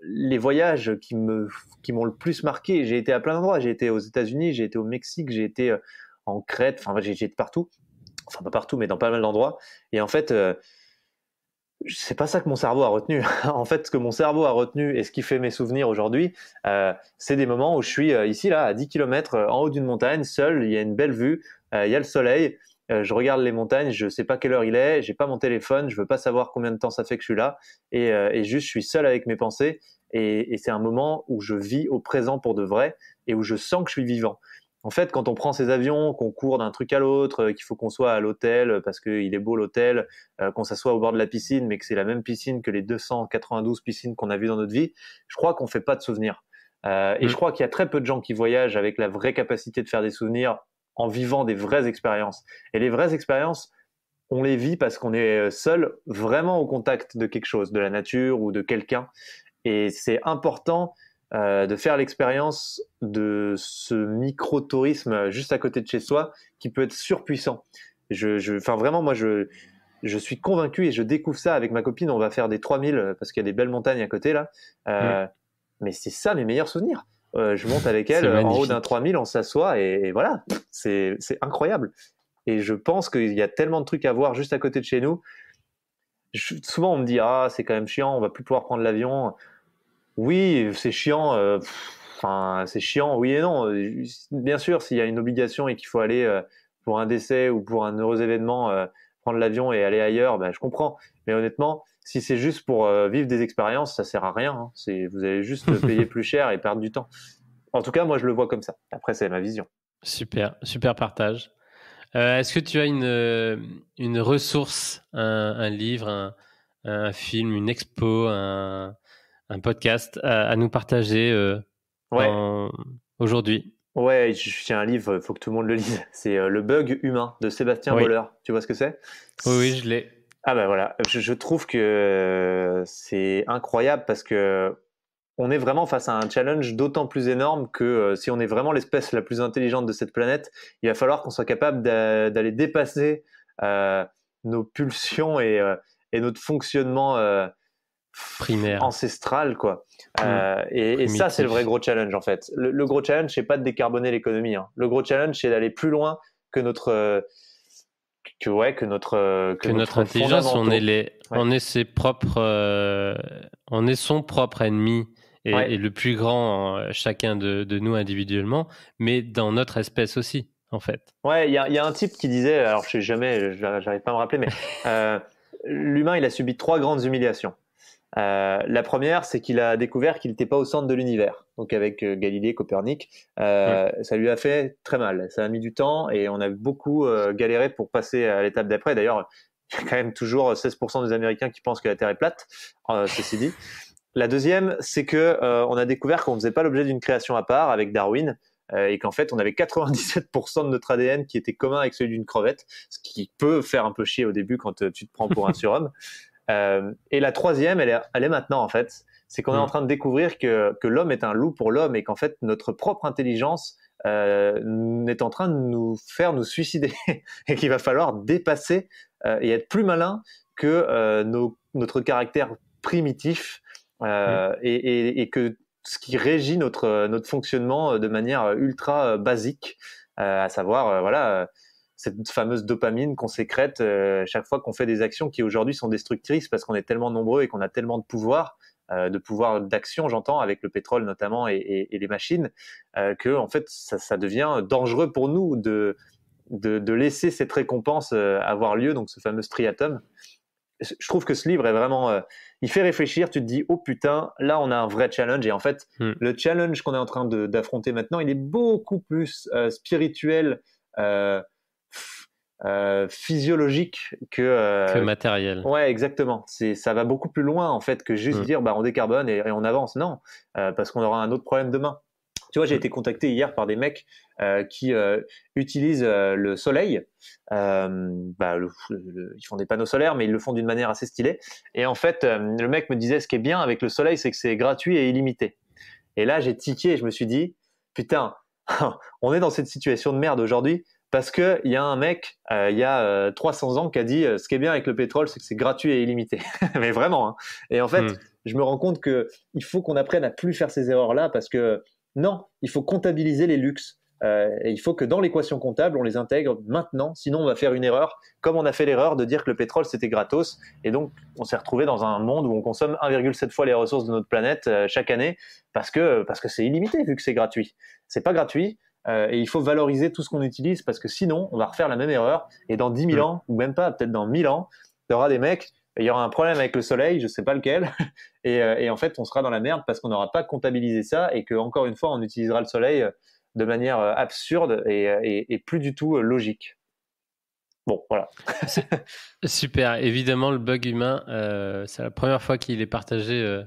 les voyages qui m'ont le plus marqué, j'ai été à plein d'endroits. J'ai été aux États-Unis, j'ai été au Mexique, j'ai été en Crète, enfin, j'ai été partout. Enfin, pas partout, mais dans pas mal d'endroits. Et en fait, c'est pas ça que mon cerveau a retenu. En fait, ce que mon cerveau a retenu et ce qui fait mes souvenirs aujourd'hui, c'est des moments où je suis ici, là, à 10 km en haut d'une montagne, seul, il y a une belle vue, il y a le soleil, je regarde les montagnes, je sais pas quelle heure il est, j'ai pas mon téléphone, je veux pas savoir combien de temps ça fait que je suis là, et juste je suis seul avec mes pensées, et c'est un moment où je vis au présent pour de vrai, et où je sens que je suis vivant. En fait, quand on prend ces avions, qu'on court d'un truc à l'autre, qu'il faut qu'on soit à l'hôtel parce qu'il est beau l'hôtel, qu'on s'assoit au bord de la piscine, mais que c'est la même piscine que les 292 piscines qu'on a vues dans notre vie, je crois qu'on fait pas de souvenirs. Et je Mm. crois qu'il y a très peu de gens qui voyagent avec la vraie capacité de faire des souvenirs en vivant des vraies expériences. Et les vraies expériences, on les vit parce qu'on est seul, vraiment au contact de quelque chose, de la nature ou de quelqu'un. Et c'est important de faire l'expérience de ce micro-tourisme juste à côté de chez soi qui peut être surpuissant. Enfin, vraiment, moi, je suis convaincu et je découvre ça avec ma copine. On va faire des 3000 parce qu'il y a des belles montagnes à côté là. Mm. Mais c'est ça mes meilleurs souvenirs. Je monte avec elle C'est en haut d'un magnifique. 3000, on s'assoit et voilà, c'est incroyable. Et je pense qu'il y a tellement de trucs à voir juste à côté de chez nous. Souvent, on me dit, ah, c'est quand même chiant, on va plus pouvoir prendre l'avion. Oui, c'est chiant. Enfin, c'est chiant, oui et non. Bien sûr, s'il y a une obligation et qu'il faut aller pour un décès ou pour un heureux événement, prendre l'avion et aller ailleurs, ben, je comprends. Mais honnêtement, si c'est juste pour vivre des expériences, ça sert à rien, hein. Vous allez juste payer plus cher et perdre du temps. En tout cas, moi, je le vois comme ça. Après, c'est ma vision. Super, super partage. Est-ce que tu as une ressource, un livre, un film, une expo, un podcast à nous partager Ouais, aujourd'hui? ouais, j'ai un livre, il faut que tout le monde le lise. C'est Le Bug Humain de Sébastien Oui, Boller. Tu vois ce que c'est? oui, oui, je l'ai. Ah ben voilà, je trouve que c'est incroyable parce que on est vraiment face à un challenge d'autant plus énorme que si on est vraiment l'espèce la plus intelligente de cette planète, il va falloir qu'on soit capable d'aller dépasser euh, nos pulsions et notre fonctionnement Primaire, ancestral, quoi. mm, Et ça, c'est le vrai primitif. gros challenge, en fait. Le gros challenge, c'est pas de décarboner l'économie, hein. Le gros challenge, c'est d'aller plus loin que Que notre notre intelligence, fondamentaux. Ouais. on est ses propres, on est son propre ennemi et Ouais. le plus grand, chacun de nous individuellement, mais dans notre espèce aussi, en fait. Ouais, il y a un type qui disait, alors je sais jamais, j'arrive pas à me rappeler, mais euh, l'humain, il a subi trois grandes humiliations. La première, c'est qu'il a découvert qu'il n'était pas au centre de l'univers. Donc avec Galilée, Copernic, Mm. ça lui a fait très mal. Ça a mis du temps et on a beaucoup galéré pour passer à l'étape d'après. D'ailleurs, il y a quand même toujours 16% des Américains qui pensent que la Terre est plate, ceci dit. La deuxième, c'est que on a découvert qu'on ne faisait pas l'objet d'une création à part avec Darwin et qu'en fait on avait 97% de notre ADN qui était commun avec celui d'une crevette, ce qui peut faire un peu chier au début quand tu te prends pour un surhomme. Et la troisième, elle est maintenant en fait, c'est qu'on est en Mm. train de découvrir que l'homme est un loup pour l'homme et qu'en fait notre propre intelligence est en train de nous faire nous suicider et qu'il va falloir dépasser et être plus malin que notre caractère primitif Mm. et que ce qui régit notre fonctionnement de manière ultra basique, à savoir voilà cette fameuse dopamine qu'on sécrète chaque fois qu'on fait des actions qui aujourd'hui sont destructrices parce qu'on est tellement nombreux et qu'on a tellement de pouvoir d'action, j'entends, avec le pétrole notamment et les machines, que en fait ça devient dangereux pour nous de laisser cette récompense avoir lieu, donc ce fameux striatum. je trouve que ce livre est vraiment, il fait réfléchir. Tu te dis, oh putain, là on a un vrai challenge. Et en fait, le challenge qu'on est en train d'affronter maintenant, il est beaucoup plus spirituel, physiologique que matériel. Ouais, exactement. Ça va beaucoup plus loin en fait que juste dire, on décarbone et on avance. Non, parce qu'on aura un autre problème demain. Tu vois, j'ai été contacté hier par des mecs qui utilisent le soleil. Ils font des panneaux solaires, mais ils le font d'une manière assez stylée. Et en fait, le mec me disait, ce qui est bien avec le soleil, c'est que c'est gratuit et illimité. Et là, j'ai tiqué et je me suis dit, putain, on est dans cette situation de merde aujourd'hui parce qu'il y a un mec, il y a 300 ans, qui a dit, ce qui est bien avec le pétrole, c'est que c'est gratuit et illimité. Mais vraiment. Hein. Et en fait, je me rends compte qu'il faut qu'on apprenne à plus faire ces erreurs-là parce que non, il faut comptabiliser les luxes. Et il faut que dans l'équation comptable, on les intègre maintenant, sinon on va faire une erreur, comme on a fait l'erreur de dire que le pétrole c'était gratos, et donc on s'est retrouvé dans un monde où on consomme 1,7 fois les ressources de notre planète chaque année, parce que c'est illimité vu que c'est gratuit. C'est pas gratuit, et il faut valoriser tout ce qu'on utilise, parce que sinon on va refaire la même erreur, et dans 10 000 ans, ou même pas, peut-être dans 1000 ans, il y aura des mecs, il y aura un problème avec le soleil, je sais pas lequel, et en fait on sera dans la merde parce qu'on n'aura pas comptabilisé ça, et que encore une fois on utilisera le soleil de manière absurde et plus du tout logique. Bon, voilà. Super. Évidemment, le bug humain, c'est la première fois qu'il est partagé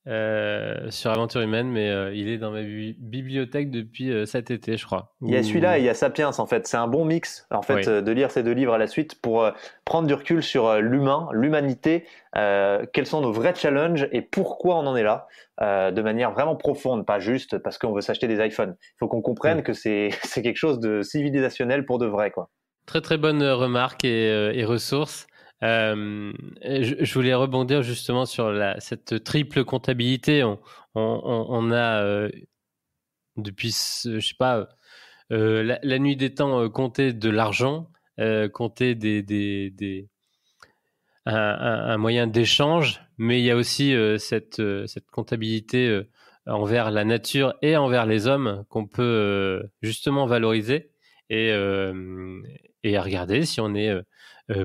sur Aventure Humaine, mais il est dans ma bibliothèque depuis cet été, je crois. Il y a celui-là et il y a Sapiens, en fait. C'est un bon mix, en fait, de lire ces deux livres à la suite pour prendre du recul sur l'humain, l'humanité, quels sont nos vrais challenges et pourquoi on en est là, de manière vraiment profonde, pas juste parce qu'on veut s'acheter des iPhones. Il faut qu'on comprenne que c'est quelque chose de civilisationnel pour de vrai, quoi. Très, très bonne remarque et ressource. Je voulais rebondir justement sur cette triple comptabilité. On a depuis, je sais pas, la nuit des temps, compté de l'argent, compté un moyen d'échange, mais il y a aussi cette comptabilité envers la nature et envers les hommes qu'on peut justement valoriser et regarder si on est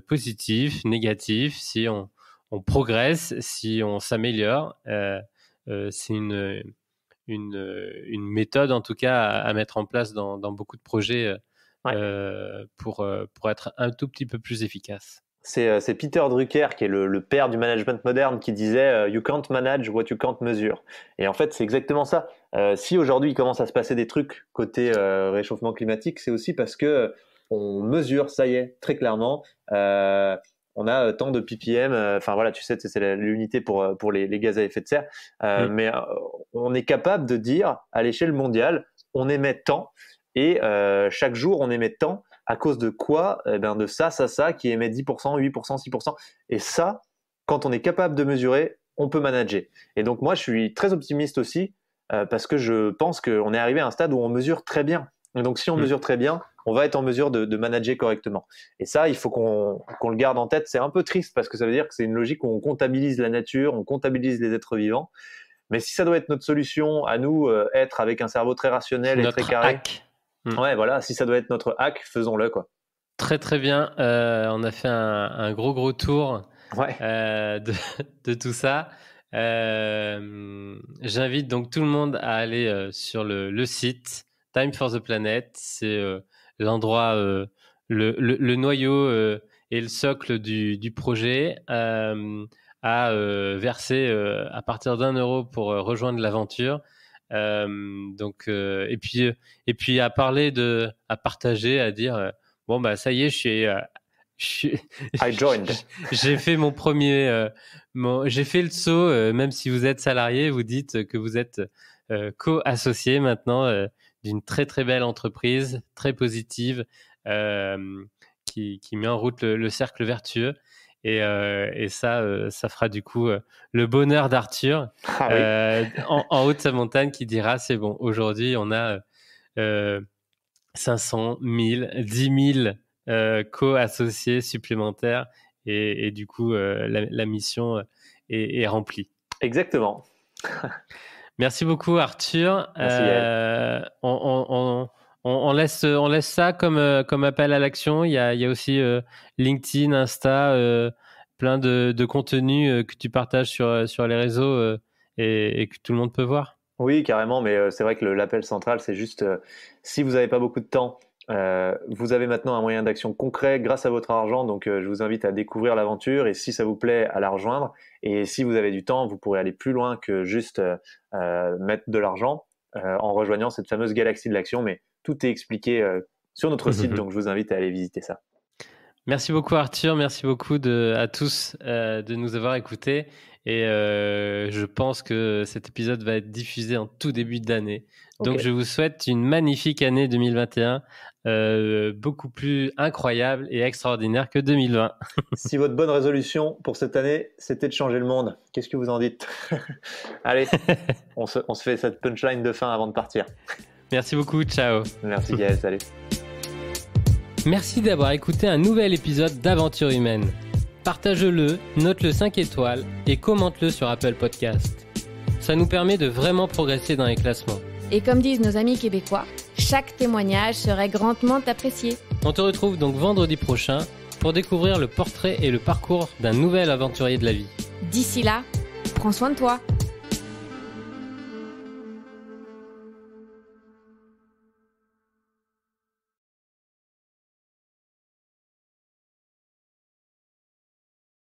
positif, négatif, si on progresse, si on s'améliore. C'est une méthode en tout cas à mettre en place dans beaucoup de projets pour être un tout petit peu plus efficace. C'est Peter Drucker, qui est le père du management moderne, qui disait You can't manage what you can't measure. Et en fait, c'est exactement ça. Si aujourd'hui il commence à se passer des trucs côté réchauffement climatique, c'est aussi parce que on mesure, ça y est, très clairement. On a tant de ppm, enfin voilà, tu sais, c'est l'unité pour les gaz à effet de serre. Mais on est capable de dire à l'échelle mondiale, on émet tant, et chaque jour on émet tant. À cause de quoi? De ça, qui émet 10%, 8%, 6%. Et ça, quand on est capable de mesurer, on peut manager. Et donc moi, je suis très optimiste aussi parce que je pense qu'on est arrivé à un stade où on mesure très bien. Et donc si on mesure très bien, on va être en mesure de manager correctement. Et ça, il faut qu'on le garde en tête. C'est un peu triste parce que ça veut dire que c'est une logique où on comptabilise la nature, on comptabilise les êtres vivants. Mais si ça doit être notre solution à nous, être avec un cerveau très rationnel et très carré... Ouais, voilà, si ça doit être notre hack, faisons-le, quoi. Très, très bien. On a fait un gros tour de tout ça. J'invite donc tout le monde à aller sur le site Time for the Planet. C'est l'endroit, le noyau et le socle du projet à verser à partir d'1 € pour rejoindre l'aventure. Et puis à parler à partager, à dire bon bah ça y est, I joined. J'ai fait mon premier, j'ai fait le saut. Même si vous êtes salarié, vous dites que vous êtes co-associé maintenant d'une très très belle entreprise, très positive, qui met en route le cercle vertueux. Et ça fera du coup le bonheur d'Arthur en haut de sa montagne, qui dira c'est bon, aujourd'hui on a 500, 1000, 10 000 co-associés supplémentaires et du coup la mission est remplie. Exactement. Merci beaucoup Arthur. Merci, on laisse ça comme appel à l'action. Il y a aussi LinkedIn, Insta, plein de contenu que tu partages sur les réseaux et que tout le monde peut voir. Oui, carrément, mais c'est vrai que l'appel central, c'est juste si vous n'avez pas beaucoup de temps, vous avez maintenant un moyen d'action concret grâce à votre argent, donc je vous invite à découvrir l'aventure et si ça vous plaît, à la rejoindre. Et si vous avez du temps, vous pourrez aller plus loin que juste mettre de l'argent en rejoignant cette fameuse galaxie de l'action, mais tout est expliqué sur notre site, donc je vous invite à aller visiter ça. Merci beaucoup Arthur, merci beaucoup à tous de nous avoir écoutés et je pense que cet épisode va être diffusé en tout début d'année. Donc je vous souhaite une magnifique année 2021, beaucoup plus incroyable et extraordinaire que 2020. Si votre bonne résolution pour cette année, c'était de changer le monde, qu'est-ce que vous en dites? Allez, on se fait cette punchline de fin avant de partir. Merci beaucoup, ciao. Merci Gaël, salut. Merci d'avoir écouté un nouvel épisode d'Aventure Humaine. Partage-le, note-le 5 étoiles et commente-le sur Apple Podcast. Ça nous permet de vraiment progresser dans les classements. Et comme disent nos amis québécois, chaque témoignage serait grandement apprécié. On te retrouve donc vendredi prochain pour découvrir le portrait et le parcours d'un nouvel aventurier de la vie. D'ici là, prends soin de toi.